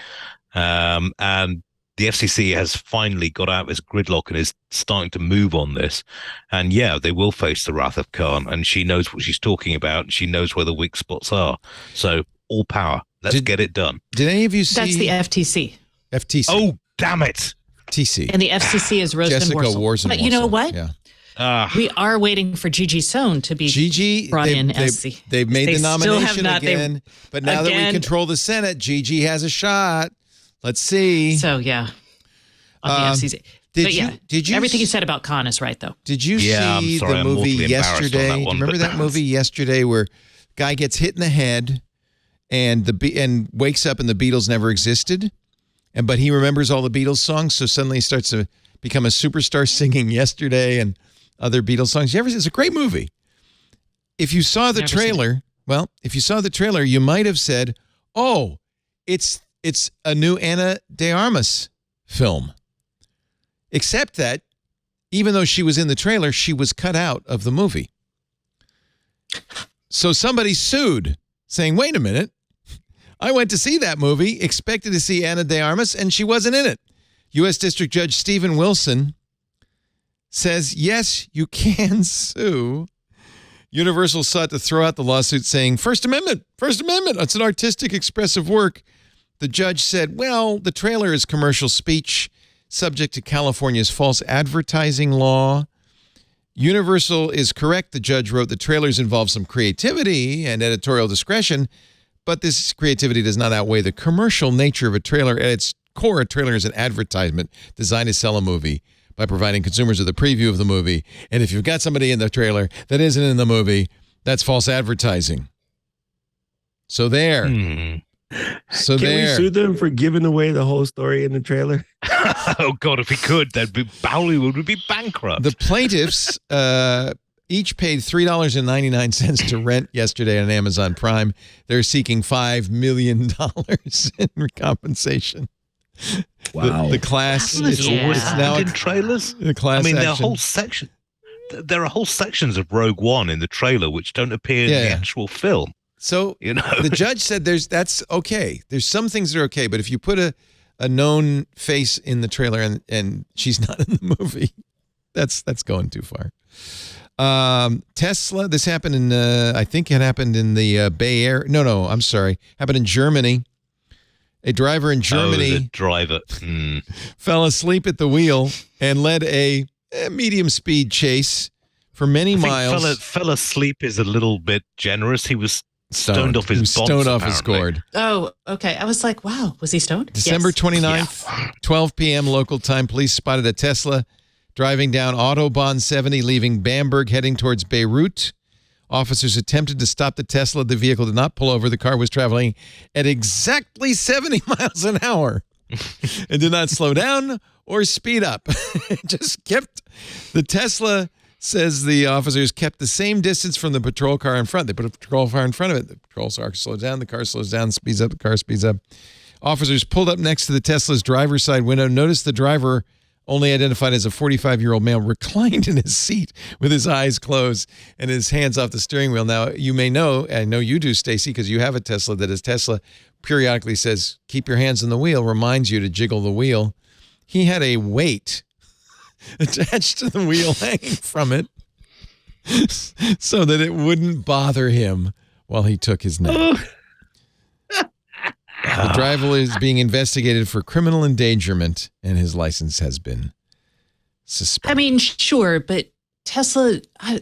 And the FCC has finally got out of its gridlock and is starting to move on this. And yeah, they will face the wrath of Khan, and she knows what she's talking about, and she knows where the weak spots are. So all power. Let's get it done.
Did any of you see?
That's the FTC.
FTC.
Oh, damn it.
FTC.
And the FCC is Rosen
Jessica
Worsel. But you know what?
Yeah.
We are waiting for Gigi Sohn to be brought in as the...
They've made the nomination
not,
again. But now that we control the Senate, Gigi has a shot. Let's see.
So, yeah. On the FCC. Did you everything you said about Khan is right, though.
Did you see the movie Yesterday? Do you remember that movie Yesterday where guy gets hit in the head and wakes up and the Beatles never existed? But he remembers all the Beatles songs, so suddenly he starts to become a superstar singing Yesterday and other Beatles songs. It's a great movie. If you saw the trailer, you might have said, "Oh, it's a new Ana de Armas film." Except that even though she was in the trailer, she was cut out of the movie. So somebody sued saying, "Wait a minute. I went to see that movie, expected to see Ana de Armas, and she wasn't in it." U.S. District Judge Stephen Wilson says, yes, you can sue. Universal sought to throw out the lawsuit saying, First Amendment, it's an artistic, expressive work. The judge said, well, the trailer is commercial speech subject to California's false advertising law. Universal is correct, the judge wrote. The trailers involve some creativity and editorial discretion, but this creativity does not outweigh the commercial nature of a trailer. At its core, a trailer is an advertisement designed to sell a movie by providing consumers with a preview of the movie. And if you've got somebody in the trailer that isn't in the movie, that's false advertising. So there.
Can we sue them for giving away the whole story in the trailer?
Oh, God, if we could, Hollywood would be bankrupt.
The plaintiffs each paid $3.99 to rent Yesterday on Amazon Prime. They're seeking $5 million in compensation.
Wow.
The class
it's now in trailers.
The class action.
There are whole sections of Rogue One in the trailer which don't appear in the actual film.
So the judge said that's okay. There's some things that are okay, but if you put a known face in the trailer and she's not in the movie, that's going too far. Tesla, this happened in I think it happened in the Bay Area. No, I'm sorry. Happened in Germany. A driver in Germany fell asleep at the wheel and led a medium-speed chase for many miles.
Fell asleep is a little bit generous. He was stoned off his bonds,
stoned off his gourd.
Oh, okay. I was like, wow, was he stoned?
December 29th, 12 p.m. local time, police spotted a Tesla driving down Autobahn 70, leaving Bamberg, heading towards Beirut. Officers attempted to stop the Tesla. The vehicle did not pull over. The car was traveling at exactly 70 miles an hour. and did not slow down or speed up. Just kept the Tesla. Says the officers kept the same distance from the patrol car in front. They put a patrol car in front of it. The patrol car slows down. The car slows down, speeds up. The car speeds up. Officers pulled up next to the Tesla's driver's side window. Noticed the driver, only identified as a 45-year-old male, reclined in his seat with his eyes closed and his hands off the steering wheel. Now, you may know, I know you do, Stacey, because you have a Tesla, that his Tesla periodically says, keep your hands on the wheel, reminds you to jiggle the wheel. He had a weight attached to the wheel hanging from it so that it wouldn't bother him while he took his nap. The driver is being investigated for criminal endangerment, and his license has been suspended.
I mean, sure, but Tesla,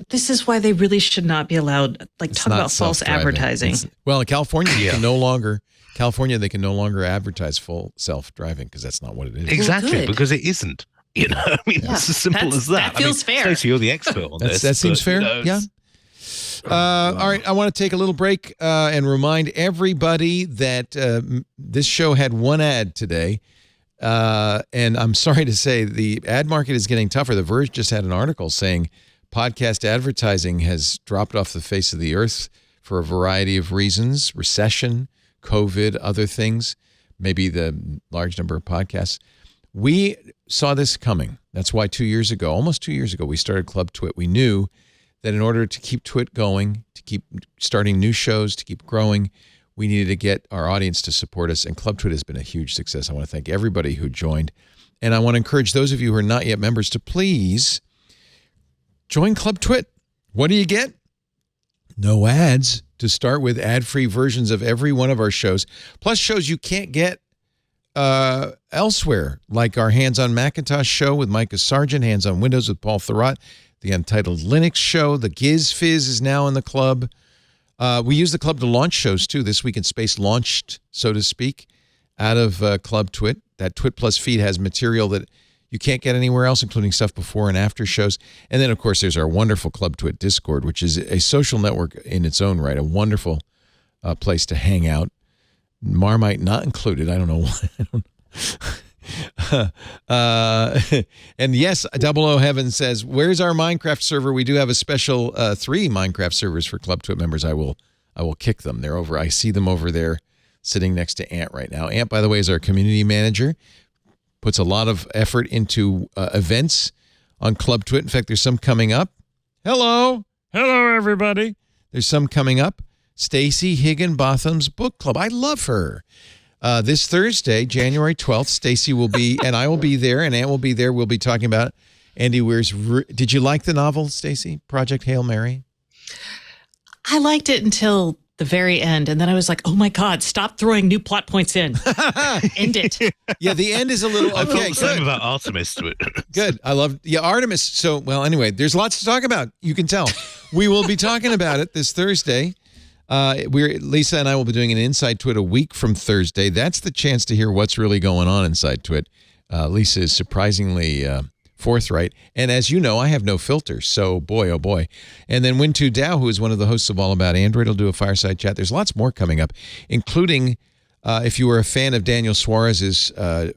this is why they really should not be allowed, like, talk about false advertising.
Well, in California, they can no longer advertise full self-driving because that's not what it is.
Exactly, because it isn't. You know, I mean, it's as simple as that.
That feels fair.
Stacey, you're the expert on this.
That seems fair. Yeah. All right. I want to take a little break and remind everybody that this show had one ad today. And I'm sorry to say the ad market is getting tougher. The Verge just had an article saying podcast advertising has dropped off the face of the earth for a variety of reasons: recession, COVID, other things, maybe the large number of podcasts. We saw this coming. That's why almost 2 years ago, we started Club Twit. We knew that in order to keep Twit going, to keep starting new shows, to keep growing, we needed to get our audience to support us. And Club Twit has been a huge success. I want to thank everybody who joined. And I want to encourage those of you who are not yet members to please join Club Twit. What do you get? No ads to start with, ad-free versions of every one of our shows, plus shows you can't get elsewhere, like our Hands on Macintosh show with Micah Sargent, Hands on Windows with Paul Thurrott, the Untitled Linux show, the Giz Fizz is now in the club. We use the club to launch shows, too. This Week in Space launched, so to speak, out of Club Twit. That Twit Plus feed has material that you can't get anywhere else, including stuff before and after shows. And then, of course, there's our wonderful Club Twit Discord, which is a social network in its own right, a wonderful place to hang out. Marmite not included. I don't know why. And yes, Double O Heaven says, where's our Minecraft server? We do have a special 3 Minecraft servers for Club Twit members. I will kick them. They're over. I see them over there sitting next to Ant right now. Ant, by the way, is our community manager. Puts a lot of effort into events on Club Twit. In fact, there's some coming up. Hello, everybody. There's some coming up. Stacey Higginbotham's book club. I love her. This Thursday, January 12th, Stacey will be, and I will be there, and Ant will be there. We'll be talking about Andy Weir's. Did you like the novel, Stacey? Project Hail Mary?
I liked it until the very end, and then I was like, oh my God, stop throwing new plot points in. End it.
Yeah, the end is a little,
I
okay,
thought the same about Artemis.
Good. I love, Artemis. So, well, anyway, there's lots to talk about. You can tell. We will be talking about it this Thursday. Lisa and I will be doing an Inside Twit a week from Thursday. That's the chance to hear what's really going on inside Twit. Lisa is surprisingly forthright. And as you know, I have no filter. So boy, oh boy. And then Wintu Dow, who is one of the hosts of All About Android, will do a fireside chat. There's lots more coming up, including if you were a fan of Daniel Suarez's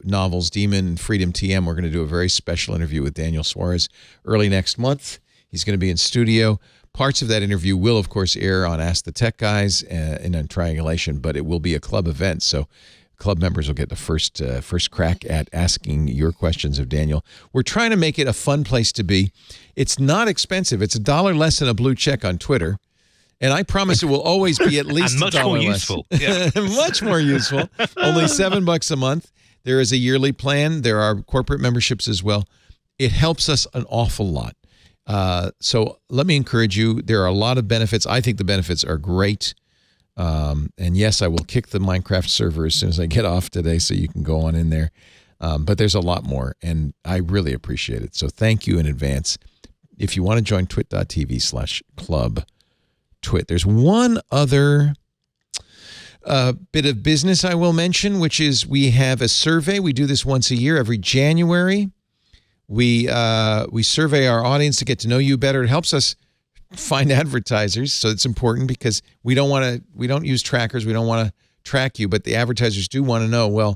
novels, Demon and Freedom TM, we're going to do a very special interview with Daniel Suarez early next month. He's going to be in studio. Parts of that interview will, of course, air on Ask the Tech Guys and on Triangulation, but it will be a club event. So club members will get the first crack at asking your questions of Daniel. We're trying to make it a fun place to be. It's not expensive. It's $1 less than a blue check on Twitter. And I promise it will always be at least
and much
$1
more
less.
useful. Yeah.
Much more useful. Only $7 a month. There is a yearly plan. There are corporate memberships as well. It helps us an awful lot. So let me encourage you. There are a lot of benefits. I think the benefits are great. And yes, I will kick the Minecraft server as soon as I get off today, so you can go on in there. But there's a lot more, and I really appreciate it. So thank you in advance. If you want to join twit.tv/club twit, there's one other bit of business I will mention, which is we have a survey. We do this once a year, every January. We survey our audience to get to know you better. It helps us find advertisers, so it's important because we don't use trackers. We don't want to track you, but the advertisers do want to know, well,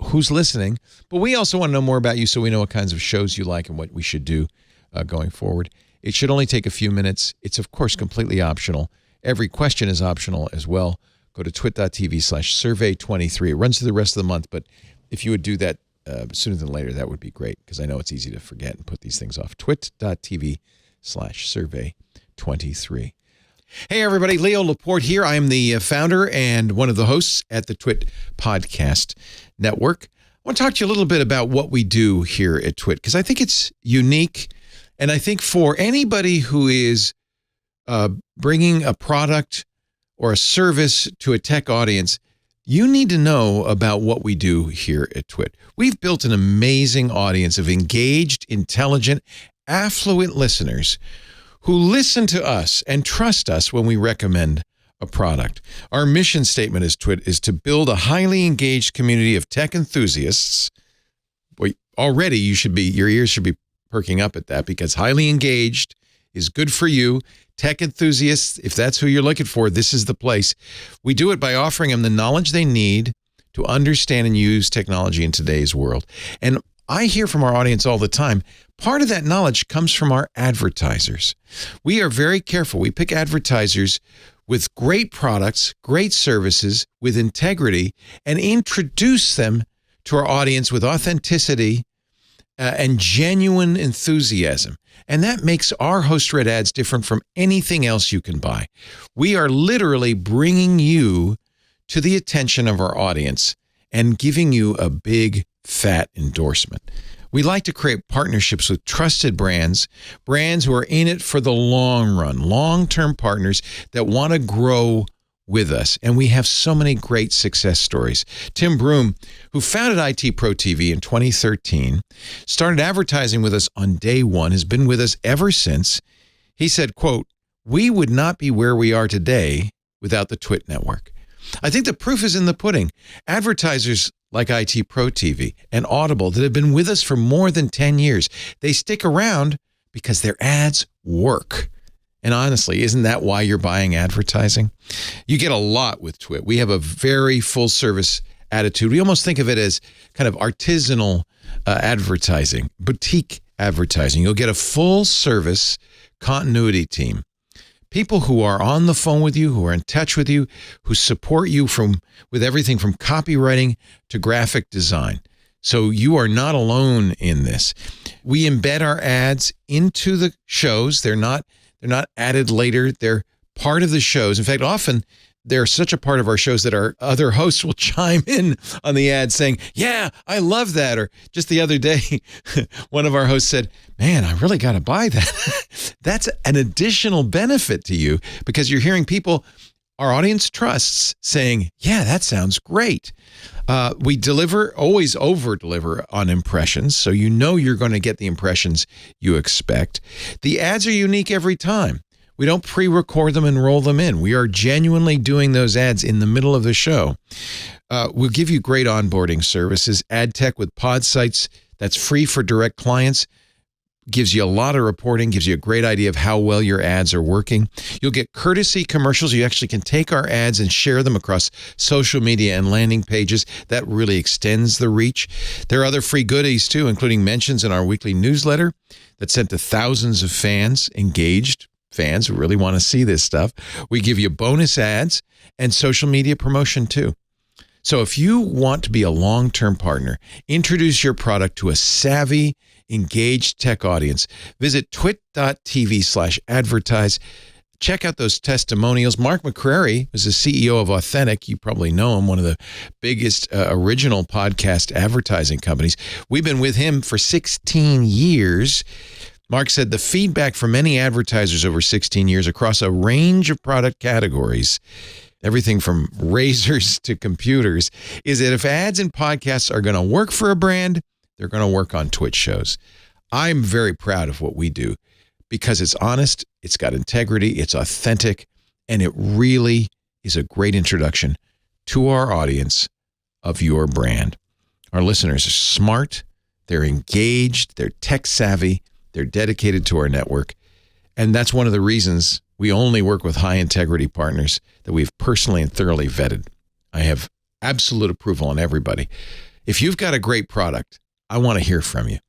who's listening, but we also want to know more about you so we know what kinds of shows you like and what we should do going forward. It should only take a few minutes. It's, of course, completely optional. Every question is optional as well. Go to twit.tv/survey23. It runs through the rest of the month, but if you would do that sooner than later, that would be great, because I know it's easy to forget and put these things off. twit.tv/survey23. Hey, everybody. Leo Laporte here. I am the founder and one of the hosts at the Twit Podcast Network. I want to talk to you a little bit about what we do here at Twit, because I think it's unique. And I think for anybody who is bringing a product or a service to a tech audience, you need to know about what we do here at Twit. We've built an amazing audience of engaged, intelligent, affluent listeners who listen to us and trust us when we recommend a product. Our mission statement as Twit is to build a highly engaged community of tech enthusiasts. Well, already your ears should be perking up at that, because highly engaged is good for you. Tech enthusiasts, if that's who you're looking for, this is the place. We do it by offering them the knowledge they need to understand and use technology in today's world. And I hear from our audience all the time, part of that knowledge comes from our advertisers. We are very careful. We pick advertisers with great products, great services, with integrity, and introduce them to our audience with authenticity and genuine enthusiasm. And that makes our host-read ads different from anything else you can buy. We are literally bringing you to the attention of our audience and giving you a big, fat endorsement. We like to create partnerships with trusted brands who are in it for the long run, long-term partners that want to grow with us. And we have so many great success stories. Tim Broom, who founded IT Pro TV in 2013, started advertising with us on day one, has been with us ever since. He said, quote, "We would not be where we are today without the Twit network." I think the proof is in the pudding. Advertisers like IT Pro TV and Audible that have been with us for more than 10 years, they stick around because their ads work. And honestly, isn't that why you're buying advertising? You get a lot with Twit. We have a very full service attitude. We almost think of it as kind of artisanal advertising, boutique advertising. You'll get a full service continuity team. People who are on the phone with you, who are in touch with you, who support you with everything from copywriting to graphic design. So you are not alone in this. We embed our ads into the shows. They're not added later. They're part of the shows. In fact, often they're such a part of our shows that our other hosts will chime in on the ad saying, "Yeah, I love that." Or just the other day, one of our hosts said, "Man, I really got to buy that." That's an additional benefit to you because you're hearing people our audience trusts saying, "Yeah, that sounds great." We always over-deliver on impressions, so you know you're going to get the impressions you expect. The ads are unique every time. We don't pre-record them and roll them in. We are genuinely doing those ads in the middle of the show. We'll give you great onboarding services. Ad tech with pod sites, that's free for direct clients. Gives you a lot of reporting, gives you a great idea of how well your ads are working. You'll get courtesy commercials. You actually can take our ads and share them across social media and landing pages. That really extends the reach. There are other free goodies too, including mentions in our weekly newsletter that's sent to thousands of fans, engaged fans who really want to see this stuff. We give you bonus ads and social media promotion too. So if you want to be a long-term partner, introduce your product to a savvy, engaged tech audience, visit twit.tv/advertise. Check out those testimonials. Mark McCrary was the CEO of Authentic. You probably know him, one of the biggest original podcast advertising companies. We've been with him for 16 years. Mark said the feedback from many advertisers over 16 years across a range of product categories, everything from razors to computers, is that if ads and podcasts are going to work for a brand, they're going to work on Twitch shows. I'm very proud of what we do because it's honest, it's got integrity, it's authentic, and it really is a great introduction to our audience of your brand. Our listeners are smart, they're engaged, they're tech savvy, they're dedicated to our network. And that's one of the reasons we only work with high integrity partners that we've personally and thoroughly vetted. I have absolute approval on everybody. If you've got a great product, I want to hear from you.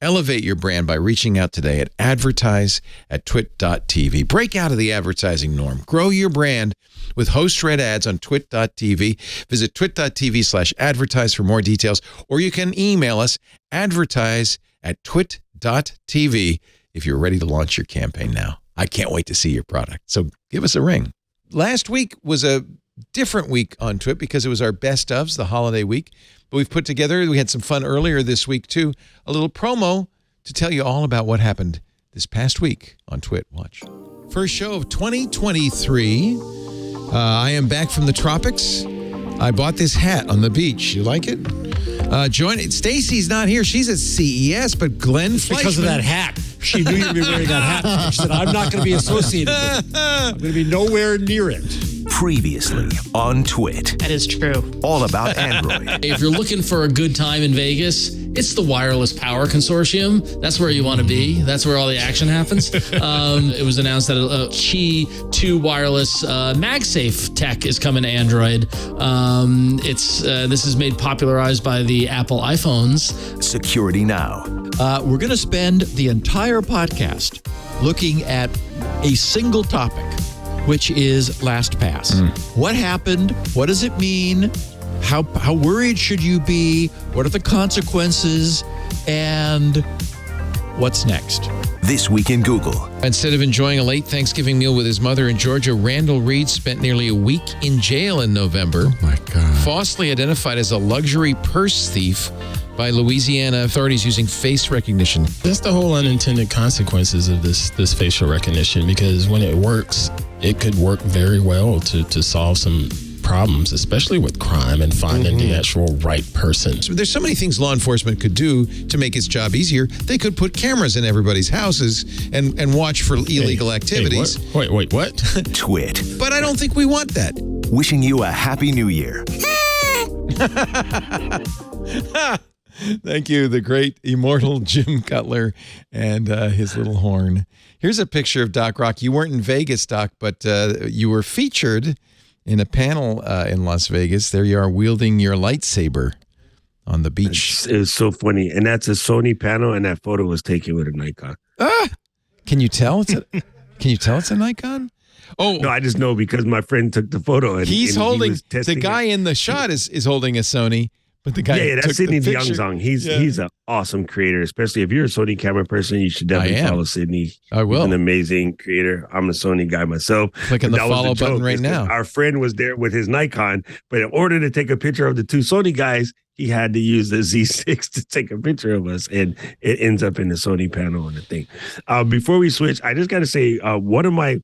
Elevate your brand by reaching out today at advertise@twit.tv. Break out of the advertising norm. Grow your brand with host-read ads on twit.tv. Visit twit.tv/advertise for more details, or you can email us advertise@twit.tv if you're ready to launch your campaign now. I can't wait to see your product, so give us a ring. Last week was a different week on Twit because it was our best ofs, the holiday week. But we've put together, we had some fun earlier this week too, a little promo to tell you all about what happened this past week on Twit. Watch. First show of 2023. I am back from the tropics. I bought this hat on the beach. You like it? Stacey's not here. She's at CES, but Glenn Fleischman.
Because of that hat. She knew you were going to be wearing that hat. She said, I'm not going to be associated with it. I'm going to be nowhere near it.
Previously on Twit.
That is true.
All about Android.
If you're looking for a good time in Vegas, it's the Wireless Power Consortium. That's where you want to be. That's where all the action happens. It was announced that Qi 2 wireless MagSafe tech is coming to Android. This is made popularized by the Apple iPhones.
Security Now.
We're going to spend the entire podcast looking at a single topic, which is Lastpass. What happened? What does it mean? How worried should you be? What are the consequences? And what's next?
This Week in Google.
Instead of enjoying a late Thanksgiving meal with his mother in Georgia, Randall Reed spent nearly a week in jail in November.
Oh, my God.
Falsely identified as a luxury purse thief by Louisiana authorities using face recognition.
That's the whole unintended consequences of this facial recognition, because when it works, it could work very well to solve some problems, especially with crime and finding the actual right person.
So there's so many things law enforcement could do to make its job easier. They could put cameras in everybody's houses and watch for illegal activities.
Wait, what?
Twit.
But I don't think we want that.
Wishing you a Happy New Year.
Thank you, the great immortal Jim Cutler and his little horn. Here's a picture of Doc Rock. You weren't in Vegas, Doc, but you were featured in a panel in Las Vegas. There you are wielding your lightsaber on the beach.
It was so funny. And that's a Sony panel, and that photo was taken with a Nikon.
Can you tell it's a Nikon? Oh,
no, I just know because my friend took the photo. And
he's
and
holding,
he was
the guy in the shot is holding a Sony. But the guy
that's Sidney DeYoungzong. He's an awesome creator, especially if you're a Sony camera person. You should definitely follow Sidney.
I will.
He's an amazing creator. I'm a Sony guy myself.
Clicking the follow button right now.
Our friend was there with his Nikon, but in order to take a picture of the two Sony guys, he had to use the Z6 to take a picture of us, and it ends up in the Sony panel and the thing. Before we switch, I just got to say, one of my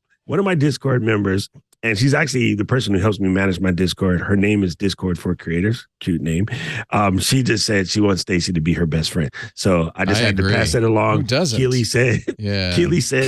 Discord members. And she's actually the person who helps me manage my Discord. Her name is Discord for Creators. Cute name. She just said she wants Stacey to be her best friend. So I just had to pass it along.
Who doesn't?
Keely said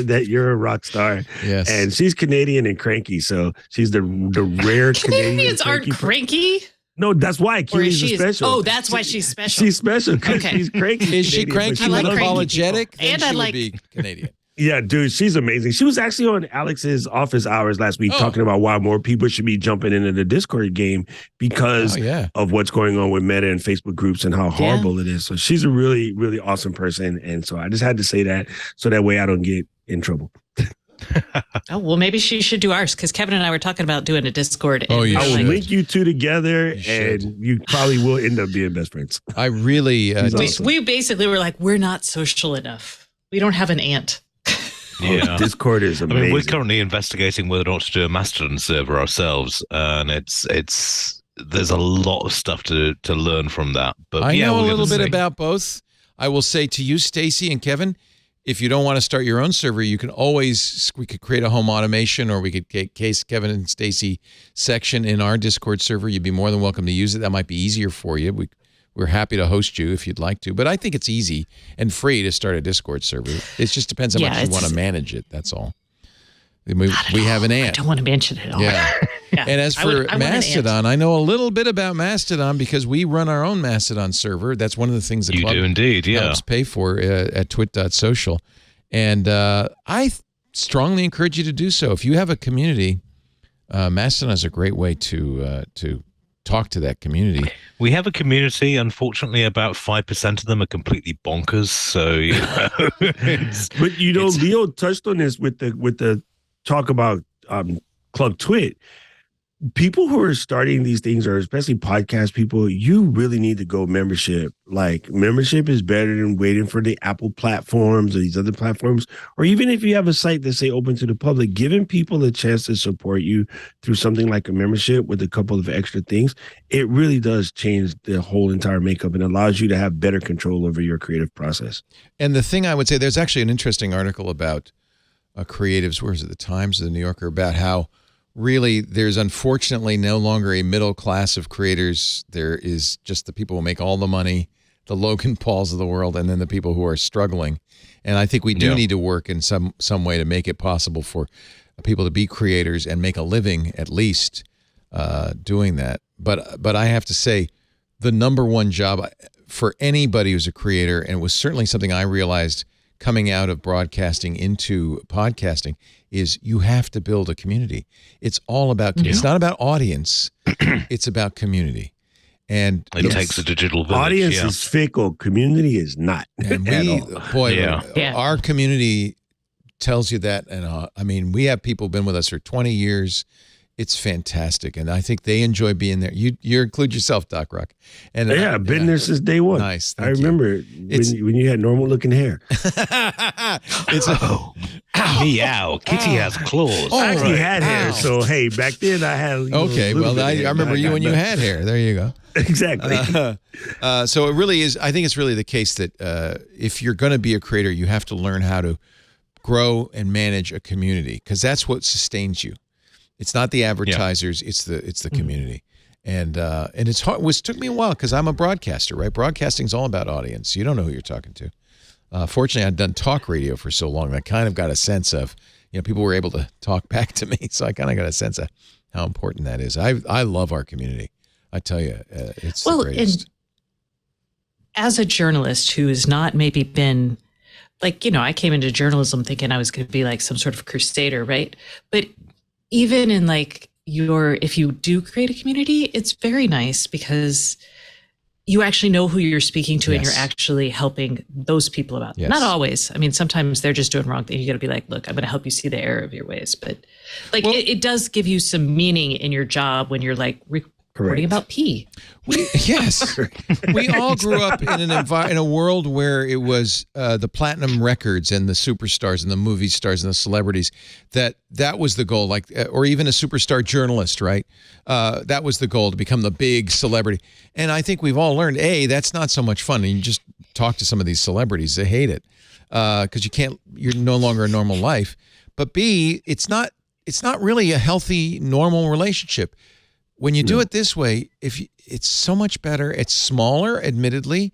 that you're a rock star.
Yes.
And she's Canadian and cranky. So she's the rare
Canadians aren't cranky.
No, that's why Keely's special.
Oh, that's why she's special.
She's special because she's cranky.
Is she cranky and unapologetic?
And
I like be Canadian.
Yeah, dude, she's amazing. She was actually on Alex's office hours last week talking about why more people should be jumping into the Discord game because of what's going on with Meta and Facebook groups and how horrible it is. So she's a really, really awesome person. And so I just had to say that so that way I don't get in trouble.
Oh, well, maybe she should do ours because Kevin and I were talking about doing a Discord.
I will link you two together and you probably will end up being best friends.
I really...
we basically were like, we're not social enough. We don't have an aunt.
Yeah,
Discord is amazing.
I mean, we're currently investigating whether or not to do a Mastodon server ourselves, and there's a lot of stuff to learn from that. But
I know a little bit about both. I will say to you, Stacey and Kevin, if you don't want to start your own server, we could create a home automation, or we could case Kevin and Stacey section in our Discord server. You'd be more than welcome to use it. That might be easier for you. We're happy to host you if you'd like to, but I think it's easy and free to start a Discord server. It just depends how much you want to manage it. That's all. We have an aunt.
I don't want to mention it all.
Yeah. And as for Mastodon, I know a little bit about Mastodon because we run our own Mastodon server. That's one of the things the club
do indeed,
helps pay for at twit.social. And I strongly encourage you to do so. If you have a community, Mastodon is a great way to talk to that community.
We have a community. Unfortunately, about 5% of them are completely bonkers. So,
but Leo touched on this with the talk about Club Twit. People who are starting these things, or especially podcast people, you really need to go membership. Like, membership is better than waiting for the Apple platforms or these other platforms. Or even if you have a site that's, say, open to the public, giving people a chance to support you through something like a membership with a couple of extra things, it really does change the whole entire makeup and allows you to have better control over your creative process.
And the thing I would say, there's actually an interesting article about creatives, where is it, the Times or the New Yorker, about how really there's unfortunately no longer a middle class of creators. There is just the people who make all the money, the Logan Pauls of the world, and then the people who are struggling. And I think we do need to work in some way to make it possible for people to be creators and make a living, at least, doing that. But I have to say, the number one job for anybody who's a creator, and it was certainly something I realized coming out of broadcasting into podcasting, is you have to build a community. It's all about, it's not about audience, it's about community. And
it takes a digital village.
Audience is fickle, community is not.
And our community tells you that. And I mean, we have people been with us for 20 years. It's fantastic, and I think they enjoy being there. You include yourself, Doc Rock. And
I've been there since day one.
Nice.
I remember when you had normal looking hair.
Meow. Kitty has claws.
I actually had hair, so hey, back then I had.
I remember you when you had hair. There you go.
Exactly.
So it really is. I think it's really the case that if you're going to be a creator, you have to learn how to grow and manage a community, because that's what sustains you. It's not the advertisers; it's the community, and it's hard. It took me a while because I'm a broadcaster, right? Broadcasting's all about audience. You don't know who you're talking to. Fortunately, I'd done talk radio for so long that I kind of got a sense of, people were able to talk back to me, so I kind of got a sense of how important that is. I love our community. I tell you, it's the greatest.
And as a journalist who has not maybe been like, I came into journalism thinking I was going to be like some sort of crusader, right? But even in like if you do create a community, it's very nice because you actually know who you're speaking to and you're actually helping those people out. Not always. I mean, sometimes they're just doing wrong things. You got to be like, look, I'm going to help you see the error of your ways. But like, it does give you some meaning in your job when you're like reporting about pee.
We all grew up in in a world where it was the platinum records and the superstars and the movie stars and the celebrities. That was the goal, like, or even a superstar journalist, right? That was the goal, to become the big celebrity. And I think we've all learned, A, that's not so much fun. And you just talk to some of these celebrities, they hate it because you're no longer a normal life. But B, it's not really a healthy, normal relationship. When you do it this way, it's so much better. It's smaller, admittedly,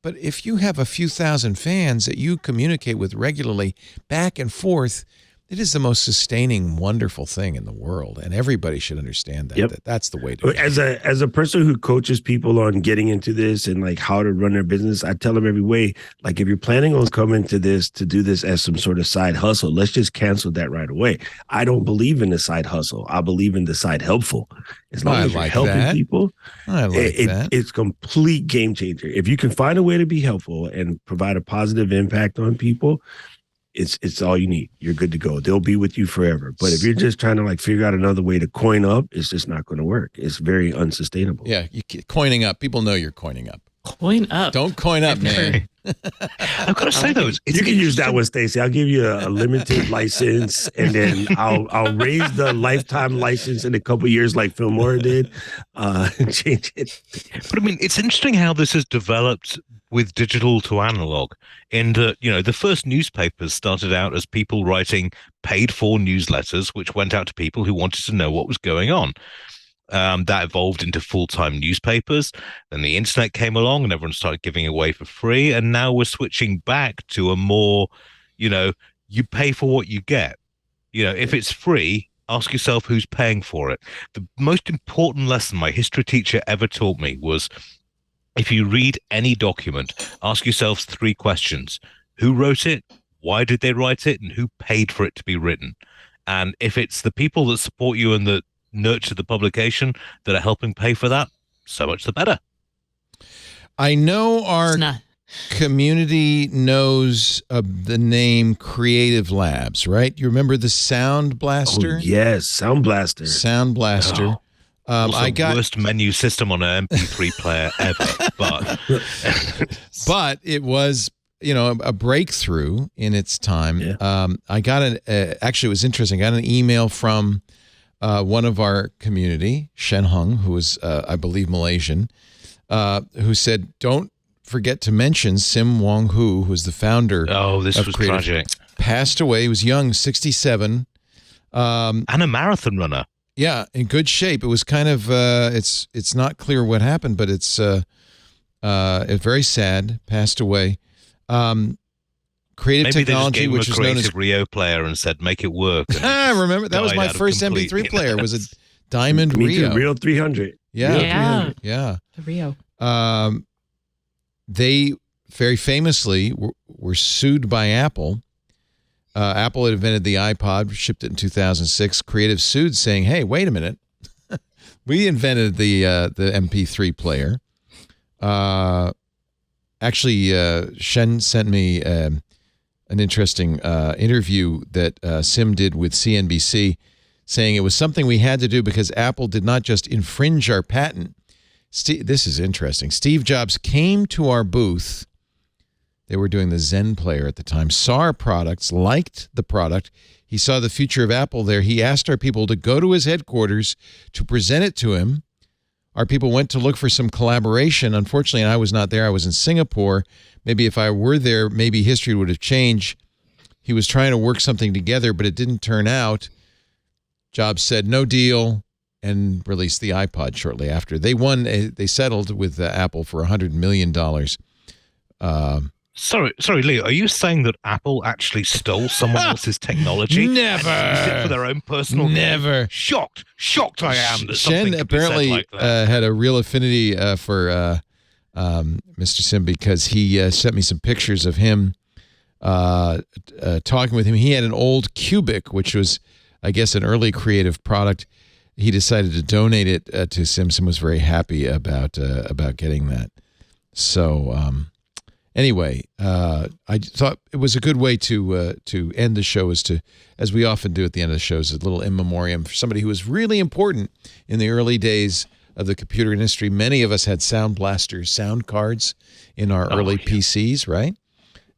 but if you have a few thousand fans that you communicate with regularly, back and forth, it is the most sustaining, wonderful thing in the world, and everybody should understand that. That's the way to do it.
As a person who coaches people on getting into this and like how to run their business, I tell them every way, like, if you're planning on coming to do this as some sort of side hustle, let's just cancel that right away. I don't believe in the side hustle. I believe in the side helpful. As long as you're helping people, it's complete game changer. If you can find a way to be helpful and provide a positive impact on people, it's all you need. You're good to go. They'll be with you forever. But if you're just trying to like figure out another way to coin up, it's just not going to work. It's very unsustainable.
Yeah, coining up. People know you're coining up.
Coin up.
Don't coin up, man.
I've got to say though,
you can use that one, Stacey. I'll give you a limited license, and then I'll raise the lifetime license in a couple of years, like Fillmore did, and change it.
But I mean, it's interesting how this has developed with digital to analog. In that, the first newspapers started out as people writing paid-for newsletters, which went out to people who wanted to know what was going on. That evolved into full-time newspapers. Then the internet came along and everyone started giving away for free. And now we're switching back to a more, you pay for what you get. If it's free, ask yourself who's paying for it. The most important lesson my history teacher ever taught me was, if you read any document, ask yourselves 3 questions. Who wrote it? Why did they write it? And who paid for it to be written? And if it's the people that support you and that nurture the publication that are helping pay for that, so much the better.
I know our community knows the name Creative Labs, right? You remember the Sound Blaster?
Oh, yes, Sound Blaster.
Sound Blaster.
I got worst menu system on an MP3 player ever,
but it was, a breakthrough in its time.
Yeah.
I got actually, it was interesting. I got an email from one of our community, Shen Hung, who was, I believe, Malaysian, who said, "Don't forget to mention Sim Wong Hu, who's the founder."
Oh, this was
Creative.
tragic.
Passed away. He was young, 67.
And a marathon runner.
Yeah, in good shape. It was kind of it's not clear what happened, but it's very sad. Passed away. Creative
Maybe
Technology,
they just gave
which
him
is
a
known
creative
as
Rio player and said, "Make it work."
I remember that was my first MP3 player. Was a Diamond
Me
Rio.
too, Rio 300.
Yeah.
The Rio.
They very famously were sued by Apple. Apple had invented the iPod, shipped it in 2006. Creative sued, saying, "Hey, wait a minute, we invented the MP3 player." Actually, Shen sent me an interesting interview that Sim did with CNBC, saying it was something we had to do because Apple did not just infringe our patent. This is interesting. Steve Jobs came to our booth. They were doing the Zen player at the time, saw our products, liked the product. He saw the future of Apple there. He asked our people to go to his headquarters to present it to him. Our people went to look for some collaboration. Unfortunately, I was not there. I was in Singapore. Maybe if I were there, maybe history would have changed. He was trying to work something together, but it didn't turn out. Jobs said, no deal, and released the iPod shortly after. They won. They settled with Apple for $100 million.
Sorry, Leo. Are you saying that Apple actually stole someone else's technology?
Never.
And used it for their own personal
Never.
gain? Shocked I am. That
Shen
something could be said
apparently
like that.
had a real affinity for Mr. Sim because he sent me some pictures of him talking with him. He had an old Cubic, which was, I guess, an early creative product. He decided to donate it to Sim. Sim was very happy about getting that. So. Anyway, I thought it was a good way to end the show, as we often do at the end of the shows, a little in memoriam for somebody who was really important in the early days of the computer industry. Many of us had Sound Blaster sound cards in our early PCs, right?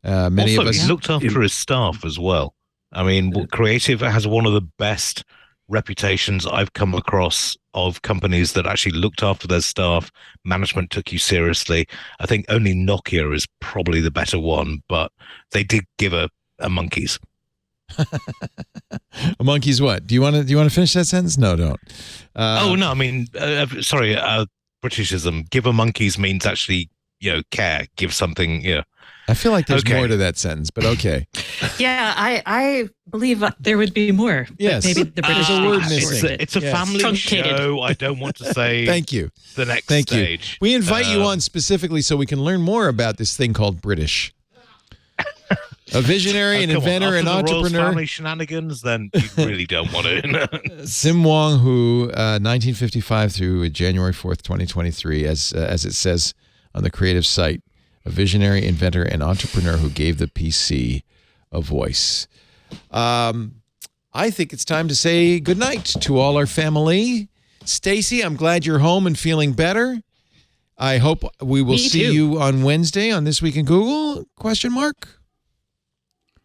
Many
also,
of us
he looked after his staff as well. I mean, Creative has one of the best reputations I've come across of companies that actually looked after their staff. Management took you seriously. I think only Nokia is probably the better one, but they did give a monkeys.
A monkey's what? Do you want to finish that sentence? No, don't.
No, I mean, sorry, Britishism. Give a monkeys means actually, care. Give something,
I feel like there's more to that sentence, but okay.
Yeah, I believe there would be more.
Yes.
Maybe the British
a word missing.
It's a family
Truncated.
show. I don't want to say
Thank you.
The next
Thank
stage.
you. We invite you on specifically so we can learn more about this thing called British. A visionary, an inventor, an entrepreneur.
Family shenanigans, then you really don't want to.
Sim Wong Hu, 1955 through January 4th, 2023, as it says on the Creative site. A visionary, inventor, and entrepreneur who gave the PC a voice. I think it's time to say goodnight to all our family. Stacey, I'm glad you're home and feeling better. I hope we will see you on Wednesday on This Week in Google, ?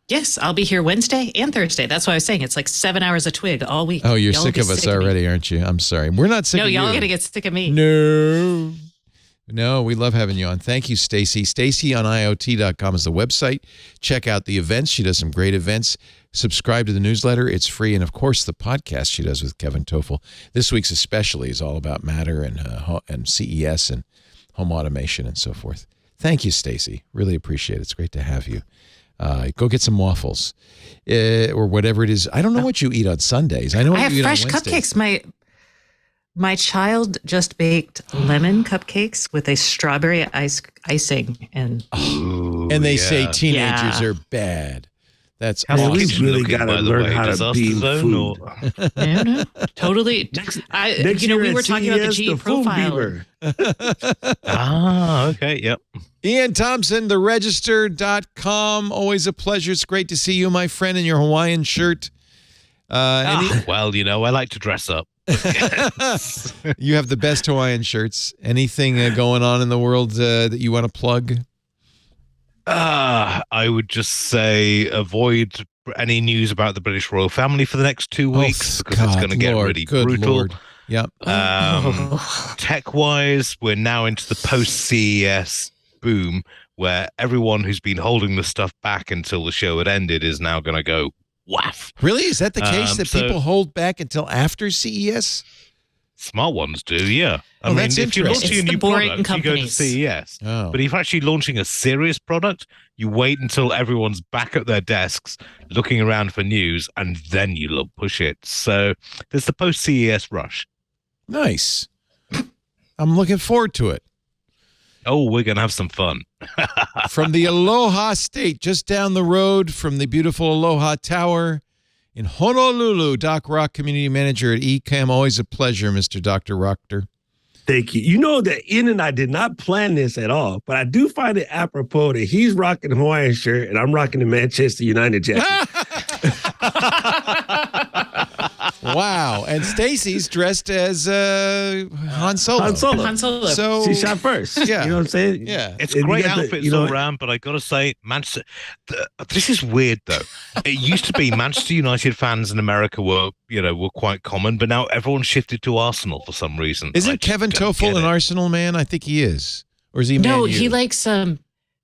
Yes, I'll be here Wednesday and Thursday. That's why I was saying it's like 7 hours a twig all week.
Oh, you're
Y'all
sick
get
of us
sick of me.
already, aren't you? I'm sorry. We're not sick
No,
of you.
y'all are going to get sick of me.
No, we love having you on. Thank you, Stacey. StaceyOnIoT.com is the website. Check out the events. She does some great events. Subscribe to the newsletter. It's free. And, of course, the podcast she does with Kevin Toffel. This week's especially is all about Matter and CES and home automation and so forth. Thank you, Stacey. Really appreciate it. It's great to have you. Go get some waffles or whatever it is. I don't know what you eat on Sundays. I know what
I have
you eat
fresh
on Wednesdays.
cupcakes. My child just baked lemon cupcakes with a strawberry icing, and
they say teenagers are bad. That's
Yeah,
awesome.
we really
Looking,
got to
by the
learn
way,
how to
disaster
beam
zone,
food.
No, totally.
Next
You know,
year
we
at
were talking about the
CES,
GE
food
profile.
beamer.
Okay, yep.
Ian Thompson, theregister.com. Always a pleasure. It's great to see you, my friend, in your Hawaiian shirt.
Well, you know, I like to dress up.
You have the best Hawaiian shirts. Anything going on in the world that you want to plug?
I would just say avoid any news about the British royal family for the next 2 weeks because it's going to get really brutal.
Lord. Yep.
Tech-wise, we're now into the post-CES boom where everyone who's been holding the stuff back until the show had ended is now going to go waff.
Really? Is that the case that
so
people hold back until after CES?
Smart ones do, yeah. I mean,
that's
if you're launching a
It's the
new
boring
product, you go to
companies.
CES.
Oh.
But if you're actually launching a serious product, you wait until everyone's back at their desks looking around for news, and then you push it. So there's the post-CES rush.
Nice. I'm looking forward to it.
Oh, we're going to have some fun.
From the Aloha State, just down the road from the beautiful Aloha Tower in Honolulu, Doc Rock, Community Manager at ECAM. Always a pleasure, Mr. Dr. Rocker.
Thank you. You know that Ian and I did not plan this at all, but I do find it apropos that he's rocking a Hawaiian shirt and I'm rocking the Manchester United jacket.
Wow. And Stacey's dressed as Han Solo.
Han Solo.
So
She shot first.
Yeah.
You know what I'm saying?
Yeah.
It's
And you
great
got the-
outfits
you know-
all around, but I got to say, Manchester. This is weird though. It used to be Manchester United fans in America were quite common, but now everyone's shifted to Arsenal for some reason. I
Isn't
just
Kevin
don't
Toffel
get
an
it.
Arsenal man? I think he is. Or is he Man
No,
U?
he likes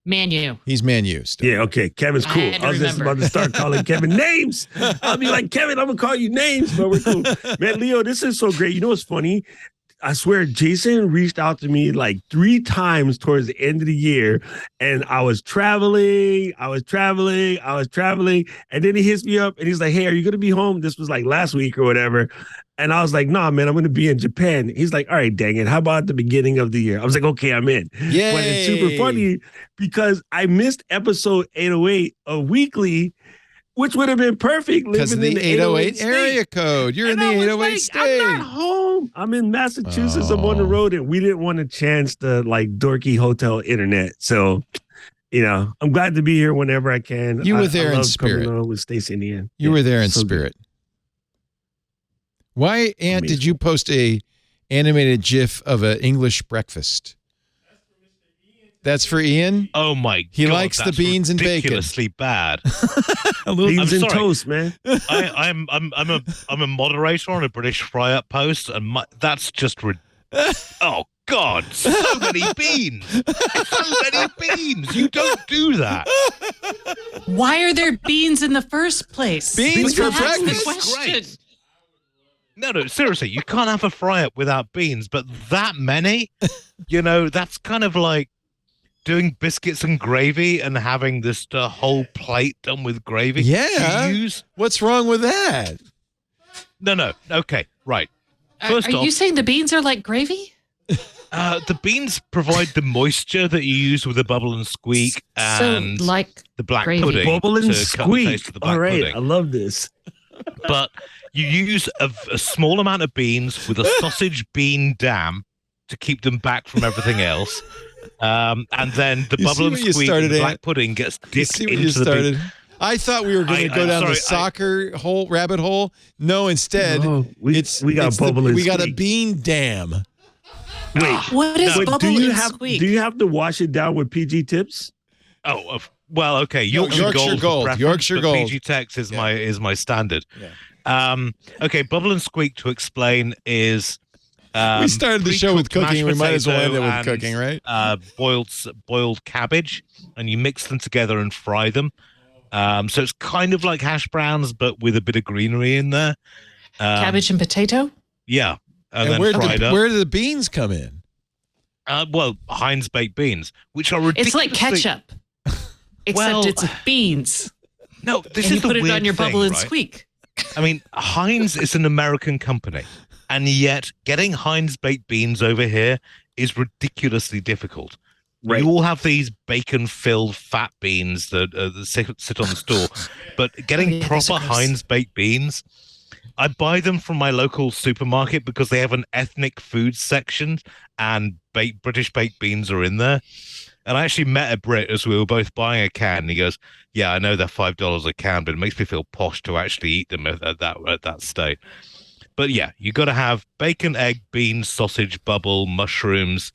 Man U.
He's Man U still.
Yeah, okay. Kevin's
I
cool.
had to
I was just
remember.
about to start calling Kevin names. I'll be like, Kevin, I'm going to call you names, but we're cool. Man, Leo, this is so great. You know what's funny? I swear, Jason reached out to me like 3 times towards the end of the year, and I was traveling, and then he hits me up, and he's like, hey, are you going to be home? This was like last week or whatever. And I was like, nah, man, I'm going to be in Japan. He's like, all right, dang it. How about the beginning of the year? I was like, okay, I'm in.
Yay.
But it's super funny because I missed episode 808 of Weekly, which would have been perfect
Because of
living
the
in the
808 area code. You're in the
I was
808
like,
state.
I'm not home. I'm in Massachusetts. I'm on the
Oh.
road, and we didn't want to chance the like dorky hotel internet. So, I'm glad to be here whenever I can.
You were
I
there in
love
spirit.
coming on with Stacey in the end.
You
Yeah,
were there in
so good.
spirit. Why, Aunt, did
Amazing.
you post a animated GIF of an English breakfast? That's for Ian?
Oh my!
He
God,
likes the
that's
beans and bacon.
ridiculously bad.
Beans and
sorry.
toast, man.
I'm a moderator on a British fry-up post, and that's just oh God, so many beans, so many beans. You don't do that.
Why are there beans in the first place?
Beans for
That's the
breakfast?
question.
Great. No, seriously, you can't have a fry-up without beans, but that many, that's kind of like doing biscuits and gravy and having this whole plate done with gravy.
Yeah.
You use...
What's wrong with that?
No. Okay, right.
Are
First off,
you saying the beans are like gravy?
the beans provide the moisture that you use with the bubble and squeak and
So like
the black
gravy.
pudding
Bubble and
to cut the
squeak.
taste of the black
All right,
pudding.
I love this.
But you use a small amount of beans with a sausage bean dam to keep them back from everything else. And then the
You
bubble
see
and
what you
squeak
started,
and the
Aunt?
black pudding gets
You
dipped
see what
into
you
the
started?
bean.
I thought we were going to go down the
sorry,
soccer rabbit hole. No, instead,
No, we got bubble and
we got a
squeak.
bean dam.
Wait,
What is
but
bubble
do you
and
have
squeak?
do you have to wash it down with PG tips?
Oh, well, okay. Yorkshire,
Yorkshire
Gold.
Gold.
for preference,
Yorkshire
but
Gold.
PG Tex is my standard.
Yeah.
Okay, bubble and squeak to explain is.
We started the show with
pre-cooked
cooking. We
mashed
might as well end it with
potato
cooking, right?
and, boiled cabbage, and you mix them together and fry them. So it's kind of like hash browns, but with a bit of greenery in there.
Cabbage and potato?
Yeah, and then
where
fried up.
where do the beans come in?
Well, Heinz baked beans, which are
It's
ridiculously...
like ketchup, except
Well,
it's beans.
No, this
And
is
you
the
put it
weird
on your
thing,
bubble and
right?
squeak.
I mean, Heinz is an American company, and yet getting Heinz baked beans over here is ridiculously difficult
Right.
You all have these bacon-filled fat beans that sit on the store, but getting proper Heinz baked beans, I buy them from my local supermarket because they have an ethnic food section, and British baked beans are in there. And I actually met a Brit as we were both buying a can. And he goes, "Yeah, I know they're $5 a can, but it makes me feel posh to actually eat them at that state." But yeah, you got to have bacon, egg, beans, sausage, bubble, mushrooms,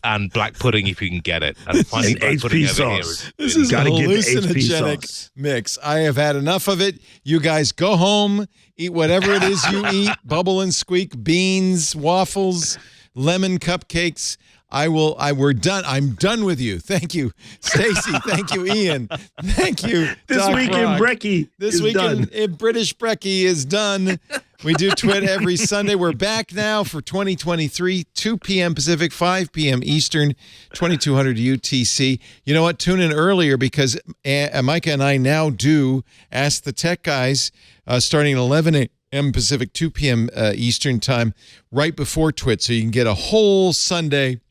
and black pudding if you can get it. And finding black pudding over here
this is a hallucinogenic mix. I have had enough of it. You guys go home, eat whatever it is you eat. Bubble and squeak, beans, waffles, lemon cupcakes. We're done. I'm done with you. Thank you, Stacey. Thank you, Ian. Thank you,
This
Doc
week
Rock.
in Brekkie.
This week in British Brekkie is done. We do Twit every Sunday. We're back now for 2023, 2 p.m. Pacific, 5 p.m. Eastern, 2200 UTC. You know what? Tune in earlier because Micah and I now do Ask the Tech Guys starting at 11 a.m. Pacific, 2 p.m. Eastern time, right before Twit. So you can get a whole Sunday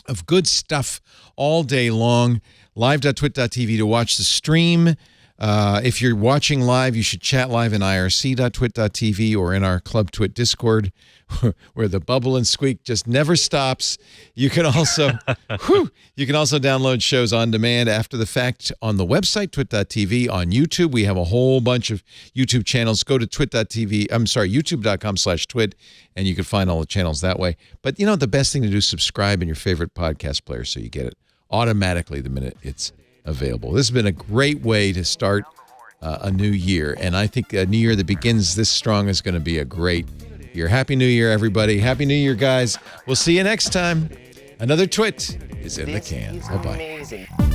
of good stuff all day long. Live.twit.tv to watch the stream. If you're watching live, you should chat live in irc.twit.tv or in our Club Twit Discord, where the bubble and squeak just never stops. You can also download shows on demand after the fact on the website, twit.tv. On YouTube, we have a whole bunch of YouTube channels. Go to youtube.com/twit, and you can find all the channels that way. But you know, the best thing to do is subscribe in your favorite podcast player so you get it automatically the minute it's available. This has been a great way to start a new year, and I think a new year that begins this strong is going to be a great year. Happy New Year, everybody. Happy New Year, guys. We'll see you next time. Another Twit is in the can. Bye-bye.